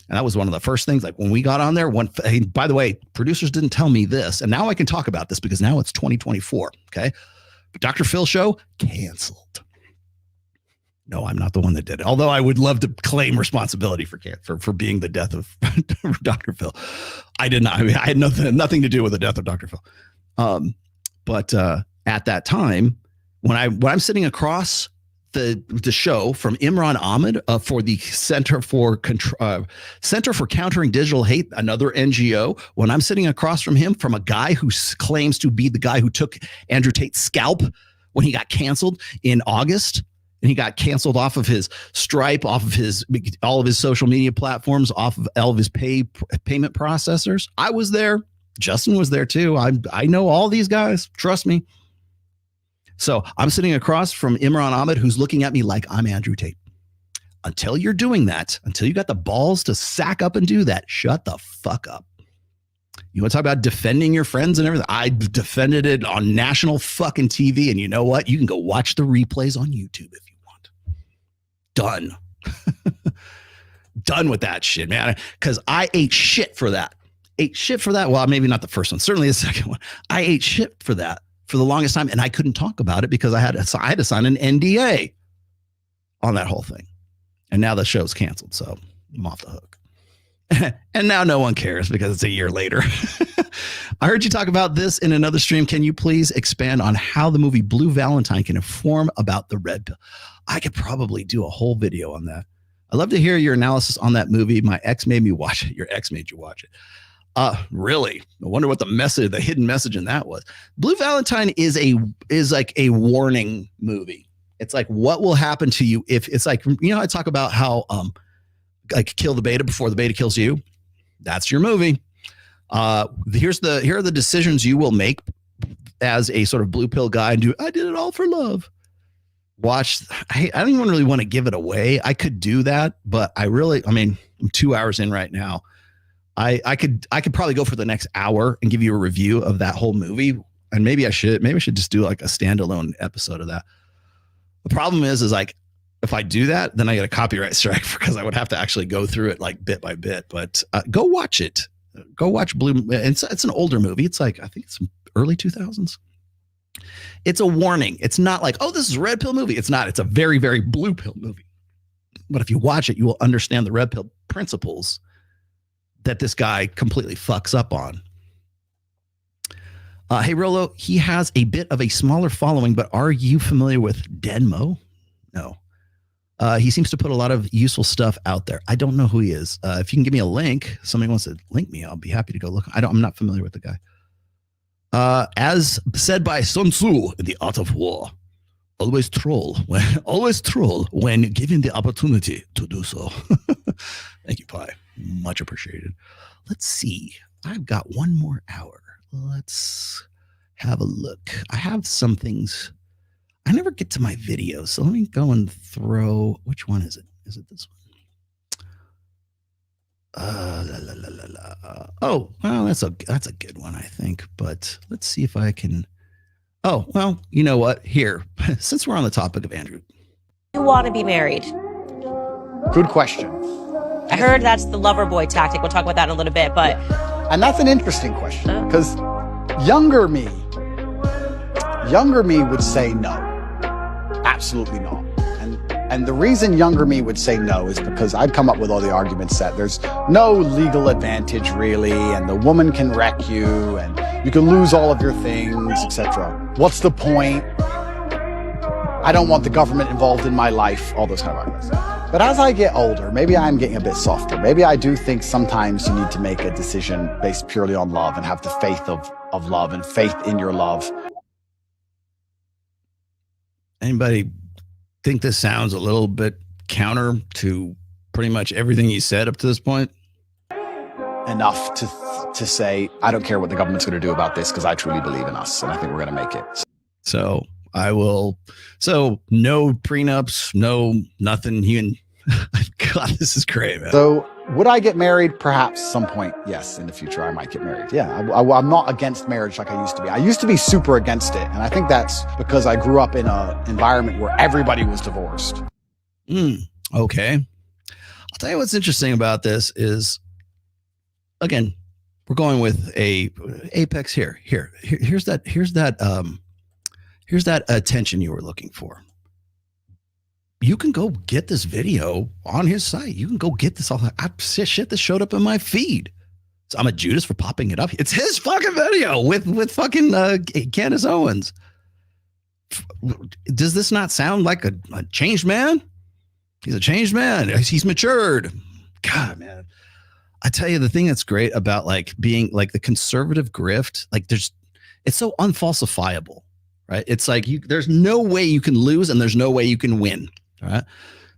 And that was one of the first things, like when we got on there, by the way, producers didn't tell me this. And now I can talk about this because now it's 2024. Okay. Dr. Phil show canceled. No, I'm not the one that did it. Although I would love to claim responsibility for being the death of Dr. Phil. I did not. I had nothing to do with the death of Dr. Phil. But at that time, when I'm sitting across the show from Imran Ahmed for the Center for Countering Digital Hate, another NGO, when I'm sitting across from him from a guy who claims to be the guy who took Andrew Tate's scalp when he got canceled in August. And he got canceled off of his Stripe, off of all of his social media platforms, off of all of his payment processors. I was there. Justin was there too. I know all these guys. Trust me. So I'm sitting across from Imran Ahmed, who's looking at me like I'm Andrew Tate. Until you're doing that, until you got the balls to sack up and do that, shut the fuck up. You want to talk about defending your friends and everything? I defended it on national fucking TV. And you know what? You can go watch the replays on YouTube if you want. Done. Done with that shit, man. Because I ate shit for that. Well, maybe not the first one. Certainly the second one. I ate shit for that for the longest time. And I couldn't talk about it because I had to sign an NDA on that whole thing. And now the show's canceled. So I'm off the hook. And now no one cares because it's a year later. I heard you talk about this in another stream. Can you please expand on how the movie Blue Valentine can inform about the red pill? I could probably do a whole video on that. I'd love to hear your analysis on that movie. My ex made me watch it. Your ex made you watch it. Really? I wonder what the hidden message in that was. Blue Valentine is like a warning movie. It's like what will happen to you if it's like, I talk about how like kill the beta before the beta kills you. That's your movie. Here are the decisions you will make as a sort of blue pill guy and I did it all for love. I don't even really want to give it away. I could do that, but I'm 2 hours in right now. I could probably go for the next hour and give you a review of that whole movie. And maybe I should just do like a standalone episode of that. The problem is like, if I do that, then I get a copyright strike because I would have to actually go through it like bit by bit. But go watch it. Go watch Blue. It's an older movie. It's like, I think it's early 2000s. It's a warning. It's not like, oh, this is a red pill movie. It's not. It's a very, very blue pill movie. But if you watch it, you will understand the red pill principles that this guy completely fucks up on. Hey, Rolo, he has a bit of a smaller following, but are you familiar with Denmo? No. He seems to put a lot of useful stuff out there. I don't know who he is. If you can give me a link, somebody wants to link me, I'll be happy to go look. I'm not familiar with the guy. As said by Sun Tzu in The Art of War, always troll when given the opportunity to do so. Thank you, Pi. Much appreciated. Let's see. I've got one more hour. Let's have a look. I have some things. I never get to my videos, so let me go and throw. Which one is it? Is it this one? Oh, well, that's a good one, I think. But let's see if I can. Oh, well, you know what? Here, since we're on the topic of Andrew, You want to be married? Good question. I heard that's the lover boy tactic. We'll talk about that in a little bit, but And that's an interesting question because younger me would say no. Absolutely not. And the reason younger me would say no is because I'd come up with all the arguments that there's no legal advantage really, and the woman can wreck you, and you can lose all of your things, etc. What's the point? I don't want the government involved in my life, all those kind of arguments. But as I get older, maybe I'm getting a bit softer. Maybe I do think sometimes you need to make a decision based purely on love and have the faith of love and faith in your love. anybody think this sounds a little bit counter to pretty much everything you said up to this point? Enough to say, I don't care what the government's going to do about this because I truly believe in us and I think we're going to make it. So I will. So no prenups, no nothing. God, this is great, man. So would I get married? Perhaps some point. Yes, in the future I might get married. Yeah, I'm not against marriage like I used to be. I used to be super against it, and I think that's because I grew up in an environment where everybody was divorced. Okay. I'll tell you what's interesting about this is, again, we're going with a apex here. Here's that attention you were looking for. You can go get this video on his site. You can go get this all. Shit that showed up in my feed. So I'm a Judas for popping it up. It's his fucking video with fucking Candace Owens. Does this not sound like a changed man? He's a changed man. He's matured. God, man. I tell you, the thing that's great about like being like the conservative grift, like it's so unfalsifiable, right? It's like there's no way you can lose and there's no way you can win. All right.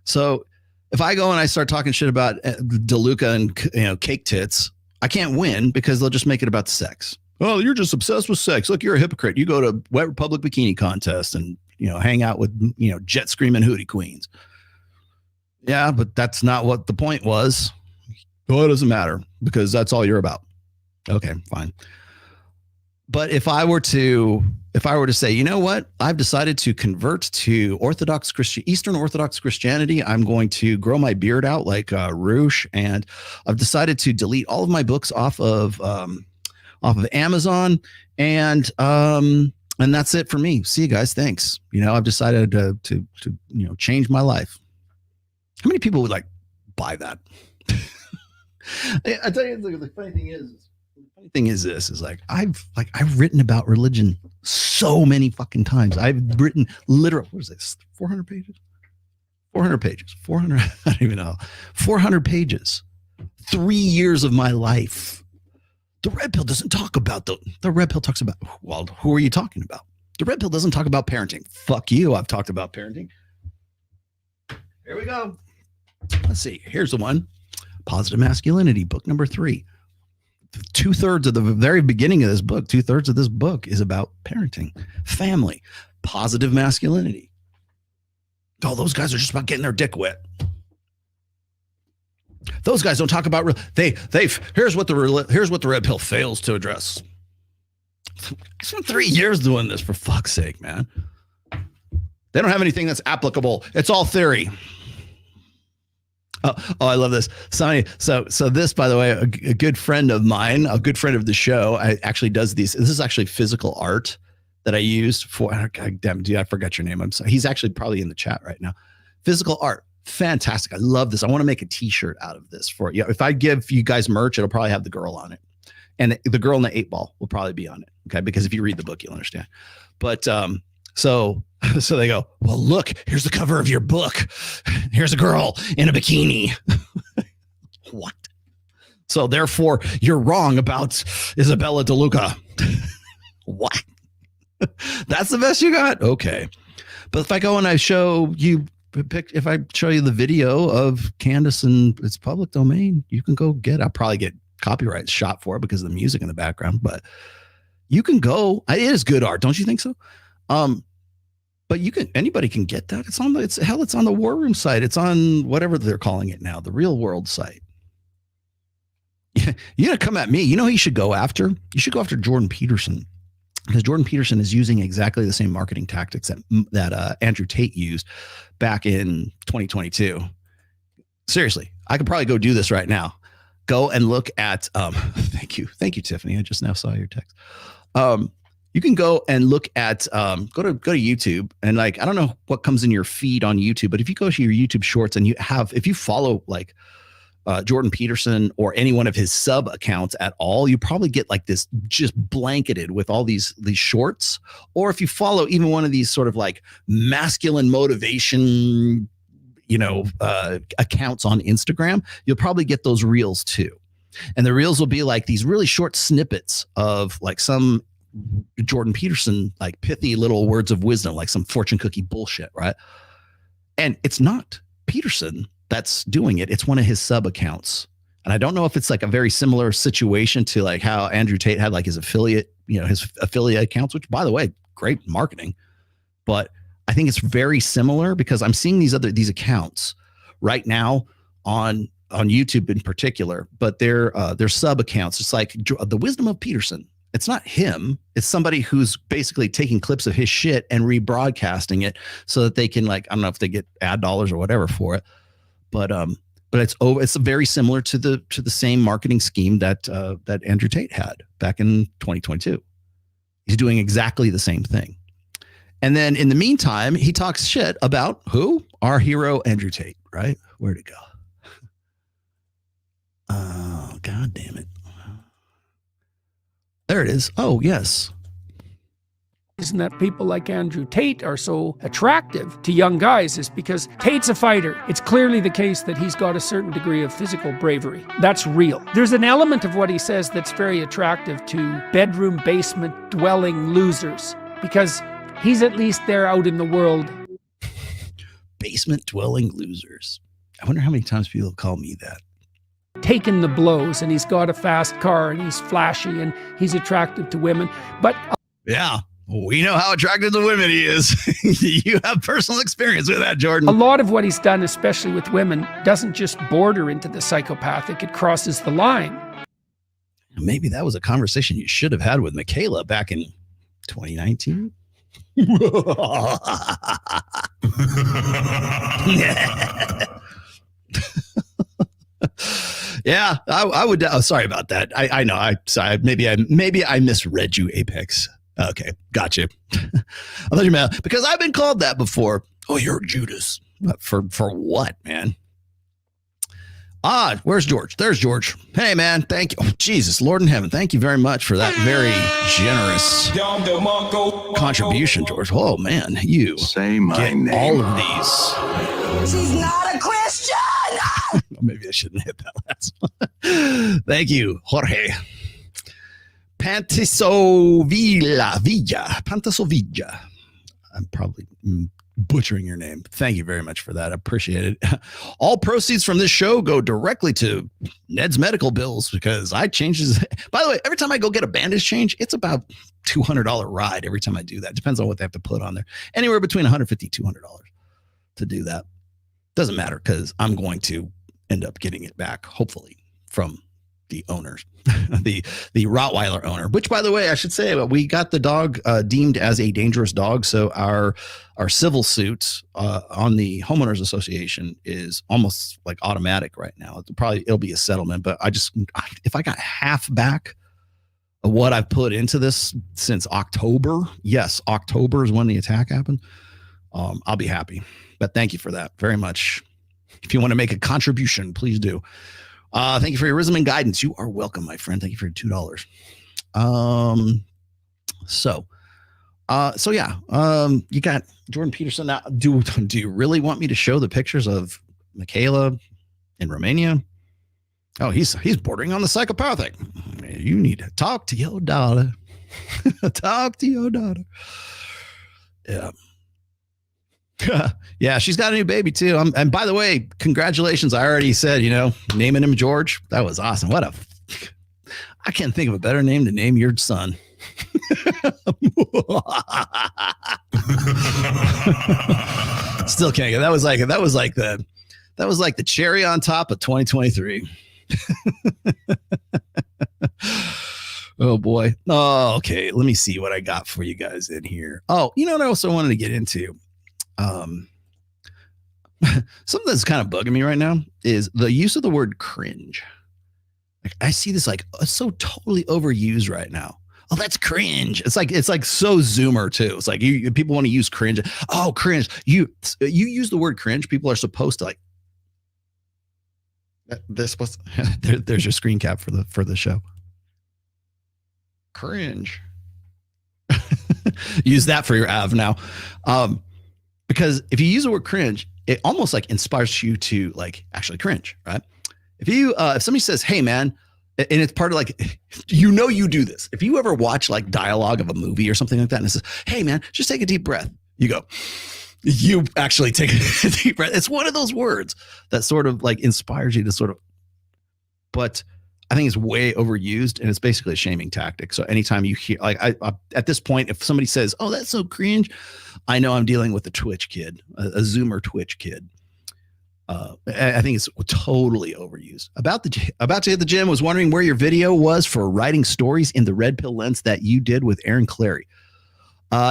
So if I go and I start talking shit about DeLuca and cake tits, I can't win because they'll just make it about sex. Oh, you're just obsessed with sex. Look, you're a hypocrite. You go to Wet Republic bikini contest and hang out with jet screaming hootie queens. Yeah, but that's not what the point was. Well, it doesn't matter because that's all you're about. Okay, fine. But if I were to say, you know what, I've decided to convert to Eastern Orthodox Christianity. I'm going to grow my beard out like Roosh, and I've decided to delete all of my books off of Amazon, and that's it for me. See you guys. Thanks. I've decided to change my life. How many people would buy that? I tell you, the funny thing is this is I've written about religion so many fucking times. I've written literally, what is this? 400 pages? 400 pages. 400, I don't even know. 400 pages. 3 years of my life. The red pill doesn't talk about the red pill talks about, well, who are you talking about? The red pill doesn't talk about parenting. Fuck you. I've talked about parenting. Here we go. Let's see. Here's the one. Positive Masculinity, book number 3. 2/3 of the very beginning of this book, 2/3 of this book is about parenting, family, positive masculinity. Oh, those guys are just about getting their dick wet. Those guys don't talk about here's what the red pill fails to address. I spent 3 years doing this, for fuck's sake, man. They don't have anything that's applicable. It's all theory. Oh, I love this. So this, by the way, a good friend of mine, a good friend of the show, actually does these. This is actually physical art that I used for. God damn, dude, I forgot your name. I'm sorry. He's actually probably in the chat right now. Physical art. Fantastic. I love this. I want to make a t-shirt out of this for you. If I give you guys merch, it'll probably have the girl on it. And the girl in the 8-ball will probably be on it. Okay. Because if you read the book, you'll understand. But so they go, well, look, here's the cover of your book. Here's a girl in a bikini. What? So therefore, you're wrong about Isabella DeLuca. What? That's the best you got? Okay. But if I go and I show you, if I show you the video of Candace and it's public domain, you can go get, I'll probably get copyright shot for it because of the music in the background, but you can go, it is good art. Don't you think so? But anybody can get that. It's on the War Room site. It's on whatever they're calling it now, the Real World site. You're going to come at me. You know who you should go after? You should go after Jordan Peterson, because Jordan Peterson is using exactly the same marketing tactics that Andrew Tate used back in 2022. Seriously, I could probably go do this right now. Go and look at, thank you, Tiffany. I just now saw your text. You can go and look at, go to YouTube, and like, I don't know what comes in your feed on YouTube, but if you go to your YouTube shorts and if you follow like Jordan Peterson or any one of his sub accounts at all, you probably get like this just blanketed with all these shorts. Or if you follow even one of these sort of like masculine motivation, accounts on Instagram, you'll probably get those reels too. And the reels will be like these really short snippets of like some Jordan Peterson, like pithy little words of wisdom, like some fortune cookie bullshit, right? And it's not Peterson that's doing it. It's one of his sub accounts. And I don't know if it's like a very similar situation to like how Andrew Tate had like his affiliate accounts, which by the way, great marketing. But I think it's very similar because I'm seeing these accounts right now on YouTube in particular, but they're sub accounts. It's like the wisdom of Peterson. It's not him. It's somebody who's basically taking clips of his shit and rebroadcasting it so that they can, like, I don't know if they get ad dollars or whatever for it, but it's very similar to the same marketing scheme that Andrew Tate had back in 2022. He's doing exactly the same thing. And then in the meantime, he talks shit about who? Our hero, Andrew Tate, right? Where'd it go? Oh, God damn it. There it is. Oh, yes. Reason that people like Andrew Tate are so attractive to young guys is because Tate's a fighter. It's clearly the case that he's got a certain degree of physical bravery. That's real. There's an element of what he says that's very attractive to bedroom basement dwelling losers, because he's at least there out in the world. Basement dwelling losers. I wonder how many times people call me that. Taken the blows, and he's got a fast car, and he's flashy, and he's attractive to women. But yeah, we know how attractive to women he is. You have personal experience with that, Jordan. A lot of what he's done, especially with women, doesn't just border into the psychopathic, it crosses the line. Maybe that was a conversation you should have had with Michaela back in 2019. Yeah, I would. Oh, sorry about that. I know. Sorry. Maybe I misread you, Apex. Okay, gotcha. I thought you meant, because I've been called that before. Oh, you're Judas. For what, man? Where's George? There's George. Hey, man. Thank you. Oh, Jesus, Lord in heaven. Thank you very much for that very generous contribution, George. Oh, man. You say my name. All of these. She's not a Christian. Maybe I shouldn't hit that last one. Thank you, Jorge. Pantasovilla. I'm probably butchering your name. Thank you very much for that. I appreciate it. All proceeds from this show go directly to Ned's medical bills, because I change his. By the way, every time I go get a bandage change, it's about $200 ride every time I do that. Depends on what they have to put on there. Anywhere between $150 $200 to do that. Doesn't matter, because I'm going to end up getting it back, hopefully, from the owners, the Rottweiler owner, which, by the way, I should say, we got the dog deemed as a dangerous dog. So our civil suit on the homeowners association is almost like automatic right now. It'll be a settlement, but if I got half back of what I've put into this since October, yes, October is when the attack happened. I'll be happy, but thank you for that very much. If you want to make a contribution, please do. Thank you for your wisdom and guidance. You are welcome, my friend. Thank you for your $2. So yeah. You got Jordan Peterson. Now, do you really want me to show the pictures of Michaela in Romania? Oh, he's bordering on the psychopathic. You need to talk to your daughter. Talk to your daughter. Yeah. Yeah, she's got a new baby too. And by the way, congratulations. I already said, naming him George. That was awesome. I can't think of a better name to name your son. Still can't get that was like the cherry on top of 2023. Oh boy. Oh, okay. Let me see what I got for you guys in here. Oh, what I also wanted to get into? Something that's kind of bugging me right now is the use of the word cringe. Like I see this it's so totally overused right now. Oh, that's cringe. It's like so Zoomer too. It's like people want to use cringe. Oh, cringe. You use the word cringe. People are supposed to they're supposed to, there's your screen cap for the show. Cringe. Use that for your av now. Because if you use the word cringe, it almost inspires you to actually cringe, right? If somebody says, "Hey man," and it's part of you do this. If you ever watch dialogue of a movie or something like that, and it says, "Hey man, just take a deep breath," you go, you actually take a deep breath. It's one of those words that sort of inspires you to sort of, but I think it's way overused and it's basically a shaming tactic. So anytime you hear, I at this point, if somebody says, "Oh, that's so cringe," I know I'm dealing with a Twitch kid, a Zoomer Twitch kid. I think it's totally overused. About to hit the gym. Was wondering where your video was for writing stories in the red pill lens that you did with Aaron Clary.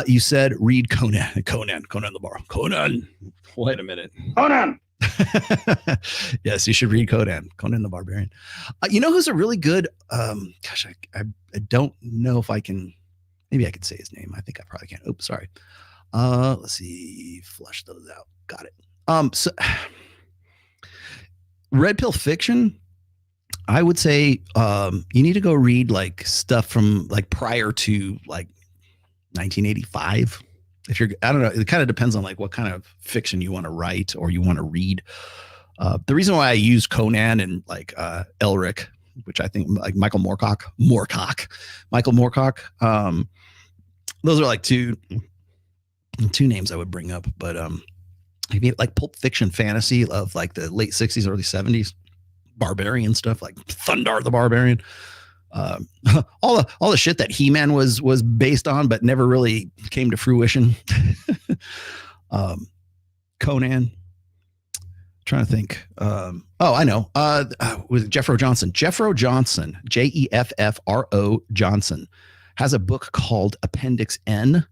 You said read Conan the Bar. Conan. Wait a minute. Conan. Yes, you should read Conan the Barbarian. Who's a really good? Gosh, I don't know if I can. Maybe I could say his name. I think I probably can. Oops, sorry. Let's see. Flush those out. Got it. So red pill fiction. I would say you need to go read stuff from prior to 1985. If you're, I don't know, it kind of depends on what kind of fiction you want to write or you want to read. The reason why I use Conan and Elric, which I think Michael Moorcock, those are two names I would bring up. But maybe Pulp Fiction fantasy of the late 60s, early 70s, barbarian stuff like Thundar the Barbarian. All the shit that He-Man was based on, but never really came to fruition. Conan. Trying to think. I know. Was Jeffro Johnson? Jeffro Johnson, Jeffro Johnson, has a book called Appendix N,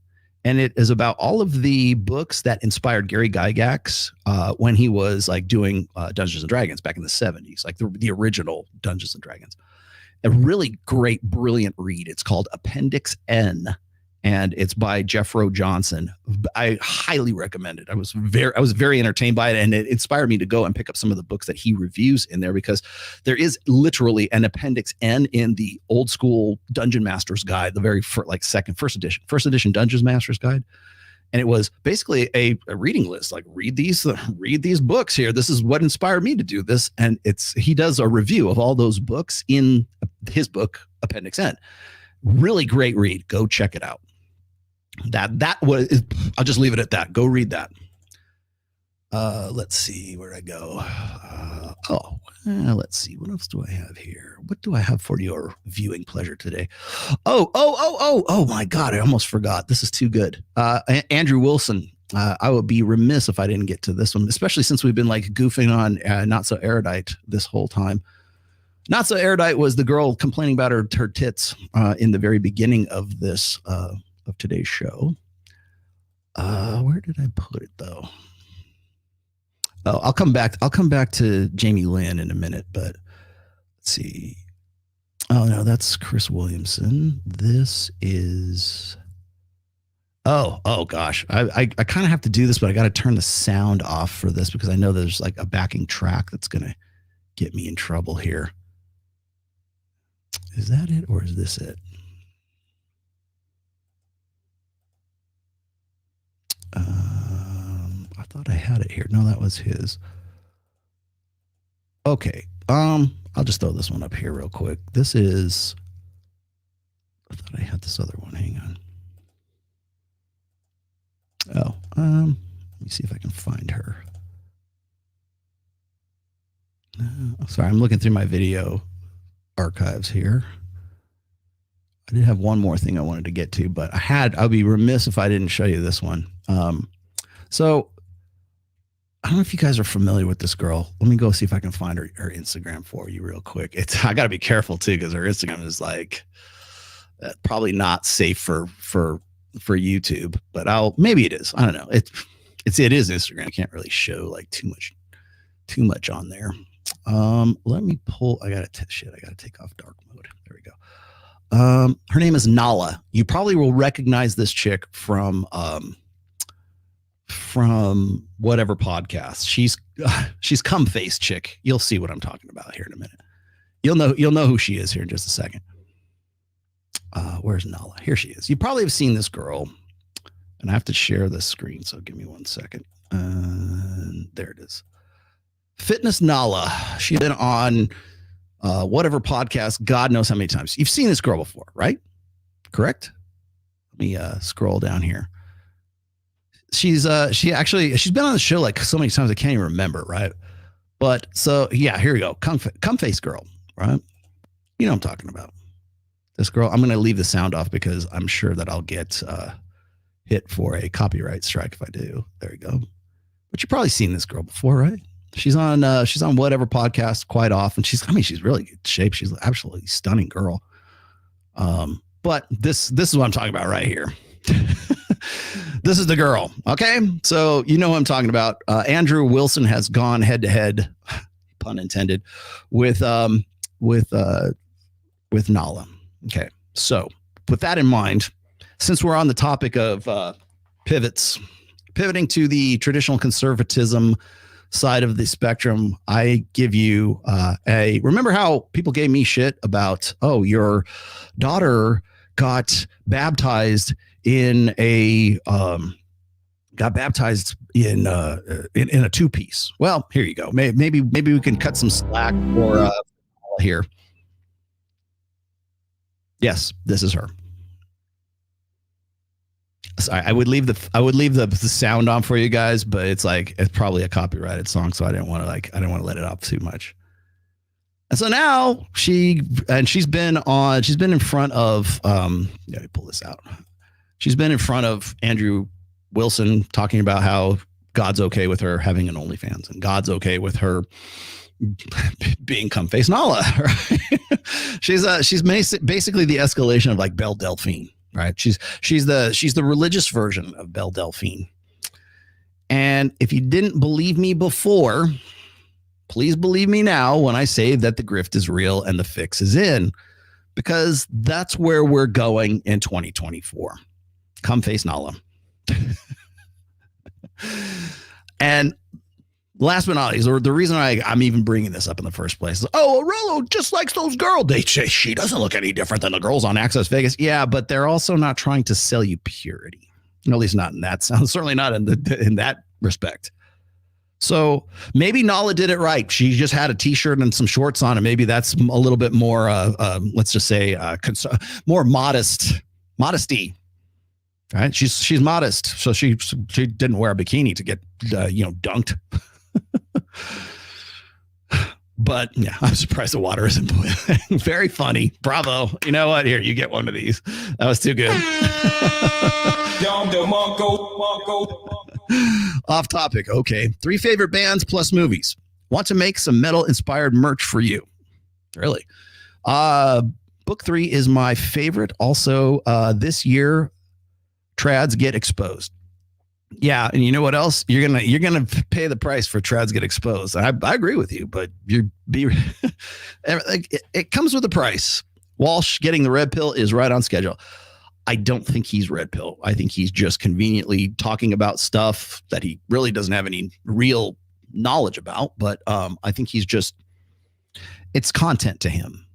and it is about all of the books that inspired Gary Gygax when he was doing Dungeons and Dragons back in the 70s, the original Dungeons and Dragons. A really great, brilliant read. It's called Appendix N, and it's by Jeffro Johnson. I highly recommend it. I was very entertained by it, and it inspired me to go and pick up some of the books that he reviews in there, because there is literally an Appendix N in the old school Dungeon Master's Guide, the very first edition Dungeon Master's Guide. And it was basically a reading list, read these books here. This is what inspired me to do this. And he does a review of all those books in his book, Appendix N. Really great read. Go check it out. I'll just leave it at that. Go read that. Let's see where I go. Let's see. What else do I have here? What do I have for your viewing pleasure today? Oh my God. I almost forgot. This is too good. Andrew Wilson. I would be remiss if I didn't get to this one, especially since we've been goofing on Not So Erudite this whole time. Not So Erudite was the girl complaining about her tits in the very beginning of this, of today's show. Where did I put it though? Oh, I'll come back to Jamie Lynn in a minute, but let's see. Oh no, that's Chris Williamson. This is Oh gosh. I kind of have to do this, but I got to turn the sound off for this because I know there's like a backing track that's going to get me in trouble here. Is that it or is this it? I thought I had it here. No, that was his. Okay. I'll just throw this one up here real quick. This is, I thought I had this other one. Hang on. Oh, let me see if I can find her. Sorry, I'm looking through my video archives here. I did have one more thing I wanted to get to, but I'd be remiss if I didn't show you this one. So I don't know if you guys are familiar with this girl. Let me go see if I can find her Instagram for you real quick. I got to be careful too because her Instagram is like probably not safe for YouTube, but maybe it is. I don't know. It is Instagram. I can't really show like too much on there. Let me pull. I gotta take off dark mode. There we go. Her name is Nala. You probably will recognize this chick from whatever podcast. She's cum face chick. You'll see what I'm talking about here in a minute. You'll know who she is here in just a second. Where's Nala? Here she is. You probably have seen this girl, and I have to share this screen. So give me 1 second. There it is. Fitness Nala. She's been on whatever podcast, God knows how many times. You've seen this girl before, right? Correct? Let me scroll down here. She's been on the show like so many times I can't even remember, right? But so yeah, here we go. Cum face girl, right? You know what I'm talking about. This girl, I'm gonna leave the sound off because I'm sure that I'll get hit for a copyright strike if I do. There you go. But you've probably seen this girl before, right? She's on whatever podcast quite often. She's really good shape. She's an absolutely stunning girl. But this is what I'm talking about right here. This is the girl. Okay. So you know what I'm talking about. Andrew Wilson has gone head to head, pun intended, with Nala. Okay. So with that in mind, since we're on the topic of pivoting to the traditional conservatism side of the spectrum, I give you remember how people gave me shit about, oh, your daughter got baptized in a two-piece. Well, here you go. Maybe we can cut some slack for here. Yes, this is her. Sorry, I would leave the sound on for you guys, but it's probably a copyrighted song, so I didn't want to let it off too much. And so now she's been in front of let me pull this out. She's been in front of Andrew Wilson talking about how God's okay with her having an OnlyFans and God's okay with her being cum face Nala. Right? she's basically the escalation of like Belle Delphine. Right. She's the religious version of Belle Delphine. And if you didn't believe me before, please believe me now when I say that the grift is real and the fix is in, because that's where we're going in 2024. Cum face Nala. And last but not least, the reason I'm even bringing this up in the first place is, oh, Rollo just likes those girls. They say she doesn't look any different than the girls on Access Vegas. Yeah, but they're also not trying to sell you purity. At least not in that sense. Certainly not in that respect. So maybe Nala did it right. She just had a t-shirt and some shorts on, and maybe that's a little bit more, let's just say, more modesty. Right? She's modest, so she didn't wear a bikini to get dunked. But yeah, I'm surprised the water isn't boiling. Very funny. Bravo. You know what? Here, you get one of these. That was too good. Off topic. Okay. 3 favorite bands plus movies. Want to make some metal inspired merch for you. Really? Book 3 is my favorite. Also, this year, trads get exposed. Yeah, and you know what else? You're gonna pay the price for trads get exposed. I agree with you, but it comes with a price. Walsh getting the red pill is right on schedule. I don't think he's red pill. I think he's just conveniently talking about stuff that he really doesn't have any real knowledge about. But I think he's just, it's content to him.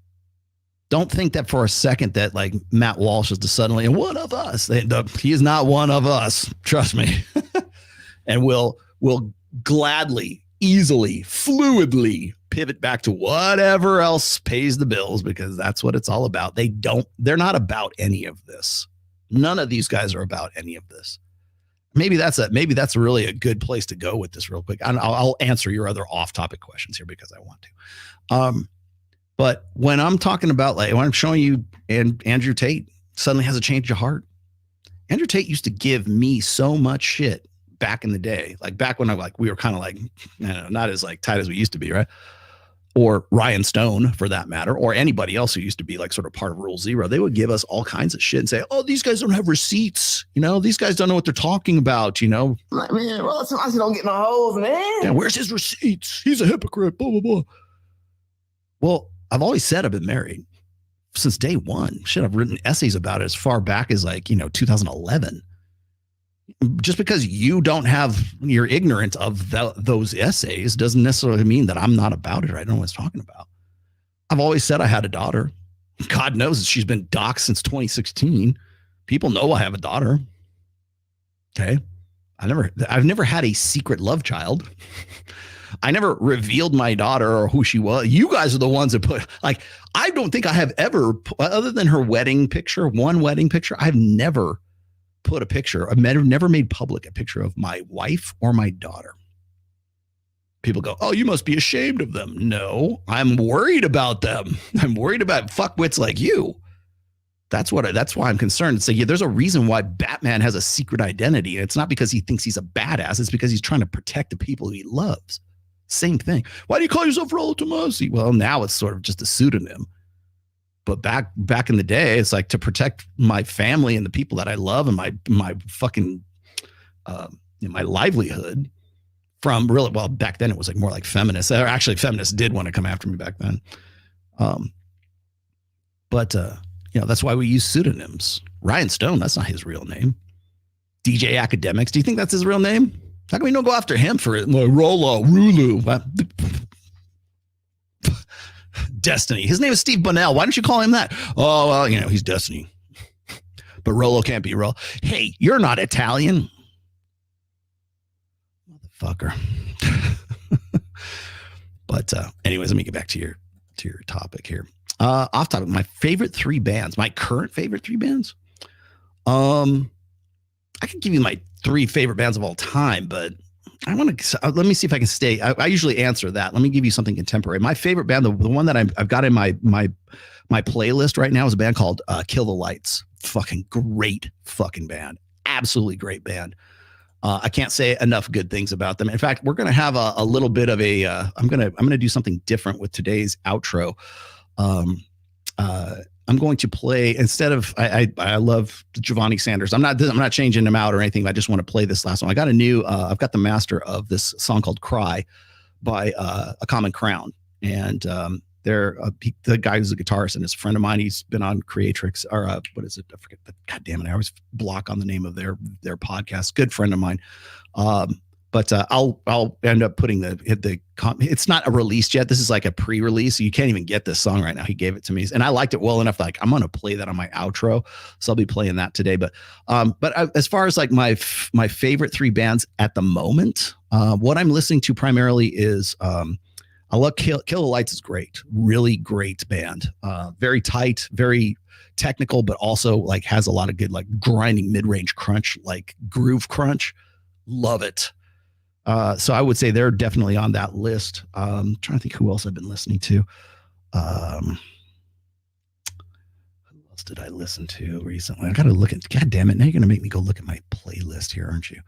Don't think that for a second that like Matt Walsh is suddenly one of us. He is not one of us. Trust me. And will gladly, easily, fluidly pivot back to whatever else pays the bills, because that's what it's all about. They're not about any of this. None of these guys are about any of this. Maybe that's really a good place to go with this real quick. I'll answer your other off-topic questions here because I want to. But when I'm talking about, like, when I'm showing you Andrew Tate suddenly has a change of heart. Andrew Tate used to give me so much shit back in the day, like back when we were kind of like, not as like tight as we used to be, right? Or Ryan Stone, for that matter, or anybody else who used to be like sort of part of Rule Zero. They would give us all kinds of shit and say, "Oh, these guys don't have receipts. These guys don't know what they're talking about. Like, man, Rollo Tomassi don't get no hoes, man. Yeah, where's his receipts? He's a hypocrite. Blah blah blah." Well, I've always said I've been married since day one. Shit, I've written essays about it as far back as 2011. Just because you're ignorant of those essays doesn't necessarily mean that I'm not about it or I don't know what I'm talking about. I've always said I had a daughter. God knows she's been doxxed since 2016. People know I have a daughter. Okay. I've never had a secret love child. I never revealed my daughter or who she was. You guys are the ones that put, I don't think I have ever, other than her wedding picture, one wedding picture, I've never put a picture, I've never made public a picture of my wife or my daughter. People go, "Oh, you must be ashamed of them." No, I'm worried about them. I'm worried about fuckwits like you. That's why I'm concerned. So yeah, there's a reason why Batman has a secret identity. And it's not because he thinks he's a badass. It's because he's trying to protect the people he loves. Same thing. Why do you call yourself Rollo Tomassi? Well, now it's sort of just a pseudonym. But back in the day, it's like to protect my family and the people that I love and my fucking my livelihood from really, well, back then it was like more like feminists. Or actually, feminists did want to come after me back then. But that's why we use pseudonyms. Ryan Stone, that's not his real name. DJ Academics, do you think that's his real name? How come we don't go after him for it? Rollo, Rulu. Destiny. His name is Steve Bunnell. Why don't you call him that? Oh, well, he's Destiny. But Rollo can't be Rollo. Hey, you're not Italian. Motherfucker. But anyways, let me get back to your topic here. Off topic, my favorite three bands, my current favorite three bands. I can give you my three favorite bands of all time, but I want to let me see if I can stay. I usually answer that. Let me give you something contemporary. My favorite band, the one that I've got in my playlist right now, is a band called Kill the Lights. Fucking great fucking band. Absolutely great band. I can't say enough good things about them. In fact, we're going to have a little bit of a. I'm gonna do something different with today's outro. I'm going to play, instead of, I love Giovanni Sanders. I'm not changing him out or anything. I just want to play this last one. I got I've got the master of this song called Cry by A Common Crown. And the guy who's a guitarist and is a friend of mine. He's been on Creatrix, or what is it? I forget. God damn it. I always block on the name of their podcast. Good friend of mine. But I'll end up putting it's not a released yet. This is like a pre-release. So you can't even get this song right now. He gave it to me and I liked it well enough. Like I'm going to play that on my outro. So I'll be playing that today. But as far as like my favorite three bands at the moment, what I'm listening to primarily is, I love Kill the Lights is great. Really great band. Very tight, very technical, but also like has a lot of good, like grinding mid-range crunch, like groove crunch. Love it. So I would say they're definitely on that list. Trying to think who else I've been listening to. Who else did I listen to recently? I got to look at, God damn it. Now you're going to make me go look at my playlist here, aren't you?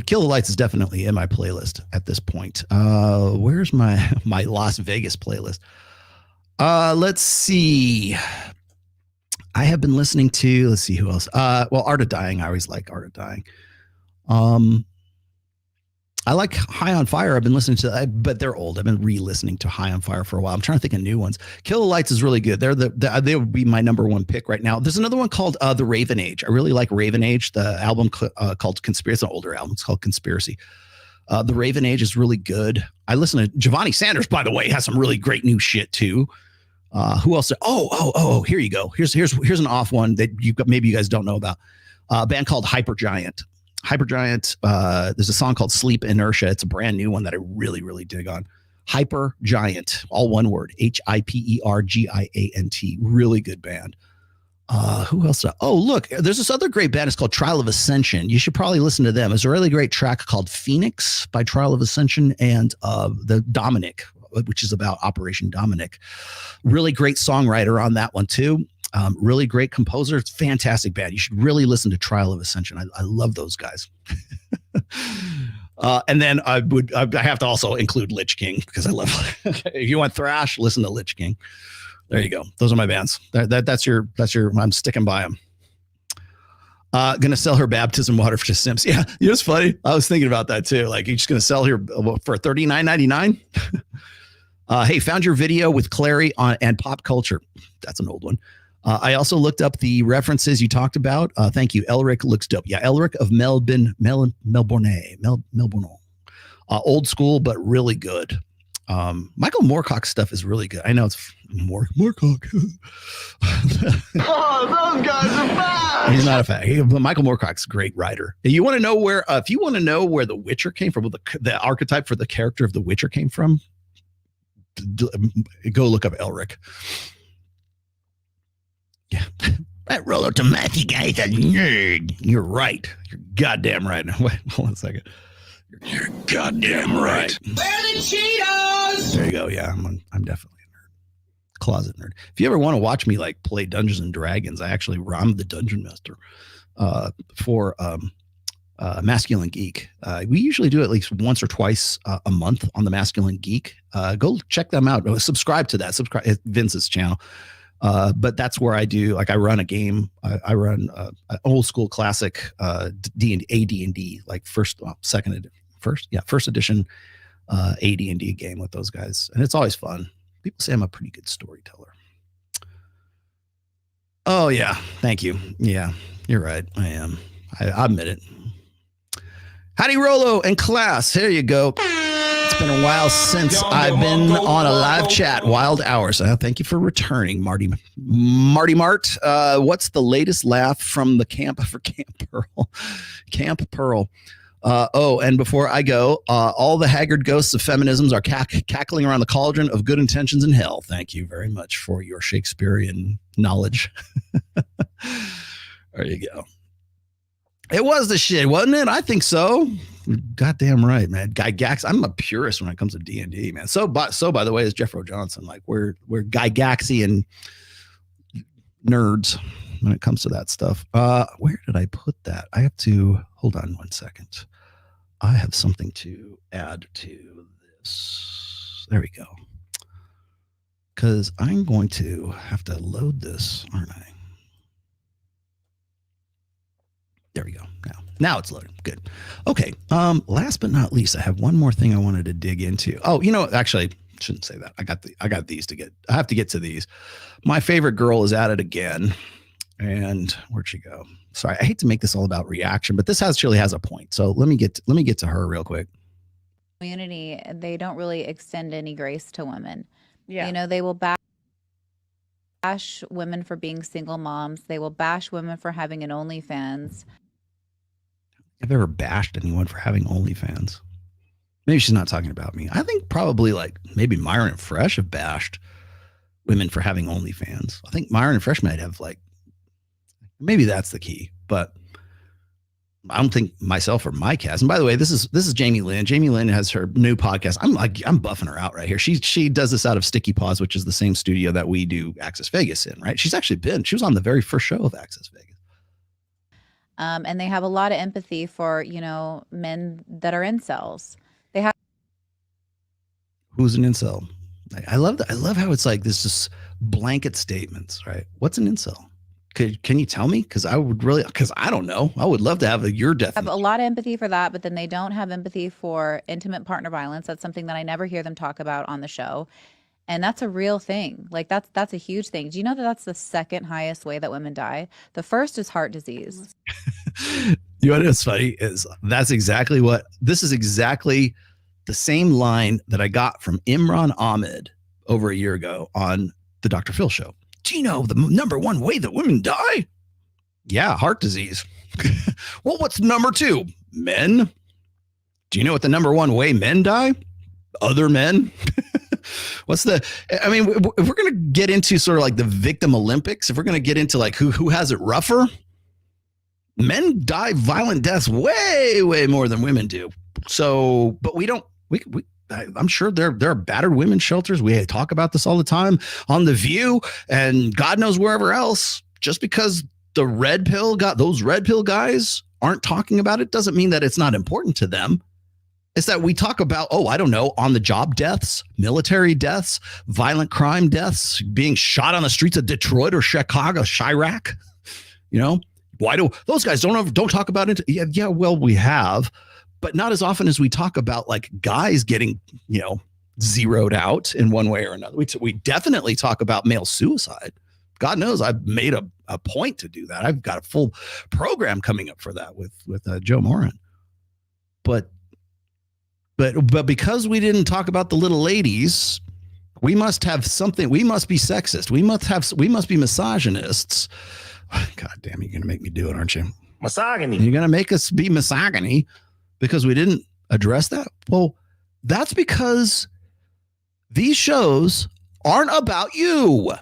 Kill the Lights is definitely in my playlist at this point. Where's my Las Vegas playlist? Let's see. I have been listening to, let's see who else. Art of Dying. I always like Art of Dying. I like High on Fire. I've been listening to, but they're old. I've been re-listening to High on Fire for a while. I'm trying to think of new ones. Kill the Lights is really good. They would be my number one pick right now. There's another one called The Raven Age. I really like Raven Age. The album called Conspiracy. It's an older album. It's called Conspiracy. The Raven Age is really good. I listen to Giovanni Sanders, by the way, has some really great new shit too. Who else? Here you go. Here's an off one that maybe you guys don't know about. A band called Hypergiant. Hypergiant, there's a song called Sleep Inertia. It's a brand new one that I really, really dig on. Hypergiant, all one word, Hypergiant. Really good band. Who else? Oh, look, there's this other great band. It's called Trial of Ascension. You should probably listen to them. It's a really great track called Phoenix by Trial of Ascension and the Dominic, which is about Operation Dominic. Really great songwriter on that one too. Really great composer. It's fantastic band. You should really listen to Trial of Ascension. I love those guys. And then I have to also include Lich King because I love. If you want thrash, listen to Lich King. There you go. Those are my bands. That's your. I'm sticking by them. Gonna sell her baptism water for Sims. Yeah, it was funny. I was thinking about that too. Like, you're just gonna sell her for $39.99. Hey, found your video with Clary and pop culture. That's an old one. I also looked up the references you talked about. Thank you. Elric looks dope. Yeah, Elric of Melbourne. Old school, but really good. Michael Moorcock's stuff is really good. I know it's Moorcock. Oh, those guys are bad. He's not a fan. But Michael Moorcock's a great writer. You want to know where? If you want to know where The Witcher came from, the archetype for the character of The Witcher came from, go look up Elric. Yeah. That Rollo Tomasi guy's a nerd. You're right. You're goddamn right. Wait, hold on a second. You're goddamn right. Where are the Cheetos? There you go. Yeah, I'm definitely a nerd. Closet nerd. If you ever want to watch me like play Dungeons and Dragons, I'm the dungeon master for Masculine Geek. We usually do it at least once or twice a month on the Masculine Geek. Go check them out. Subscribe to that. Subscribe Vince's channel. But that's where I do, like, I run a game. I run an old school classic D&D, like first edition AD&D game with those guys, and it's always fun. People say I'm a pretty good storyteller. Oh yeah, thank you. Yeah, you're right. I am. I admit it. Howdy, Rollo and class. Here you go. It's been a while since I've been on a live chat. Wild hours. Thank you for returning, Marty Mart. What's the latest laugh from the camp for Camp Pearl? Camp Pearl. And before I go, all the haggard ghosts of feminisms are cackling around the cauldron of good intentions in hell. Thank you very much for your Shakespearean knowledge. There you go. It was the shit, wasn't it? I think so. Goddamn right, man. Guy Gax. I'm a purist when it comes to D&D, man. So by the way, is Jeffro Johnson. Like, we're Guy Gaxian nerds when it comes to that stuff. Where did I put that? I have to hold on one second. I have something to add to this. There we go. Because I'm going to have to load this, aren't I? There we go. Now it's loaded. Good. Okay. Last but not least, I have one more thing I wanted to dig into. Oh, actually, shouldn't say that. I got these to get. I have to get to these. My favorite girl is at it again. And where'd she go? Sorry, I hate to make this all about reaction, but this actually has a point. So let me get to her real quick. Community, they don't really extend any grace to women. Yeah. They will bash women for being single moms. They will bash women for having an OnlyFans. I've ever bashed anyone for having OnlyFans. Maybe she's not talking about me. I think probably maybe Myron and Fresh have bashed women for having OnlyFans. I think Myron and Fresh might have maybe that's the key, but I don't think myself or Mike has. And by the way, this is Jamie Lynn. Jamie Lynn has her new podcast. I'm buffing her out right here. She does this out of Sticky Paws, which is the same studio that we do Access Vegas in, right? She was on the very first show of Access Vegas. And they have a lot of empathy for, men that are incels. They have. Who's an incel? I love that. I love how it's like this just blanket statements, right? What's an incel? Can you tell me? Because I would really, because I don't know. I would love to have your Have definition. a lot of empathy for that, but then they don't have empathy for intimate partner violence. That's something that I never hear them talk about on the show. And that's a real thing. Like that's a huge thing. Do you know that that's the second highest way that women die? The first is heart disease. You know what's funny is this is exactly the same line that I got from Imran Ahmed over a year ago on the Dr. Phil show. Do you know the number one way that women die? Yeah, heart disease. Well, what's number two? Men. Do you know what the number one way men die? Other men. If we're going to get into sort of like the victim Olympics, if we're going to get into like who has it rougher, men die violent deaths way, way more than women do. So, but I'm sure there are battered women's shelters. We talk about this all the time on The View and God knows wherever else. Just because those red pill guys aren't talking about it doesn't mean that it's not important to them. It's that we talk about, on the job deaths, military deaths, violent crime deaths, being shot on the streets of Detroit or Chicago, Chirac. Why do those guys don't talk about it? Yeah, well, we have, but not as often as we talk about like guys getting, zeroed out in one way or another. We definitely talk about male suicide. God knows I've made a point to do that. I've got a full program coming up for that with Joe Moran. But because we didn't talk about the little ladies, we must have something. We must be sexist. We must be misogynists. God damn, you're going to make me do it, aren't you? Misogyny. You're going to make us be misogyny because we didn't address that? Well, that's because these shows aren't about you.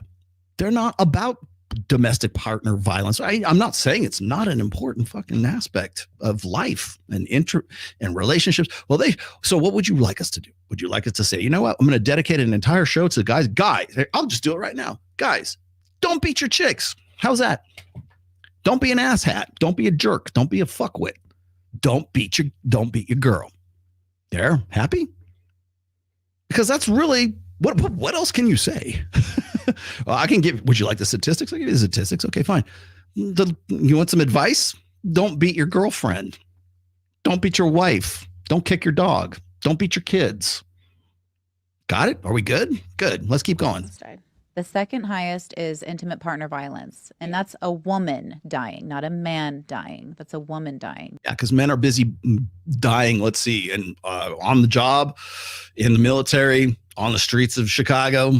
They're not about domestic partner violence. I'm not saying it's not an important fucking aspect of life and relationships. Well, so what would you like us to do? Would you like us to say, you know what? I'm going to dedicate an entire show to guys. I'll just do it right now. Guys, don't beat your chicks. How's that? Don't be an asshat. Don't be a jerk. Don't be a fuckwit. Don't beat your girl. There, happy? Because that's really what else can you say? Would you like the statistics? I'll give you the statistics. Okay, fine. You want some advice? Don't beat your girlfriend. Don't beat your wife. Don't kick your dog. Don't beat your kids. Got it? Are we good? Good. Let's keep going. The second highest is intimate partner violence. And that's a woman dying, not a man dying. That's a woman dying. Yeah, because men are busy dying, let's see, and on the job, in the military, on the streets of Chicago,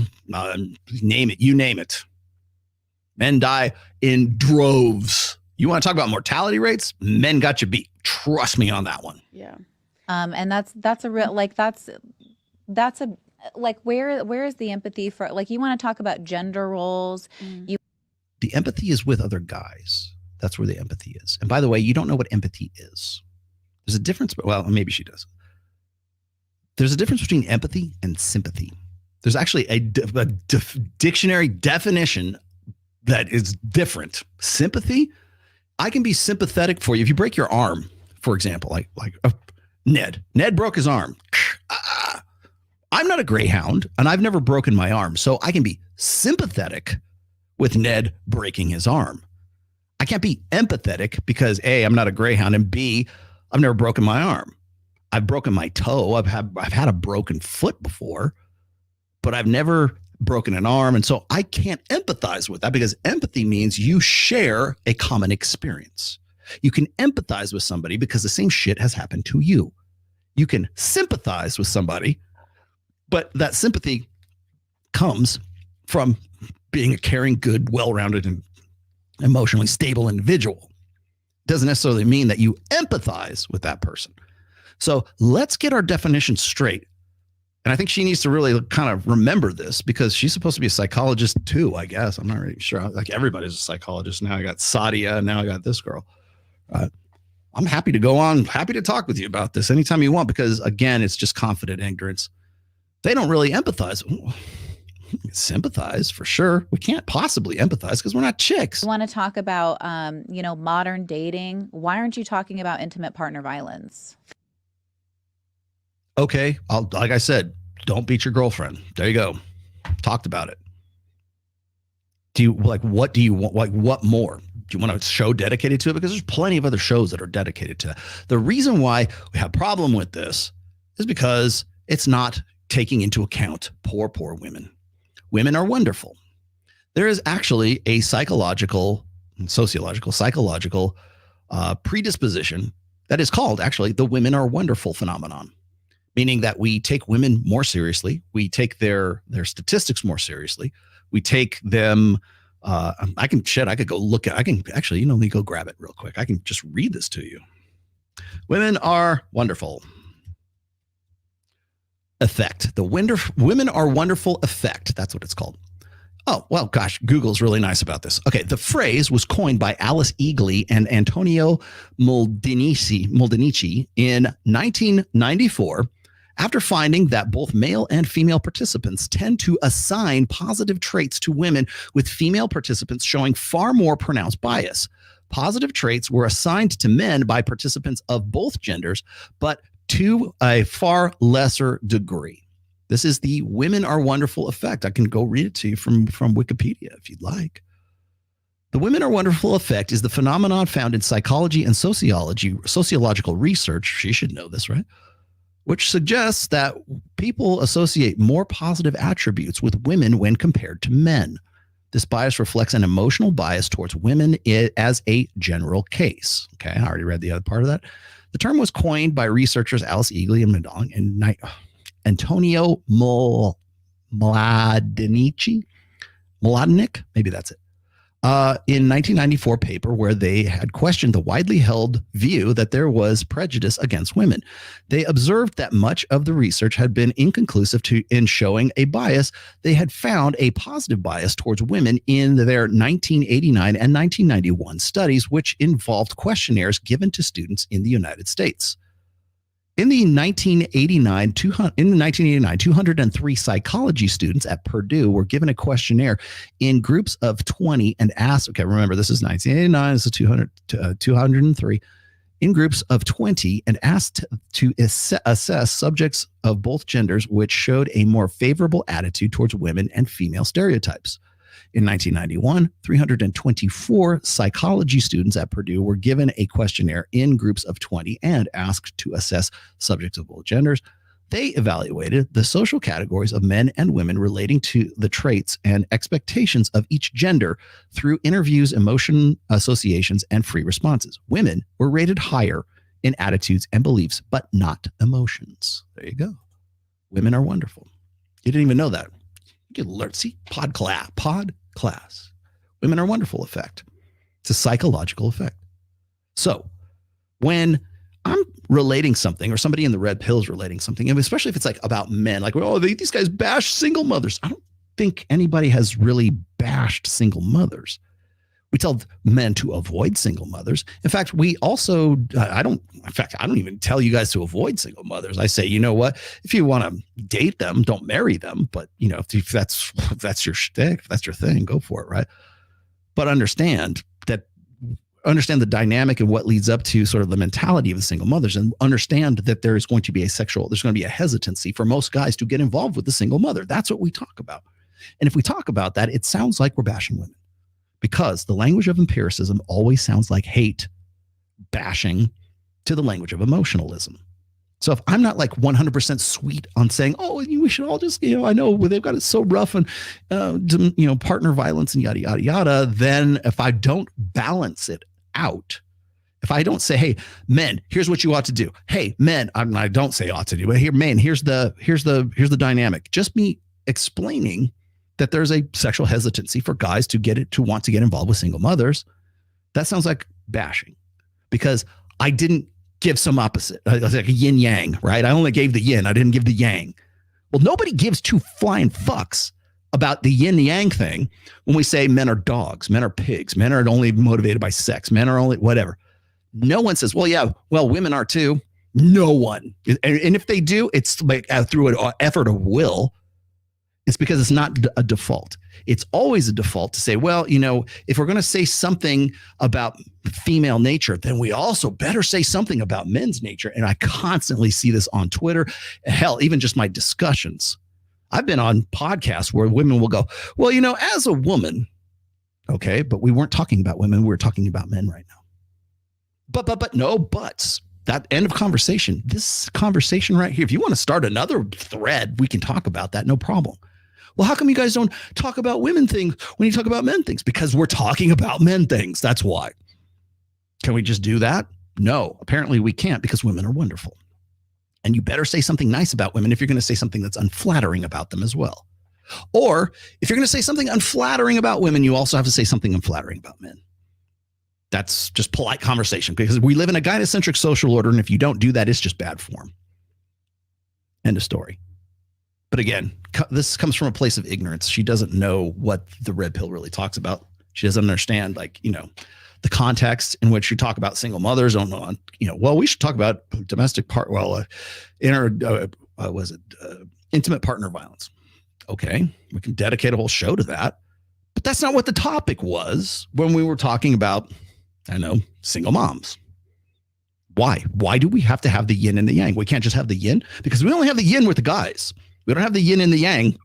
name it. Men die in droves. You want to talk about mortality rates? Men got you beat. Trust me on that one. Yeah. And that's a real, like, that's a, like, where is the empathy for, like, you want to talk about gender roles. The empathy is with other guys. That's where the empathy is. And by the way, you don't know what empathy is. There's a difference, but well, maybe she does. There's a difference between empathy and sympathy. There's actually a dictionary definition that is different. Sympathy, I can be sympathetic for you. If you break your arm, for example, like Ned broke his arm. I'm not a greyhound and I've never broken my arm. So I can be sympathetic with Ned breaking his arm. I can't be empathetic because A, I'm not a greyhound, and B, I've never broken my arm. I've broken my toe. I've had a broken foot before, but I've never broken an arm. And so I can't empathize with that because empathy means you share a common experience. You can empathize with somebody because the same shit has happened to you. You can sympathize with somebody, but that sympathy comes from being a caring, good, well-rounded, and emotionally stable individual. Doesn't necessarily mean that you empathize with that person. So let's get our definition straight. And I think she needs to really kind of remember this because she's supposed to be a psychologist too, I guess. I'm not really sure. Like everybody's a psychologist. Now I got Sadia, and now I got this girl. I'm happy to go on, happy to talk with you about this anytime you want, because again, it's just confident ignorance. They don't really empathize. Sympathize for sure. We can't possibly empathize because we're not chicks. You want to talk about, modern dating. Why aren't you talking about intimate partner violence? Okay. Like I said, don't beat your girlfriend. There you go. Talked about it. what do you want? Like, what more? Do you want a show dedicated to it? Because there's plenty of other shows that are dedicated to that. The reason why we have a problem with this is because it's not taking into account poor women. Women are wonderful. There is actually a psychological predisposition that is called actually the women are wonderful phenomenon, meaning that we take women more seriously. We take their statistics more seriously. We take them. I could go look at. I can actually, let me go grab it real quick. I can just read this to you. Women are wonderful. Effect. The women are wonderful effect. That's what it's called. Oh, well, gosh, Google's really nice about this. Okay, the phrase was coined by Alice Eagly and Antonio Moldinici in 1994 after finding that both male and female participants tend to assign positive traits to women, with female participants showing far more pronounced bias. Positive traits were assigned to men by participants of both genders, but to a far lesser degree. This is the women are wonderful effect. I can go read it to you from Wikipedia if you'd like. The women are wonderful effect is the phenomenon found in psychology and sociological research. She should know this, right? Which suggests that people associate more positive attributes with women when compared to men. This bias reflects an emotional bias towards women as a general case. Okay, I already read the other part of that. The term was coined by researchers Alice Eagly and Antonio Mladinic, maybe that's it, in 1994 paper where they had questioned the widely held view that there was prejudice against women. They observed that much of the research had been inconclusive in showing a bias. They had found a positive bias towards women in their 1989 and 1991 studies, which involved questionnaires given to students in the United States. In 1989, 203 psychology students at Purdue were given a questionnaire in groups of 20 and asked, okay, remember, this is 1989, this is 203, in groups of 20 and asked to assess subjects of both genders, which showed a more favorable attitude towards women and female stereotypes. In 1991, 324 psychology students at Purdue were given a questionnaire in groups of 20 and asked to assess subjects of both genders. They evaluated the social categories of men and women relating to the traits and expectations of each gender through interviews, emotion associations, and free responses. Women were rated higher in attitudes and beliefs, but not emotions. There you go. Women are wonderful. You didn't even know that. You can learn. See, pod class. Women are wonderful effect. It's a psychological effect. So when I'm relating something, or somebody in the red pill is relating something, and especially if it's like about men, like, oh, these guys bash single mothers. I don't think anybody has really bashed single mothers. We tell men to avoid single mothers. In fact, we also, I don't even tell you guys to avoid single mothers. I say, you know what, if you want to date them, don't marry them. But, if that's your shtick, if that's your thing, go for it, right? But understand the dynamic and what leads up to sort of the mentality of the single mothers, and understand that there's going to be there's going to be a hesitancy for most guys to get involved with the single mother. That's what we talk about. And if we talk about that, it sounds like we're bashing women, because the language of empiricism always sounds like hate bashing to the language of emotionalism. So if I'm not like 100% sweet on saying, oh, we should all just, I know they've got it so rough and, partner violence and yada, yada, yada, then if I don't balance it out, if I don't say, hey, men, here's what you ought to do. Hey, men, I don't say ought to do, but here, men, here's the dynamic. Just me explaining that there's a sexual hesitancy for guys to want to get involved with single mothers. That sounds like bashing, because I didn't give some opposite. It's like a yin yang, right? I only gave the yin. I didn't give the yang. Well, nobody gives two flying fucks about the yin yang thing when we say men are dogs, men are pigs, men are only motivated by sex, men are only whatever. No one says, well, women are too. No one. And if they do, it's like through an effort of will. It's because it's not a default. It's always a default to say, well, if we're going to say something about female nature, then we also better say something about men's nature. And I constantly see this on Twitter. Hell, even just my discussions. I've been on podcasts where women will go, well, as a woman, Okay, but we weren't talking about women. We were talking about men right now. But no buts. That end of conversation. This conversation right here. If you want to start another thread, we can talk about that. No problem. Well, how come you guys don't talk about women things when you talk about men things? Because we're talking about men things. That's why. Can we just do that? No, apparently we can't, because women are wonderful. And you better say something nice about women if you're going to say something that's unflattering about them as well. Or if you're going to say something unflattering about women, you also have to say something unflattering about men. That's just polite conversation, because we live in a gynocentric social order. And if you don't do that, it's just bad form. End of story. But again, this comes from a place of ignorance. She doesn't know what the red pill really talks about. She doesn't understand, like, you know, the context in which you talk about single mothers. Don't know, you know, well, we should talk about domestic intimate partner violence. Okay, we can dedicate a whole show to that. But that's not what the topic was when we were talking about, I know, single moms. Why? Why do we have to have the yin and the yang? We can't just have the yin, because we only have the yin with the guys. We don't have the yin and the yang.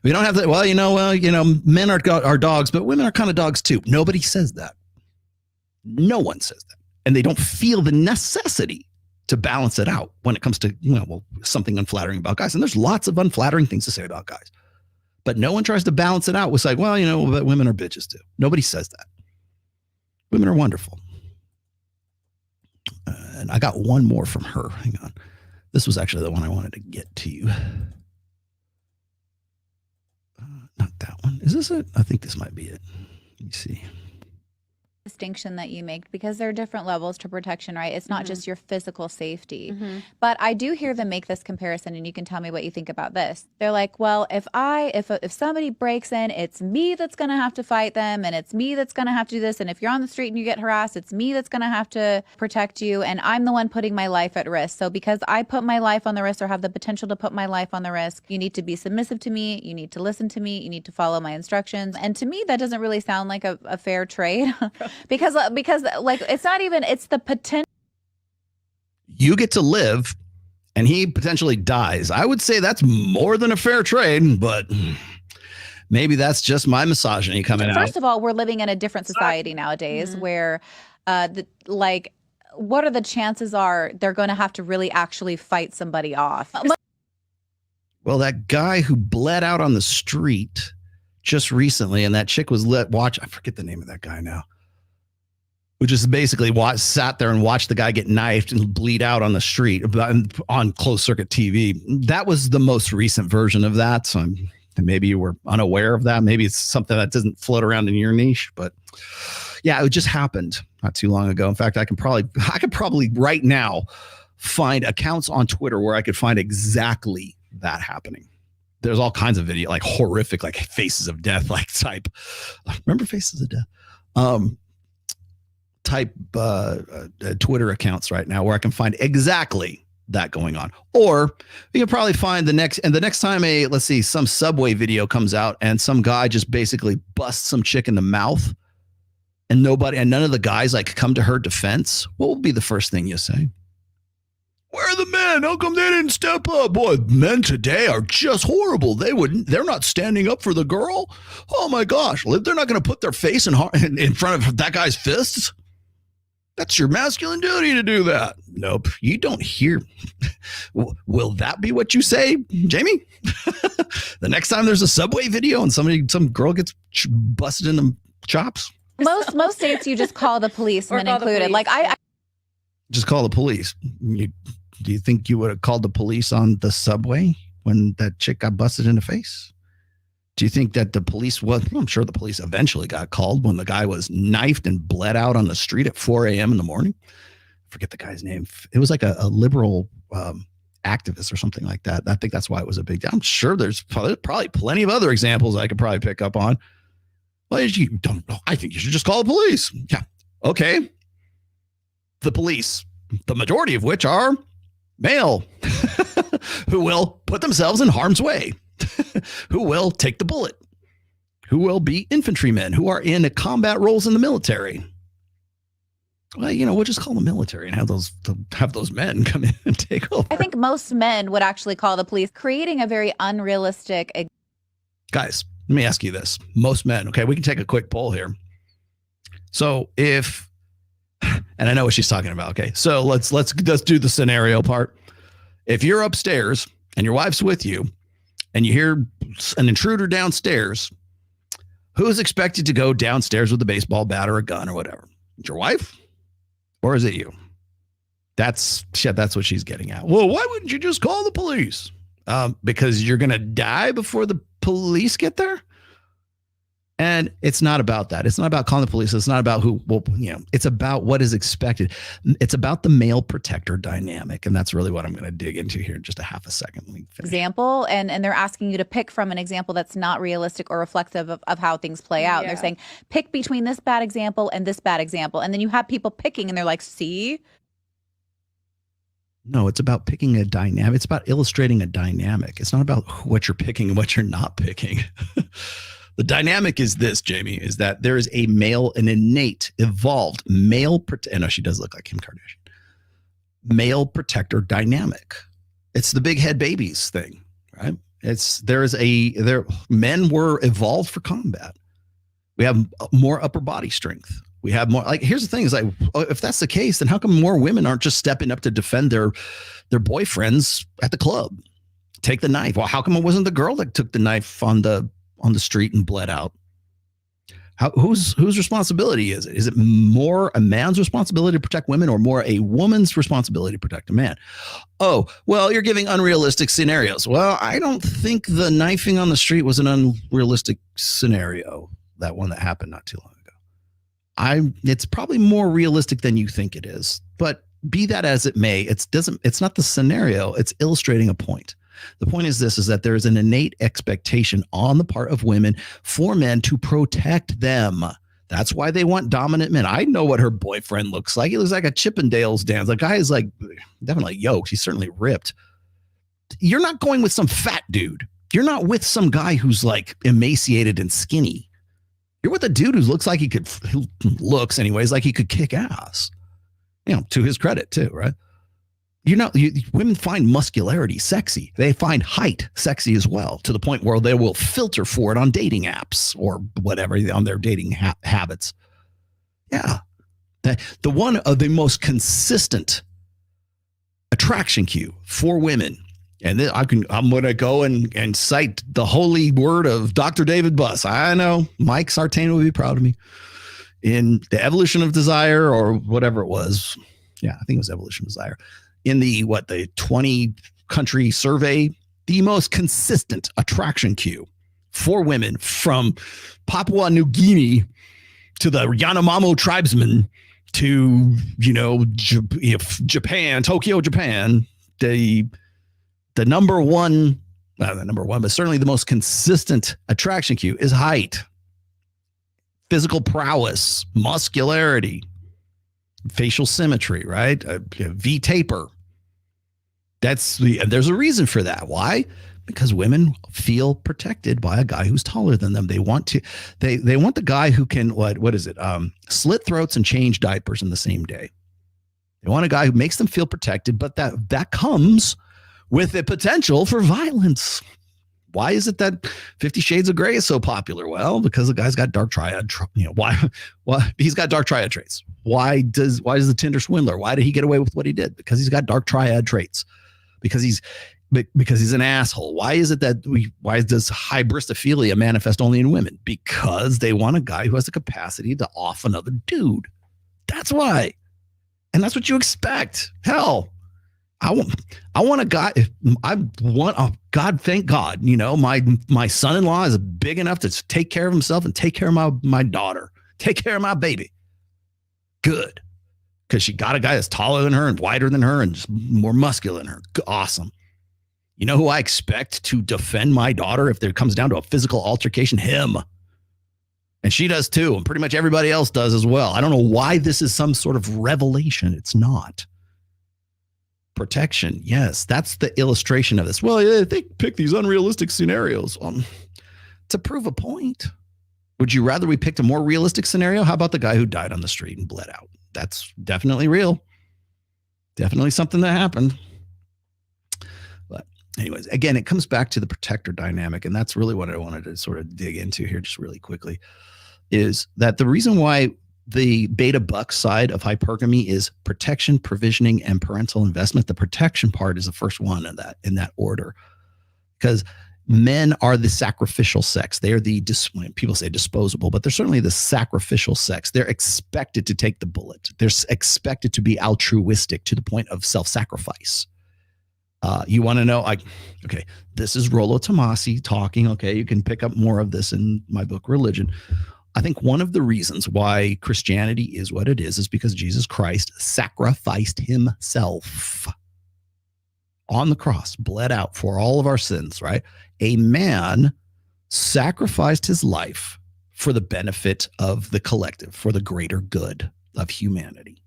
We don't have the, men are dogs, but women are kind of dogs too. Nobody says that. No one says that. And they don't feel the necessity to balance it out when it comes to, something unflattering about guys. And there's lots of unflattering things to say about guys. But no one tries to balance it out with like, but women are bitches too. Nobody says that. Women are wonderful. And I got one more from her. Hang on. This was actually the one I wanted to get to you. Not that one. Is this it? I think this might be it. Let me see. Distinction that you make, because there are different levels to protection, right? It's not just your physical safety. But I do hear them make this comparison, and you can tell me what you think about this. They're like, well, if somebody breaks in, it's me that's going to have to fight them, and it's me that's going to have to do this. And if you're on the street and you get harassed, it's me that's going to have to protect you, and I'm the one putting my life at risk. So because I put my life on the risk, or have the potential to put my life on the risk, you need to be submissive to me, you need to listen to me, you need to follow my instructions. And to me, that doesn't really sound like a fair trade. Because like, it's not even, it's the potential. You get to live and he potentially dies. I would say that's more than a fair trade, but maybe that's just my misogyny coming out. First of all, we're living in a different society nowadays where what are the chances are they're going to have to really actually fight somebody off? Well, that guy who bled out on the street just recently, and that chick was I forget the name of that guy now, who just basically sat there and watched the guy get knifed and bleed out on the street on closed circuit TV. That was the most recent version of that. So maybe you were unaware of that. Maybe it's something that doesn't float around in your niche, but yeah, it just happened not too long ago. In fact, I could probably right now find accounts on Twitter where I could find exactly that happening. There's all kinds of video, like horrific, like Faces of Death, like type. Remember Faces of Death? Type Twitter accounts right now where I can find exactly that going on. Or you can probably find the next time some Subway video comes out and some guy just basically busts some chick in the mouth and none of the guys like come to her defense. What will be the first thing you say? Where are the men? How come they didn't step up? Boy, men today are just horrible. They're not standing up for the girl. Oh my gosh. They're not going to put their face in front of that guy's fists. That's your masculine duty to do that. Nope. You don't hear. Will that be what you say, Jamie? The next time there's a Subway video and some girl gets busted in the chops? Most states you just call the police, men included. Like I just call the police. Do you think you would have called the police on the Subway when that chick got busted in the face? Do you think that the police I'm sure the police eventually got called when the guy was knifed and bled out on the street at 4 a.m. in the morning? Forget the guy's name. It was like a liberal activist or something like that. I think that's why it was a big deal. I'm sure there's probably plenty of other examples I could probably pick up on. Well, you don't know. I think you should just call the police. Yeah. Okay. The police, the majority of which are male, who will put themselves in harm's way. Who will take the bullet, who will be infantrymen, who are in combat roles in the military. Well, we'll just call the military and have those men come in and take over. I think most men would actually call the police, creating a very unrealistic. Guys, Let me ask you this. Most men, okay, we can take a quick poll here. So if, and I know what she's talking about. Okay, so let's do the scenario part. If you're upstairs and your wife's with you and you hear an intruder downstairs, who is expected to go downstairs with a baseball bat or a gun or whatever? Is your wife or is it you? That's what she's getting at. Well, why wouldn't you just call the police? Because you're going to die before the police get there? And it's not about that. It's not about calling the police. It's not about who, well, it's about what is expected. It's about the male protector dynamic. And that's really what I'm going to dig into here in just a half a second. Example, and they're asking you to pick from an example that's not realistic or reflective of how things play out. And they're saying, pick between this bad example and this bad example. And then you have people picking and they're like, see? No, it's about picking a dynamic. It's about illustrating a dynamic. It's not about what you're picking and what you're not picking. The dynamic is this, Jamie, is that there is a male, an innate, evolved male, I know she does look like Kim Kardashian, male protector dynamic. It's the big head babies thing, right? Men were evolved for combat. We have more upper body strength. We have more, like, here's the thing is like, if that's the case, then how come more women aren't just stepping up to defend their boyfriends at the club? Take the knife. Well, how come it wasn't the girl that took the knife on the street and bled out? Whose responsibility is it? Is it more a man's responsibility to protect women or more a woman's responsibility to protect a man? Oh, well, you're giving unrealistic scenarios. Well, I don't think the knifing on the street was an unrealistic scenario. That one that happened not too long ago. It's probably more realistic than you think it is, but be that as it may, it's not the scenario. It's illustrating a point. The point is this, is that there is an innate expectation on the part of women for men to protect them. That's why they want dominant men. I know what her boyfriend looks like. He looks like a Chippendales dance. The guy is like definitely yoked. He's certainly ripped. You're not going with some fat dude. You're not with some guy who's like emaciated and skinny. You're with a dude who looks like looks anyways, like he could kick ass. To his credit too, right? Women find muscularity sexy. They find height sexy as well, to the point where they will filter for it on dating apps or whatever on their dating habits. Yeah. The one of the most consistent attraction cue for women. And then I'm going to go and cite the holy word of Dr. David Buss. I know Mike Sartain will be proud of me. In The Evolution of Desire or whatever it was. Yeah, I think it was Evolution of Desire. In the 20 country survey, the most consistent attraction cue for women from Papua New Guinea to the Yanomamo tribesmen to, Japan, Tokyo, Japan, the number one, not the number one, but certainly the most consistent attraction cue is height, physical prowess, muscularity, facial symmetry, right? V taper. There's a reason for that. Why? Because women feel protected by a guy who's taller than them. They want the guy who can, what is it? Slit throats and change diapers in the same day. They want a guy who makes them feel protected, but that comes with the potential for violence. Why is it that 50 Shades of Grey is so popular? Well, because the guy's got dark triad. Why he's got dark triad traits. Why does the Tinder swindler? Why did he get away with what he did? Because he's got dark triad traits. Because he's an asshole. Why is it that why does hybristophilia manifest only in women? Because they want a guy who has the capacity to off another dude. That's why. And that's what you expect. Hell, I want a guy. God, thank God. My son-in-law is big enough to take care of himself and take care of my daughter, take care of my baby. Good. Because she got a guy that's taller than her and wider than her and just more muscular than her. Awesome. You know who I expect to defend my daughter if there comes down to a physical altercation? Him. And she does too. And pretty much everybody else does as well. I don't know why this is some sort of revelation. It's not. Protection. Yes, that's the illustration of this. Well, they pick these unrealistic scenarios to prove a point. Would you rather we picked a more realistic scenario? How about the guy who died on the street and bled out? That's definitely real. Definitely something that happened. But anyways, again, it comes back to the protector dynamic. And that's really what I wanted to sort of dig into here just really quickly, is that the reason why the beta buck side of hypergamy is protection, provisioning, and parental investment. The protection part is the first one in that order, because men are the sacrificial sex. They are the, people say disposable, but they're certainly the sacrificial sex. They're expected to take the bullet. They're expected to be altruistic to the point of self-sacrifice. You want to know, okay, this is Rollo Tomasi talking. Okay, you can pick up more of this in my book, Religion. I think one of the reasons why Christianity is what it is because Jesus Christ sacrificed himself on the cross, bled out for all of our sins, right? A man sacrificed his life for the benefit of the collective, for the greater good of humanity.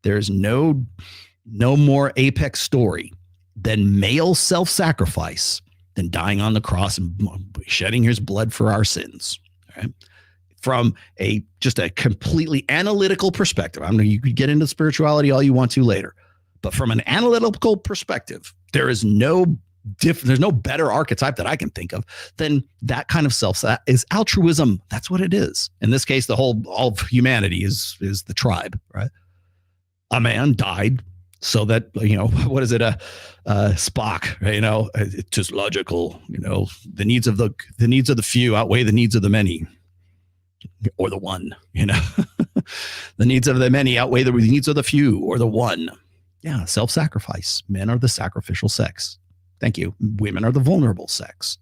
There's no more apex story than male self-sacrifice than dying on the cross and shedding his blood for our sins, right? From just a completely analytical perspective. I mean, you could get into spirituality all you want to later, but from an analytical perspective, there's no better archetype that I can think of than that kind of self. That is altruism. That's what it is. In this case, all of humanity is the tribe, right? A man died so that, what is it? Spock, right? It's just logical. The needs of the few outweigh the needs of the many. Or the one, the needs of the many outweigh the needs of the few, or the one. Yeah, self-sacrifice. Men are the sacrificial sex. Thank you. Women are the vulnerable sex.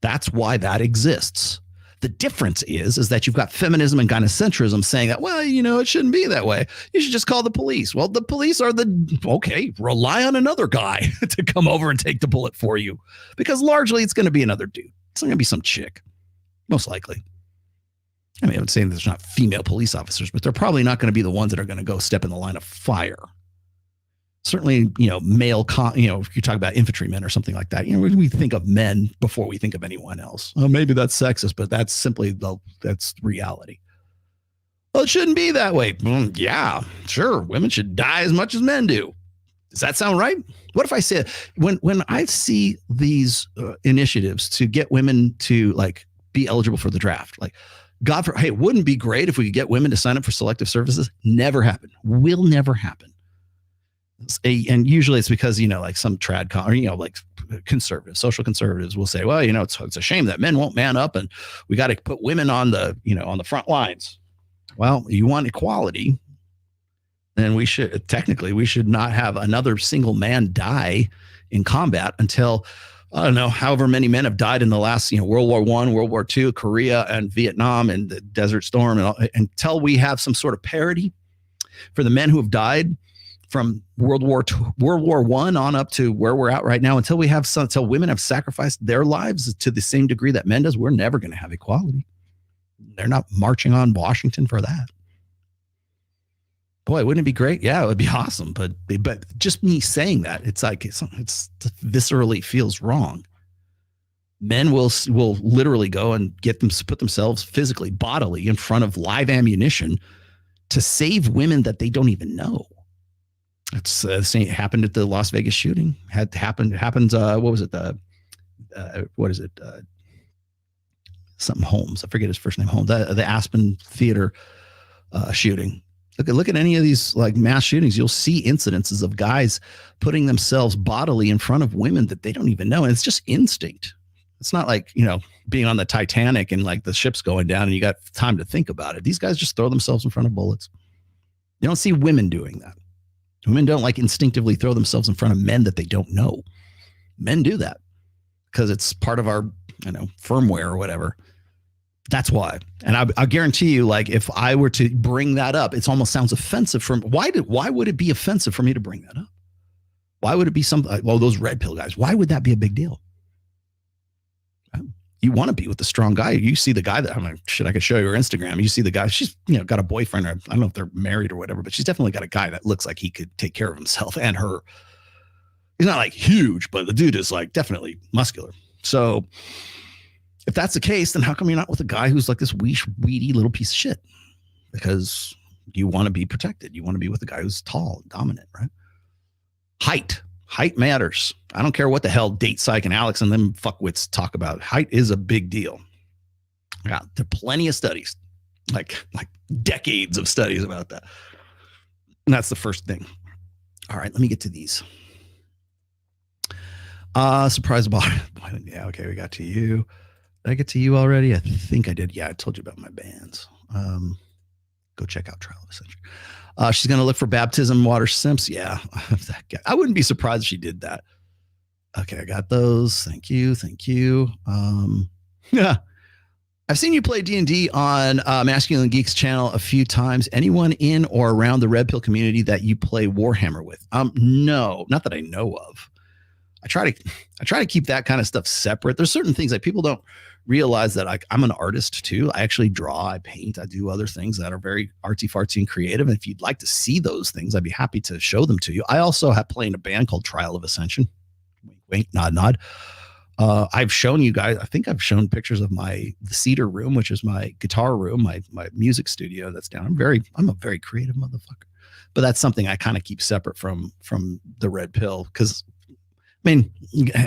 That's why that exists. The difference is that you've got feminism and gynocentrism saying that, well, it shouldn't be that way. You should just call the police. Well, the police are rely on another guy to come over and take the bullet for you, because largely it's going to be another dude. It's not going to be some chick, most likely. I mean, I would say there's not female police officers, but they're probably not going to be the ones that are going to go step in the line of fire. Certainly, male, if you talk about infantrymen or something like that, we think of men before we think of anyone else. Oh, maybe that's sexist, but that's simply that's reality. Well, it shouldn't be that way. Yeah, sure. Women should die as much as men do. Does that sound right? What if I said, when I see these initiatives to get women to be eligible for the draft, hey, it wouldn't be great if we could get women to sign up for selective services? Never happen. Will never happen. And usually it's because, some conservatives, social conservatives will say, well, it's a shame that men won't man up and we got to put women on the front lines. Well, you want equality, then we should not have another single man die in combat until, I don't know, however many men have died in the last, World War I, World War II, Korea and Vietnam and the Desert Storm, until we have some sort of parity for the men who have died from World War I on up to where we're at right now, until women have sacrificed their lives to the same degree that men does, we're never going to have equality. They're not marching on Washington for that. Boy, wouldn't it be great? Yeah, it would be awesome. But just me saying that, it's viscerally feels wrong. Men will literally go and put themselves physically, bodily in front of live ammunition to save women that they don't even know. It's it happened at the Las Vegas shooting. Happens. What was it? Something Holmes. I forget his first name. Holmes. The Aspen Theater shooting. Look at any of these mass shootings. You'll see incidences of guys putting themselves bodily in front of women that they don't even know. And it's just instinct. It's not being on the Titanic and the ship's going down and you got time to think about it. These guys just throw themselves in front of bullets. You don't see women doing that. Women don't instinctively throw themselves in front of men that they don't know. Men do that because it's part of our, firmware or whatever. That's why. And I guarantee you, if I were to bring that up, it almost sounds offensive. Why would it be offensive for me to bring that up? Why would it be something those red pill guys? Why would that be a big deal? You want to be with the strong guy. You see the guy that I could show you her Instagram. You see the guy, she's, got a boyfriend, or I don't know if they're married or whatever, but she's definitely got a guy that looks like he could take care of himself and her. He's not huge, but the dude is definitely muscular. So if that's the case, then how come you're not with a guy who's this weedy little piece of shit? Because you want to be protected. You want to be with a guy who's tall and dominant, right? Height. Height matters. I don't care what the hell Date Psych and Alex and them fuckwits talk about. Height is a big deal. Yeah, there are plenty of studies, like decades of studies about that. And that's the first thing. All right, let me get to these. Surprise about. Yeah, okay, we got to you. Did I get to you already? I think I did. Yeah, I told you about my bands. Go check out Trial of Ascension. She's going to look for baptism water simps. Yeah, I wouldn't be surprised if she did that. Okay, I got those. Thank you. Thank you. Yeah. I've seen you play D&D on Masculine Geeks channel a few times. Anyone in or around the Red Pill community that you play Warhammer with? No, not that I know of. I try to keep that kind of stuff separate. There's certain things that people don't realize that I'm an artist too. I actually draw, I paint, I do other things that are very artsy fartsy and creative. And if you'd like to see those things, I'd be happy to show them to you. I also have played in a band called Trial of Ascension. Wink, wink, nod, nod. I've shown you guys, I think I've shown pictures of the Cedar room, which is my guitar room, my music studio that's down. I'm a very creative motherfucker, but that's something I kind of keep separate from the Red Pill. Cause I mean,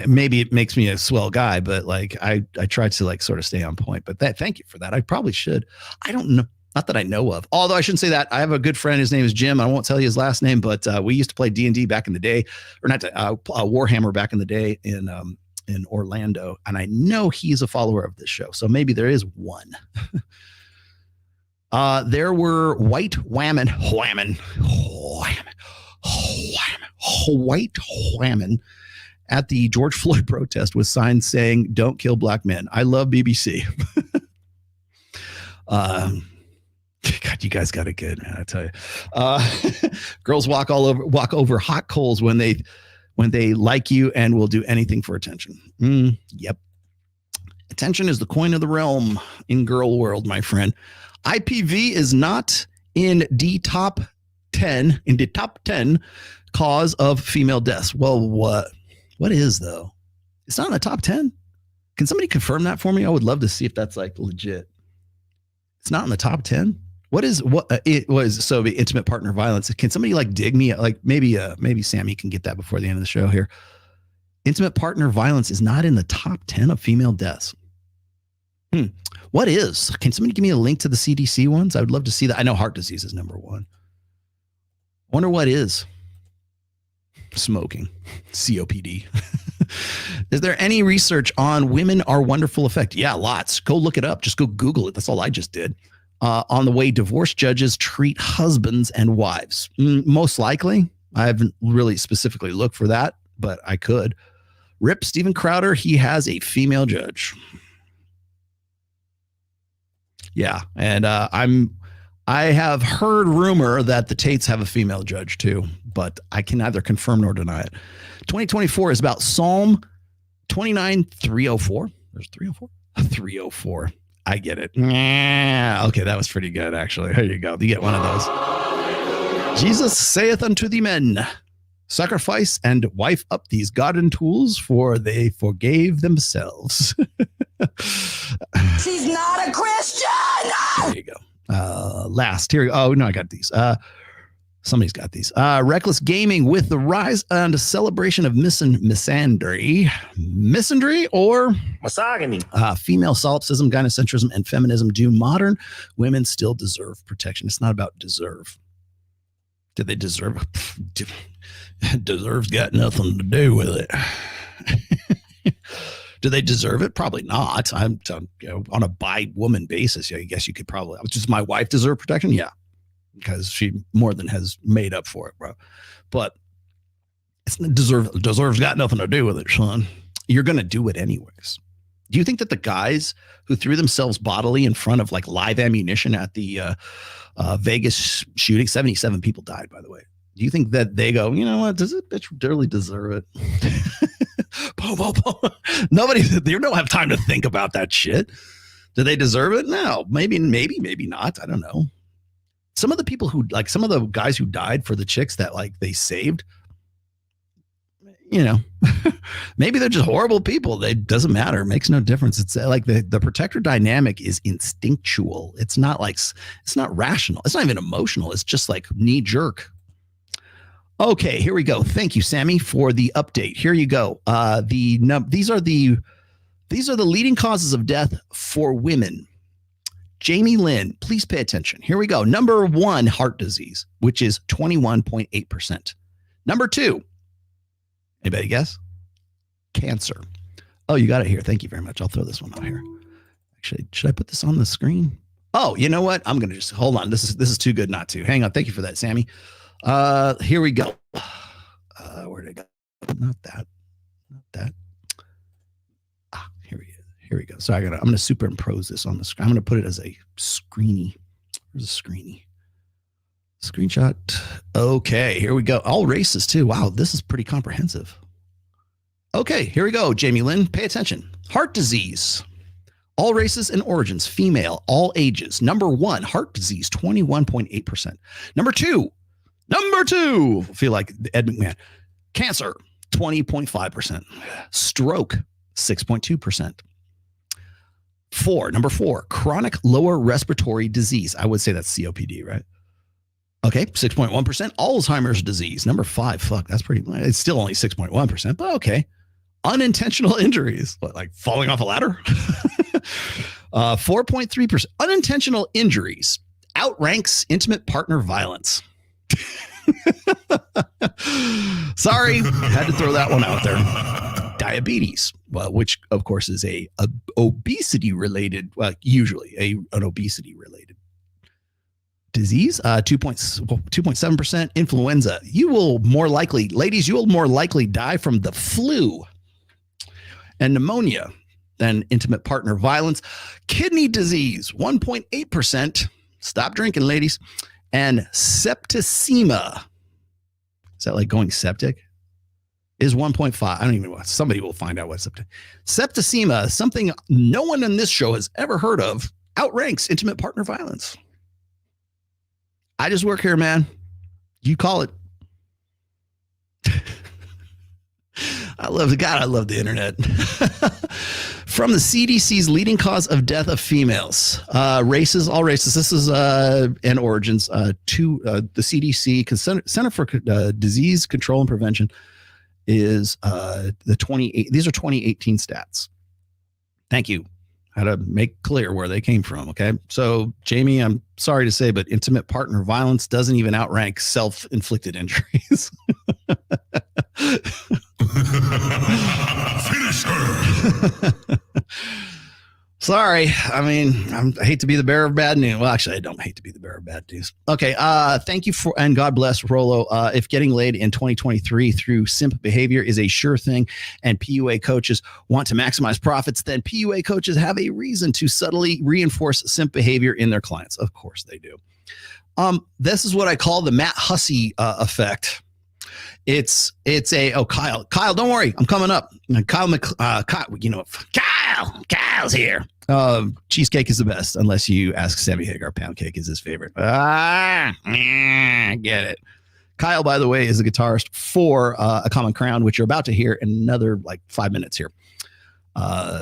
maybe it makes me a swell guy, but like, I try to like sort of stay on point, but thank you for that. I probably should. I don't know. Not that I know of, although I shouldn't say that. I have a good friend. His name is Jim. I won't tell you his last name, but we used to play D&D back in the day, or not Warhammer back in the day in Orlando, and I know he's a follower of this show, so maybe there is one. There were white whammon at the George Floyd protest with signs saying "Don't kill black men." I love BBC. God, you guys got it good, man. I tell you, girls walk over hot coals when they like you and will do anything for attention. Yep. Attention is the coin of the realm in girl world, my friend. IPV is not in the top 10 cause of female deaths. Well, what is though? It's not in the top 10. Can somebody confirm that for me? I would love to see if that's like legit. It's not in the top 10. It was so intimate partner violence. Can somebody like dig me? Like maybe Sammy can get that before the end of the show here. Intimate partner violence is not in the top 10 of female deaths. What is? Can somebody give me a link to the CDC ones? I would love to see that. I know heart disease is number one. Wonder what is. Smoking, COPD. Is there any research on women are wonderful effect? Yeah, lots. Go look it up. Just go Google it. That's all I just did. On the way divorce judges treat husbands and wives. Most likely. I haven't really specifically looked for that, but I could. Rip Steven Crowder. He has a female judge. Yeah. And I have heard rumor that the Tates have a female judge too, but I can neither confirm nor deny it. 2024 is about Psalm 29, 304. There's 304? 304. I get it. Yeah. Okay, that was pretty good, actually. There you go. You get one of those. Jesus saith unto the men, sacrifice and wipe up these garden tools, for they forgave themselves. She's not a Christian! There you go. Last here. Oh, no, I got these. Somebody's got these. Reckless gaming with the rise and celebration of misandry or misogyny. Female solipsism, gynocentrism, and feminism. Do modern women still deserve protection? It's not about deserve. Do they deserve? Deserve's got nothing to do with it. Do they deserve it? Probably not. I'm on a by woman basis. I guess you could probably. Does my wife deserve protection? Yeah. Because she more than has made up for it, bro. But it's deserves got nothing to do with it, son. You're going to do it anyways. Do you think that the guys who threw themselves bodily in front of like live ammunition at the Vegas shooting, 77 people died, by the way. Do you think that they go, you know what? Does it bitch really deserve it? Nobody, they don't have time to think about that shit. Do they deserve it? No, maybe not. I don't know. Some of the people who like some of the guys who died for the chicks that like they saved, you know, maybe they're just horrible people. It doesn't matter. It makes no difference. It's like the protector dynamic is instinctual. It's not rational. It's not even emotional. It's just like knee jerk. Okay, here we go. Thank you, Sammy, for the update. Here you go. These are the leading causes of death for women. Jamie Lynn, please pay attention. Here we go. Number 1, heart disease, which is 21.8%. Number 2, anybody guess? Cancer. Oh, you got it here. Thank you very much. I'll throw this one out here. Actually, should I put this on the screen? Oh, you know what? I'm going to just hold on. This is too good not to. Hang on. Thank you for that, Sammy. Here we go. Where did it go? Not that. Here we go. So I'm going to superimpose this on the screen. I'm going to put it as a screeny. There's a screeny. Screenshot. Okay, here we go. All races too. Wow, this is pretty comprehensive. Okay, here we go. Jamie Lynn, pay attention. Heart disease. All races and origins, female, all ages. Number 1, heart disease, 21.8%. Number 2, I feel like Ed McMahon. Cancer, 20.5%. Stroke, 6.2%. Number 4, chronic lower respiratory disease. I would say that's COPD, right? Okay, 6.1%. Alzheimer's disease. Number 5, fuck, that's pretty, it's still only 6.1%, but okay. Unintentional injuries, like falling off a ladder? 4.3%. Unintentional injuries outranks intimate partner violence. Sorry, had to throw that one out there. Diabetes, which of course is a obesity related, usually an obesity related disease. 2.7%. Influenza. You will more likely die from the flu and pneumonia than intimate partner violence. Kidney disease, 1.8%. Stop drinking, ladies. And septicemia. Is that like going septic? Is 1.5. I don't even know. Somebody will find out what septicemia, something no one in this show has ever heard of, outranks intimate partner violence. I just work here, man. You call it. I love the internet. From the CDC's leading cause of death of females, races, all races. This is and origins. The CDC, Center for Disease Control and Prevention, is the 28. These are 2018 stats. Thank you. How to make clear where they came from. Okay, so Jamie, I'm sorry to say, but intimate partner violence doesn't even outrank self-inflicted injuries. Finish her. Sorry. I mean, I hate to be the bearer of bad news. Well, actually, I don't hate to be the bearer of bad news. Okay. Thank you for, and God bless Rolo. If getting laid in 2023 through simp behavior is a sure thing and PUA coaches want to maximize profits, then PUA coaches have a reason to subtly reinforce simp behavior in their clients. Of course they do. This is what I call the Matt Hussey effect. It's Kyle, don't worry, I'm coming up. Kyle's here. Cheesecake is the best, unless you ask Sammy Hagar. Pound cake is his favorite. Get it. Kyle, by the way, is a guitarist for A Common Crown, which you're about to hear in another 5 minutes here.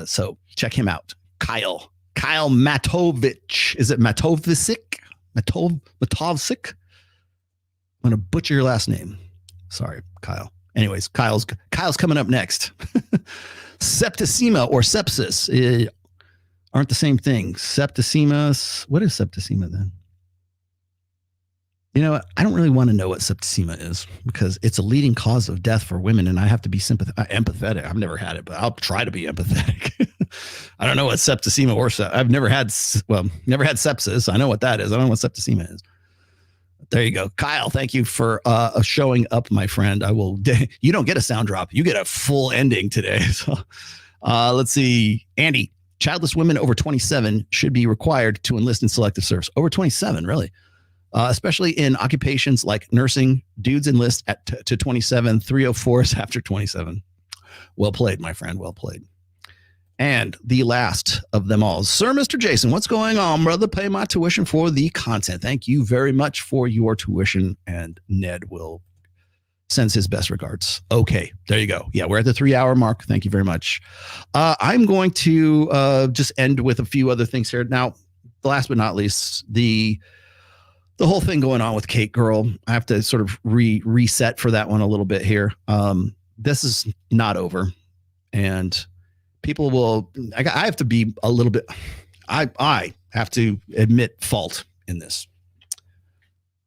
So check him out. Kyle Matovich. Is it Matovicic? Matovcic? I'm going to butcher your last name. Sorry, Kyle. Anyways, Kyle's coming up next. Septicemia or sepsis aren't the same thing. Septicemia. What is septicemia then? You know what? I don't really want to know what septicemia is because it's a leading cause of death for women, and I have to be empathetic. I've never had it, but I'll try to be empathetic. I don't know what septicemia or I've never had sepsis. I know what that is. I don't know what septicemia is. There you go. Kyle, thank you for showing up, my friend. You don't get a sound drop. You get a full ending today. So let's see. Andy, childless women over 27 should be required to enlist in selective service. Over 27, really? Especially in occupations like nursing. Dudes enlist to 27, 304s after 27. Well played, my friend. Well played. And the last of them all, Sir Mr. Jason, what's going on, brother? Pay my tuition for the content. Thank you very much for your tuition, and Ned will sends his best regards. Okay, there you go. Yeah, we're at the 3-hour mark. Thank you very much. I'm going to just end with a few other things here. Now, last but not least, the the whole thing going on with Cake Girl. I have to sort of reset for that one a little bit here. This is not over, and people will. I have to be a little bit. I have to admit fault in this.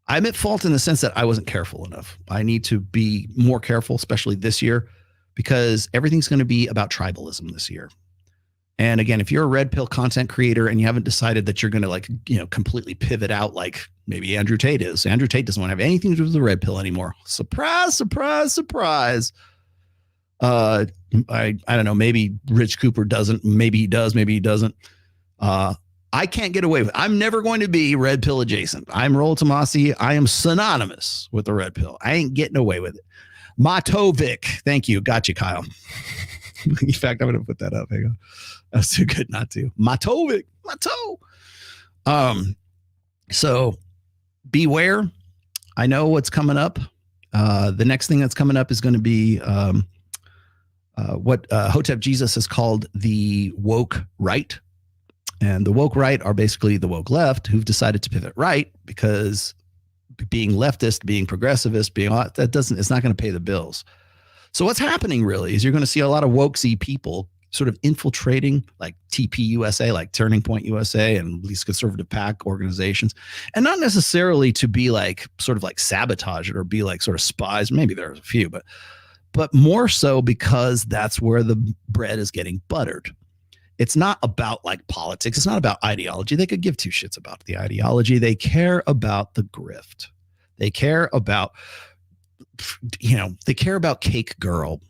I admit fault in the sense that I wasn't careful enough. I need to be more careful, especially this year, because everything's going to be about tribalism this year. And again, if you're a red pill content creator and you haven't decided that you're going to completely pivot out like maybe Andrew Tate is. Andrew Tate doesn't want to have anything to do with the red pill anymore. Surprise, surprise, surprise. I don't know. Maybe Rich Cooper doesn't. Maybe he does. Maybe he doesn't. I can't get away with it. I'm never going to be red pill adjacent. I'm Rollo Tomassi. I am synonymous with the red pill. I ain't getting away with it. Matovic. Thank you. Got you, Kyle. In fact, I'm going to put that up. Hang on. That's too good not to. Matovic. Mato. So beware. I know what's coming up. The next thing that's coming up is going to be what Hotep Jesus has called the woke right. And the woke right are basically the woke left who've decided to pivot right because being leftist, being progressivist, being all that it's not going to pay the bills. So what's happening really is you're going to see a lot of wokesy people sort of infiltrating like TP USA, like Turning Point USA and these conservative PAC organizations, and not necessarily to be like sort of like sabotage it or be like sort of spies. Maybe there's a few, but more so because that's where the bread is getting buttered. It's not about like politics. It's not about ideology. They could give two shits about the ideology. They care about the grift. They care about, they care about Cake Girl.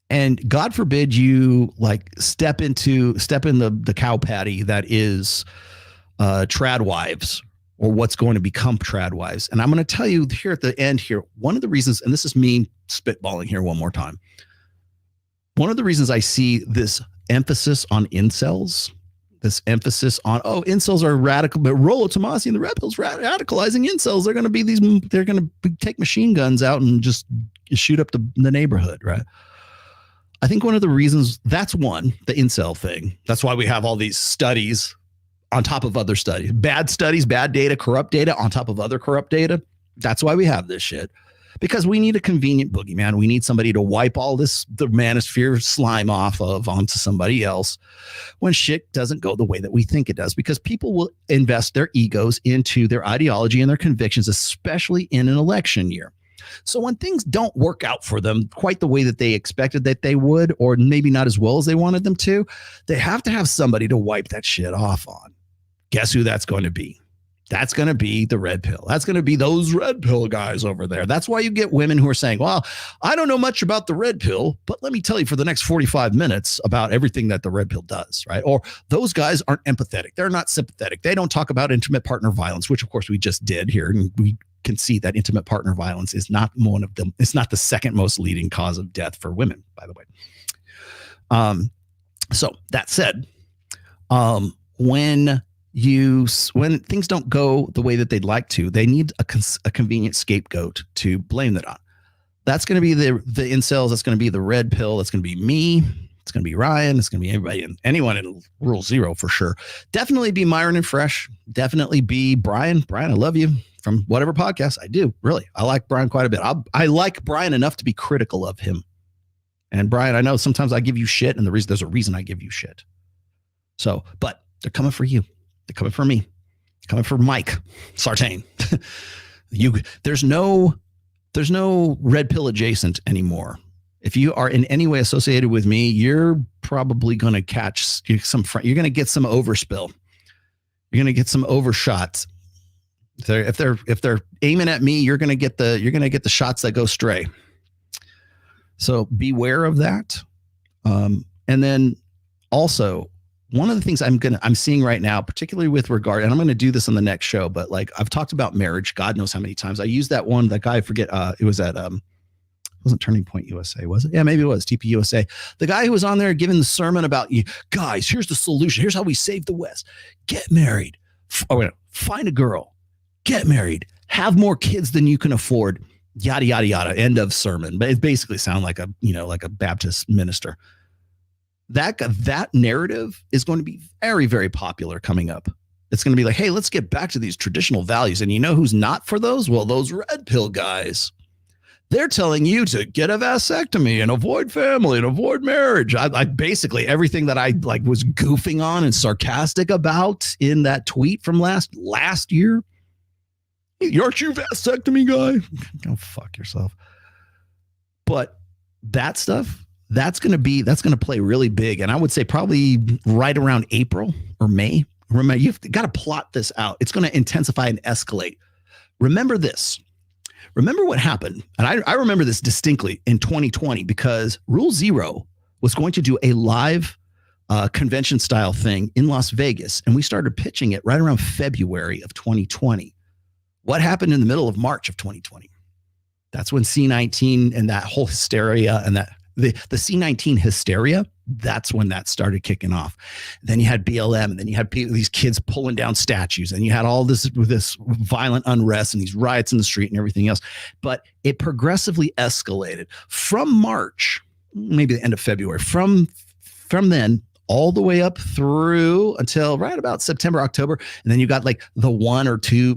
And God forbid you like step in the cow patty that is TradWives or what's going to become TradWives. And I'm going to tell you here at the end here, one of the reasons, and this is me spitballing here one more time. One of the reasons I see this emphasis on incels, this emphasis on, incels are radical, but Rollo Tomassi and the Red Pill's radicalizing incels. They're going to take machine guns out and just shoot up the neighborhood, right? I think one of the reasons, that's one, the incel thing. That's why we have all these studies on top of other studies, bad data, corrupt data on top of other corrupt data. That's why we have this shit. Because we need a convenient boogeyman. We need somebody to wipe all the manosphere slime onto somebody else when shit doesn't go the way that we think it does. Because people will invest their egos into their ideology and their convictions, especially in an election year. So when things don't work out for them quite the way that they expected that they would, or maybe not as well as they wanted them to, they have to have somebody to wipe that shit off on. Guess who that's going to be? That's going to be the red pill. That's going to be those red pill guys over there. That's why you get women who are saying, well, I don't know much about the red pill, but let me tell you for the next 45 minutes about everything that the red pill does, right? Or those guys aren't empathetic. They're not sympathetic. They don't talk about intimate partner violence, which of course we just did here. And we can see that intimate partner violence is not one of them. It's not the second most leading cause of death for women, by the way. So that said, when things don't go the way that they'd like to, they need a convenient scapegoat to blame that on. That's going to be the incels. That's going to be the red pill. That's going to be me. It's going to be Ryan. It's going to be everybody and anyone in Rule Zero for sure. Definitely be Myron and Fresh. Definitely be Brian. Brian, I love you from whatever podcast. I do. Really. I like Brian quite a bit. I like Brian enough to be critical of him. And Brian, I know sometimes I give you shit, and there's a reason I give you shit. So, but they're coming for you. They're coming for me. They're coming for Mike Sartain. There's no red pill adjacent anymore. If you are in any way associated with me, you're probably going to catch you're going to get some overspill. You're going to get some overshots. If they're aiming at me, you're going to get the shots that go stray. So beware of that. And then also, one of the things I'm seeing right now, particularly with regard, and I'm going to do this on the next show, but like I've talked about marriage, God knows how many times. I used that guy, I forget, it was at, it wasn't Turning Point USA, was it? Yeah, maybe it was TP USA. The guy who was on there giving the sermon about, you guys, here's the solution. Here's how we save the West. Get married. Find a girl. Get married. Have more kids than you can afford. Yada, yada, yada. End of sermon. But it basically sounds like a Baptist minister. That narrative is going to be very, very popular coming up. It's going to be like, hey, let's get back to these traditional values. And you know who's not for those? Well, those red pill guys. They're telling you to get a vasectomy and avoid family and avoid marriage. I basically everything that I like was goofing on and sarcastic about in that tweet from last year. Aren't you vasectomy guy? Go fuck yourself. But that stuff, that's going to play really big. And I would say probably right around April or May. Remember, you've got to plot this out. It's going to intensify and escalate. Remember this. Remember what happened. And I remember this distinctly in 2020 because Rule Zero was going to do a live convention style thing in Las Vegas. And we started pitching it right around February of 2020. What happened in the middle of March of 2020? That's when C19 and that whole hysteria and that the C19 hysteria, that's when that started kicking off. Then you had BLM, and then you had these kids pulling down statues, and you had all this violent unrest and these riots in the street and everything else. But it progressively escalated from March, maybe the end of February, from then all the way up through until right about September, October. And then you got like the one or two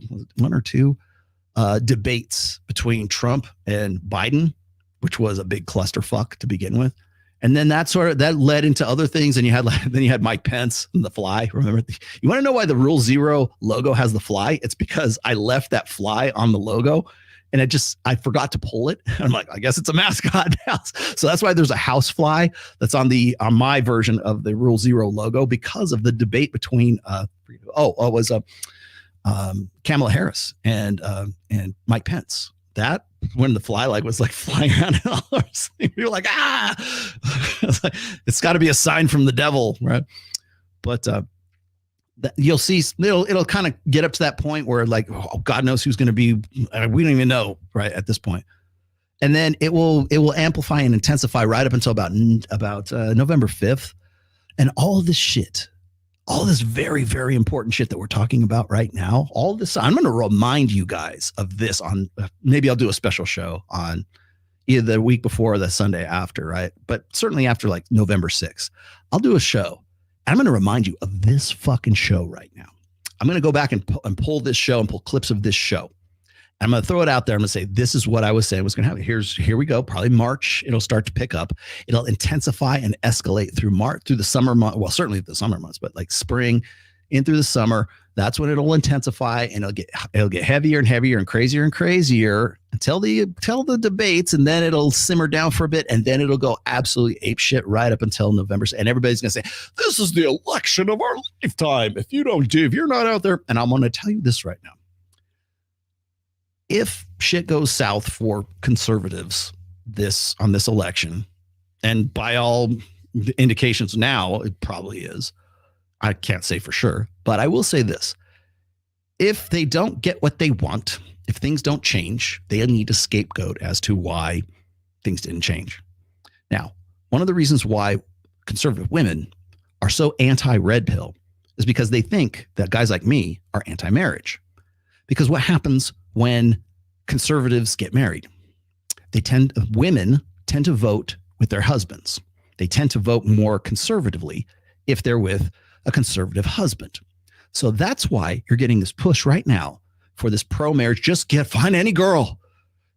debates between Trump and Biden, which was a big clusterfuck to begin with. And then that led into other things. And then you had Mike Pence and the fly. Remember, you want to know why the Rule Zero logo has the fly? It's because I left that fly on the logo and I forgot to pull it. I'm like, I guess it's a mascot now. So that's why there's a house fly that's on my version of the Rule Zero logo because of the debate between Kamala Harris and Mike Pence. That when the fly was flying around, you're like, it's got to be a sign from the devil, right? But you'll see it'll kind of get up to that point where God knows who's going to be. We don't even know right at this point. And then it will amplify and intensify right up until about November 5th, and all this shit. All this very, very important shit that we're talking about right now, all this, I'm going to remind you guys of this on, maybe I'll do a special show on either the week before or the Sunday after, right? But certainly after November 6th, I'll do a show. And I'm going to remind you of this fucking show right now. I'm going to go back and pull this show and pull clips of this show. I'm going to throw it out there. I'm going to say, this is what I was saying was going to happen. Here we go. Probably March. It'll start to pick up. It'll intensify and escalate through March, through the summer month. Well, certainly the summer months, but spring in through the summer. That's when it'll intensify and it'll get heavier and heavier and crazier until the debates. And then it'll simmer down for a bit. And then it'll go absolutely apeshit right up until November. And everybody's going to say, this is the election of our lifetime. If you're not out there. And I'm going to tell you this right now. If shit goes south for conservatives on this election, and by all indications now, it probably is. I can't say for sure, but I will say this. If they don't get what they want, if things don't change, they need a scapegoat as to why things didn't change. Now, one of the reasons why conservative women are so anti-red pill is because they think that guys like me are anti-marriage. Because what happens when conservatives get married? Women tend to vote with their husbands. They tend to vote more conservatively if they're with a conservative husband. So that's why you're getting this push right now for this pro-marriage. Just find any girl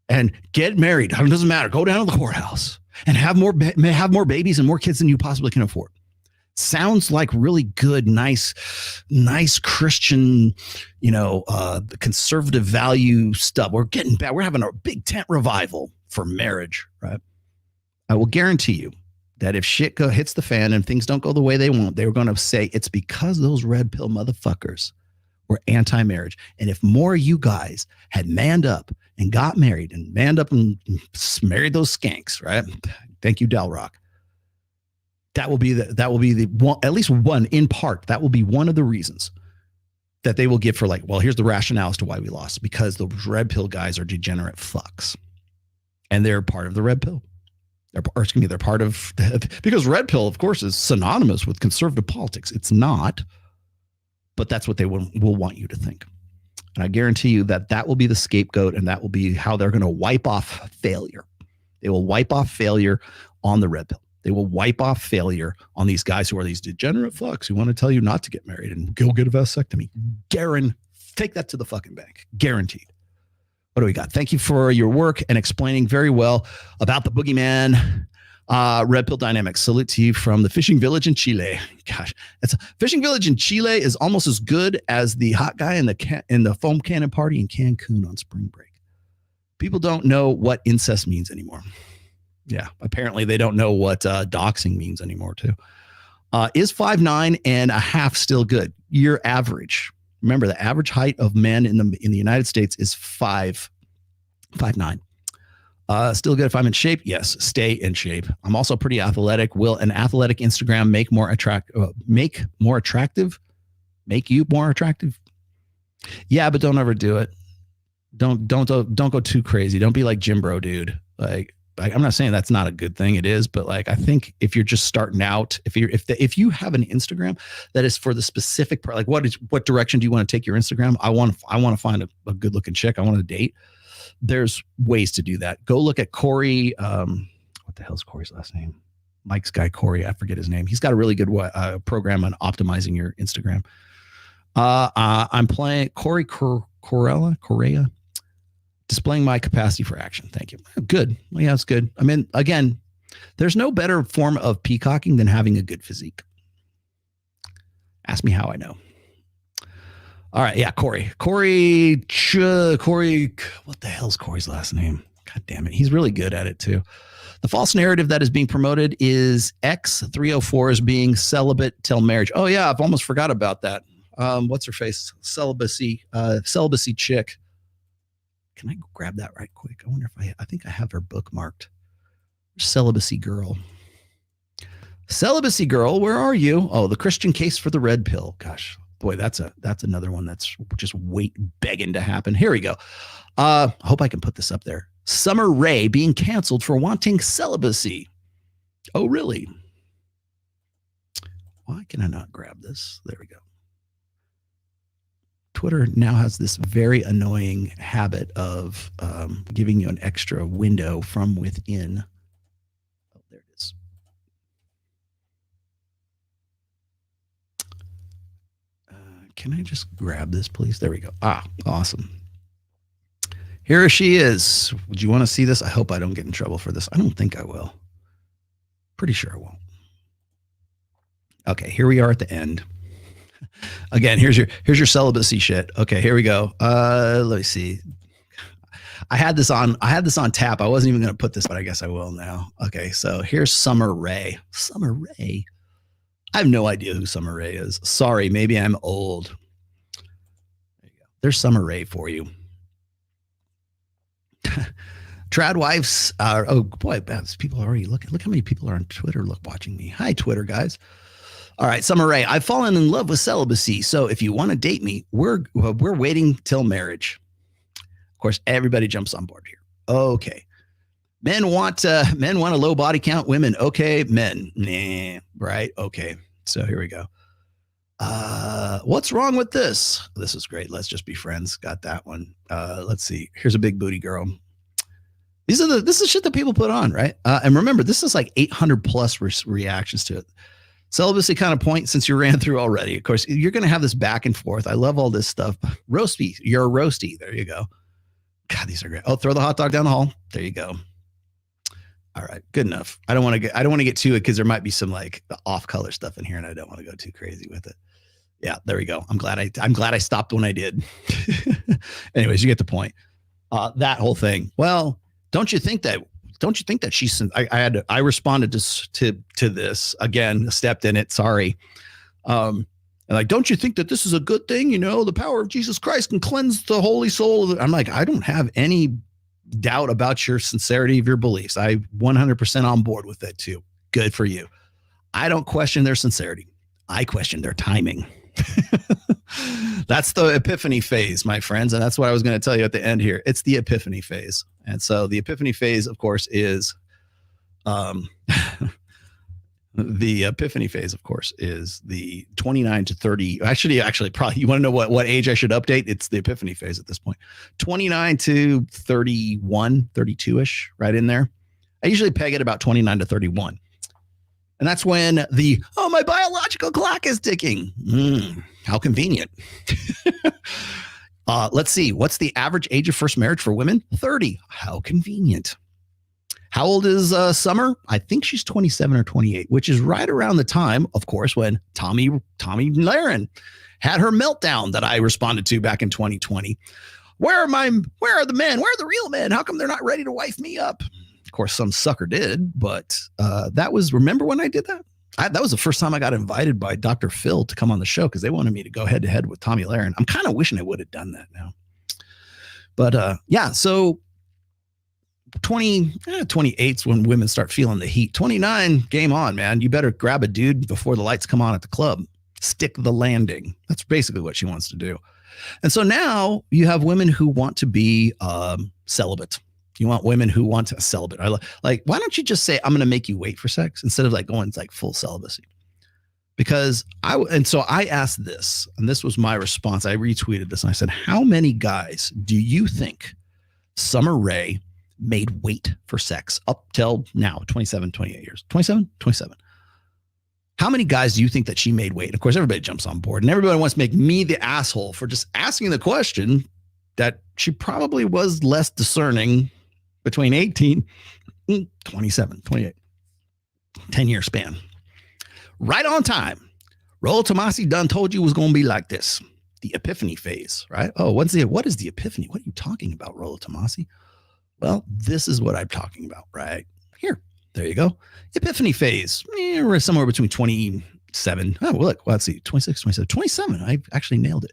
and get married. It doesn't matter. Go down to the courthouse and have more babies and more kids than you possibly can afford. Sounds like really good, nice Christian, conservative value stuff. We're getting back. We're having a big tent revival for marriage, right? I will guarantee you that if shit hits the fan and things don't go the way they want, they're going to say it's because those red pill motherfuckers were anti-marriage. And if more of you guys had manned up and got married and manned up and married those skanks, right? Thank you, Del Rock. That will be the one, at least one in part. That will be one of the reasons that they will give for here's the rationale as to why we lost, because the red pill guys are degenerate fucks, and they're part of the red pill. They're part of because red pill, of course, is synonymous with conservative politics. It's not, but that's what they will want you to think. And I guarantee you that will be the scapegoat, and that will be how they're going to wipe off failure. They will wipe off failure on the red pill. They will wipe off failure on these guys who are these degenerate fucks who want to tell you not to get married and go get a vasectomy. Take that to the fucking bank. Guaranteed. What do we got? Thank you for your work and explaining very well about the boogeyman. Red Pill Dynamics. Salute to you from the fishing village in Chile. Gosh, fishing village in Chile is almost as good as the hot guy in the foam cannon party in Cancun on spring break. People don't know what incest means anymore. Yeah, apparently they don't know what doxing means anymore too. Is 5'9.5" still good? Your average. Remember, the average height of men in the United States is 5'9". Still good if I'm in shape? Yes, stay in shape. I'm also pretty athletic. Will an athletic Instagram make you more attractive? Yeah, but don't ever do it. Don't go too crazy. Don't be like Jim Bro dude. Like I'm not saying that's not a good thing. It is, but like I think if you're just starting out, if you have an Instagram that is for the specific part, like what direction do you want to take your Instagram? I want to find a good looking chick. I want to date. There's ways to do that. Go look at Corey. What the hell's Corey's last name? Mike's guy, Corey. I forget his name. He's got a really good program on optimizing your Instagram. I'm playing Corey Correa, displaying my capacity for action. Thank you. Good. Well, yeah, it's good. I mean, again, there's no better form of peacocking than having a good physique. Ask me how I know. All right. Yeah. Corey, what the hell's Corey's last name? God damn it. He's really good at it too. The false narrative that is being promoted is X304 is being celibate till marriage. Oh yeah. I've almost forgot about that. What's her face? Celibacy chick. Can I grab that right quick? I wonder if I think I have her bookmarked. Celibacy girl. Celibacy girl, where are you? Oh, the Christian case for the red pill. Gosh, boy, that's another one that's just begging to happen. Here we go. I hope I can put this up there. Summer Rae being canceled for wanting celibacy. Oh, really? Why can I not grab this? There we go. Twitter now has this very annoying habit of giving you an extra window from within. Oh, there it is. Can I just grab this, please? There we go. Ah, awesome. Here she is. Would you want to see this? I hope I don't get in trouble for this. I don't think I will. Pretty sure I won't. Okay, here we are at the end. Again, here's your celibacy shit. Okay, here we go. Let me see. I had this on tap. I wasn't even going to put this, but I guess I will now. Okay, so here's Summer Rae. Summer Rae. I have no idea who Summer Rae is. Sorry, maybe I'm old. There you go. There's Summer Rae for you. TradWives are, oh boy, people are already looking. Look how many people are on Twitter watching me. Hi, Twitter guys. All right, Summer Rae, I've fallen in love with celibacy. So if you want to date me, we're waiting till marriage. Of course, everybody jumps on board here. Okay. Men want a low body count. Women, okay. Men, nah, right? Okay. So here we go. What's wrong with this? This is great. Let's just be friends. Got that one. Let's see. Here's a big booty girl. This is shit that people put on, right? And remember, this is like 800 plus reactions to it. Celibacy kind of point since you ran through already. Of course, you're going to have this back and forth. I love all this stuff. Roasty, you're a roasty. There you go. God, these are great. Oh, throw the hot dog down the hall. There you go. All right, good enough. I don't want to get to it because there might be some like off color stuff in here, and I don't want to go too crazy with it. Yeah, there we go. I'm glad I stopped when I did. Anyways, you get the point. That whole thing. Well, don't you think that she's? I responded to this again. Stepped in it. Sorry. And like, don't you think that this is a good thing? You know, the power of Jesus Christ can cleanse the holy soul. I'm like, I don't have any doubt about your sincerity of your beliefs. I 100% on board with that too. Good for you. I don't question their sincerity. I question their timing. That's the epiphany phase, my friends. And that's what I was going to tell you at the end here. It's the epiphany phase. And so the epiphany phase, of course, is the epiphany phase, of course, is the 29 to 30. Actually, probably you want to know what age I should update? It's the epiphany phase at this point. 29 to 31, 32-ish, right in there. I usually peg it about 29 to 31. And that's when my biological clock is ticking. How convenient. Let's see. What's the average age of first marriage for women? 30. How convenient. How old is Summer? I think she's 27 or 28, which is right around the time, of course, when Tommy Lahren had her meltdown that I responded to back in 2020. Where are the men? Where are the real men? How come they're not ready to wife me up? Of course, some sucker did, but remember when I did that? That was the first time I got invited by Dr. Phil to come on the show because they wanted me to go head to head with Tommy Lahren. I'm kind of wishing I would have done that now. But so 28's when women start feeling the heat. 29, game on, man. You better grab a dude before the lights come on at the club. Stick the landing. That's basically what she wants to do. And so now you have women who want to be celibate. You want women who want to celibate. Why don't you just say, I'm going to make you wait for sex instead of like going like full celibacy? Because so I asked this, and this was my response. I retweeted this and I said, how many guys do you think Summer Rae made wait for sex up till now? 27, 28 years. 27. How many guys do you think that she made wait? Of course, everybody jumps on board and everybody wants to make me the asshole for just asking the question that she probably was less discerning between 18, 27, 28, 10-year span. Right on time. Rollo Tomasi done told you it was going to be like this. The epiphany phase, right? Oh, what is the epiphany? What are you talking about, Rollo Tomasi? Well, this is what I'm talking about right here. There you go. Epiphany phase. We're somewhere between 27. Oh, look, let's see. 26, 27. 27. I actually nailed it.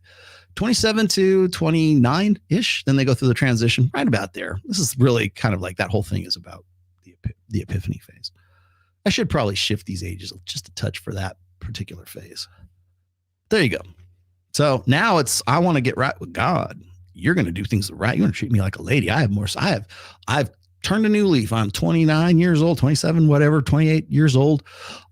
27 to 29-ish. Then they go through the transition right about there. This is really kind of like that whole thing is about the epiphany phase. I should probably shift these ages just a touch for that particular phase. There you go. So now I want to get right with God. You're going to do things right. You're going to treat me like a lady. I've turned a new leaf. I'm 29 years old, 27, whatever, 28 years old.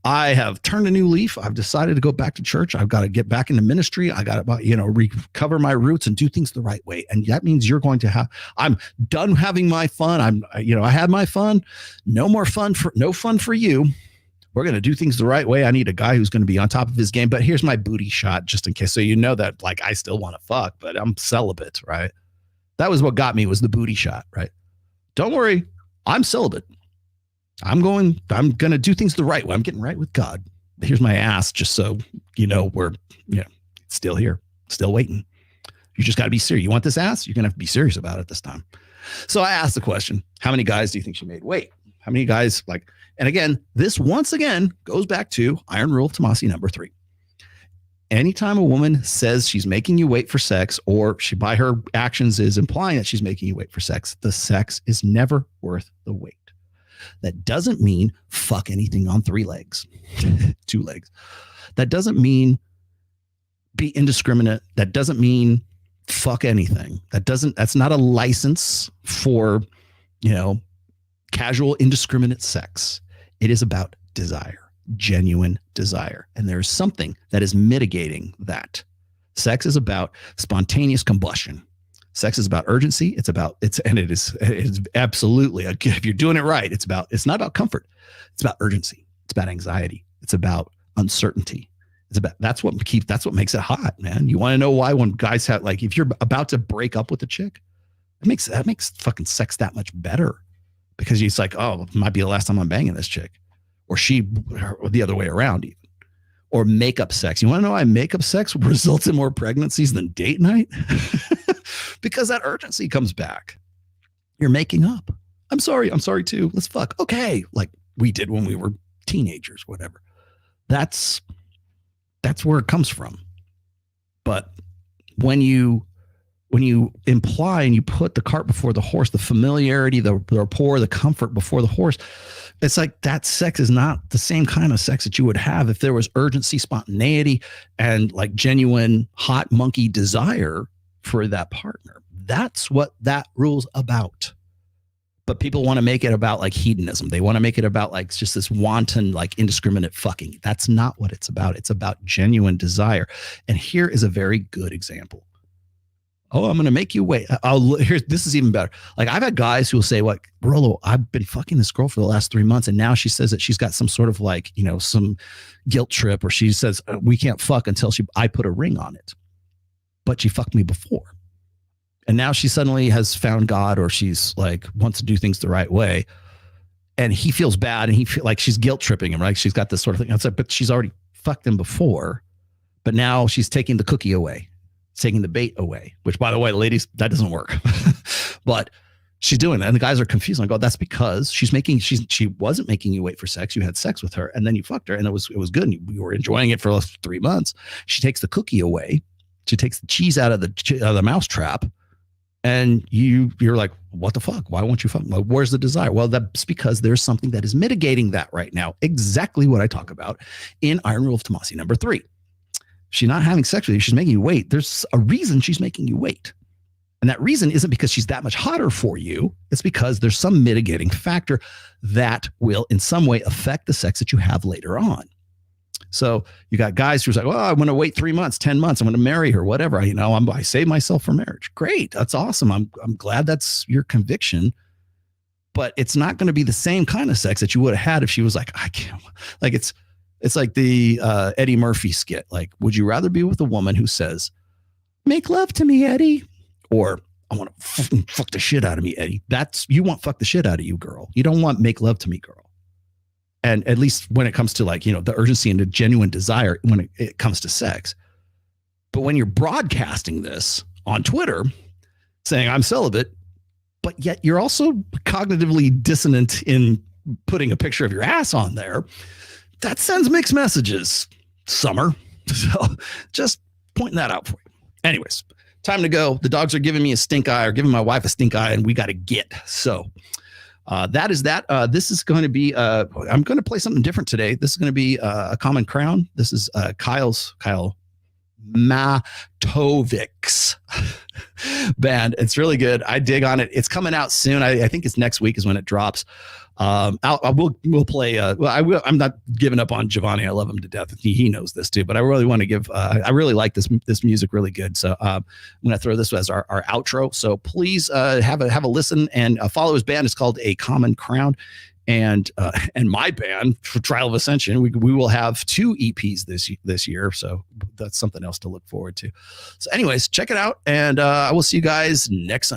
I have turned a new leaf. I've decided to go back to church. I've got to get back into ministry. I got to, recover my roots and do things the right way. And that means you're going to I'm done having my fun. I had my fun. No fun for you. We're going to do things the right way. I need a guy who's going to be on top of his game. But here's my booty shot just in case. So you know that like I still want to fuck, but I'm celibate, right? That was what got me was the booty shot, right? Don't worry, I'm celibate. I'm going to do things the right way. I'm getting right with God. Here's my ass, just so we're still here, still waiting. You just got to be serious. You want this ass? You're going to have to be serious about it this time. So I asked the question, how many guys do you think she made wait? How many guys and again, this once again goes back to Iron Rule of Tomasi number 3. Anytime a woman says she's making you wait for sex, or she by her actions is implying that she's making you wait for sex, the sex is never worth the wait. That doesn't mean fuck anything on 3 legs, 2 legs. That doesn't mean be indiscriminate. That doesn't mean fuck anything. That's not a license for, casual indiscriminate sex. It is about desire. Genuine desire. And there's something that is mitigating that. Sex is about spontaneous combustion. Sex is about urgency. It is absolutely, if you're doing it right, it's not about comfort. It's about urgency. It's about anxiety. It's about uncertainty. That's what makes it hot, man. You want to know why when guys have, if you're about to break up with a chick, that makes fucking sex that much better, because it's like, oh, it might be the last time I'm banging this chick. Or the other way around even. Or makeup sex. You want to know why makeup sex results in more pregnancies than date night? Because that urgency comes back. You're making up. I'm sorry too. Let's fuck. Okay. Like we did when we were teenagers, whatever. That's where it comes from. But when you imply and you put the cart before the horse, the familiarity, the rapport, the comfort before the horse, it's like that sex is not the same kind of sex that you would have if there was urgency, spontaneity, and like genuine hot monkey desire for that partner. That's what that rule's about. But people want to make it about like hedonism. They want to make it about like just this wanton, like indiscriminate fucking. That's not what it's about. It's about genuine desire. And here is a very good example. Oh, I'm going to make you wait. This is even better. Like I've had guys who will say, "What, Rollo? I've been fucking this girl for the last 3 months, and now she says that she's got some sort of like, some guilt trip, or she says we can't fuck until I put a ring on it, but she fucked me before, and now she suddenly has found God, or she's like wants to do things the right way, and he feels bad, and he feel like she's guilt tripping him, right? She's got this sort of thing. It's like, but she's already fucked him before, but now she's taking the cookie away." Taking the bait away, which by the way, ladies, that doesn't work. But she's doing that. And the guys are confused. I go, that's because she wasn't making you wait for sex. You had sex with her and then you fucked her and it was good. And you were enjoying it for 3 months. She takes the cookie away. She takes the cheese out of the mouse trap. And you're like, what the fuck? Why won't you fuck? Like, where's the desire? Well, that's because there's something that is mitigating that right now. Exactly what I talk about in Iron Rule of Tomasi number 3. She's not having sex with you. She's making you wait. There's a reason she's making you wait. And that reason isn't because she's that much hotter for you. It's because there's some mitigating factor that will in some way affect the sex that you have later on. So you got guys who's like, well, I'm going to wait 3 months, 10 months. I'm going to marry her, whatever. I save myself for marriage. Great. That's awesome. I'm glad that's your conviction. But it's not going to be the same kind of sex that you would have had if she was like, I can't. Like it's like the Eddie Murphy skit. Like, would you rather be with a woman who says, make love to me, Eddie? Or I want to fuck the shit out of me, Eddie. You want fuck the shit out of you, girl. You don't want make love to me, girl. And at least when it comes to like, the urgency and the genuine desire when it comes to sex. But when you're broadcasting this on Twitter saying I'm celibate, but yet you're also cognitively dissonant in putting a picture of your ass on there, that sends mixed messages, Summer. So just pointing that out for you. Anyways, time to go. The dogs are giving me a stink eye or giving my wife a stink eye, and we got to get. So that is that. This is going to be, I'm going to play something different today. This is going to be a Common Crown. This is Kyle Matovic's band. It's really good. I dig on it. It's coming out soon. I think it's next week is when it drops. We'll play. I'm not giving up on Giovanni. I love him to death. He knows this too, but I really want to give. I really like this music really good. So I'm going to throw this as our outro. So please have a listen and follow his band. It's called A Common Crown, and my band for Trial of Ascension. We will have 2 EPs this year. So that's something else to look forward to. So anyways, check it out, and I will see you guys next Sunday.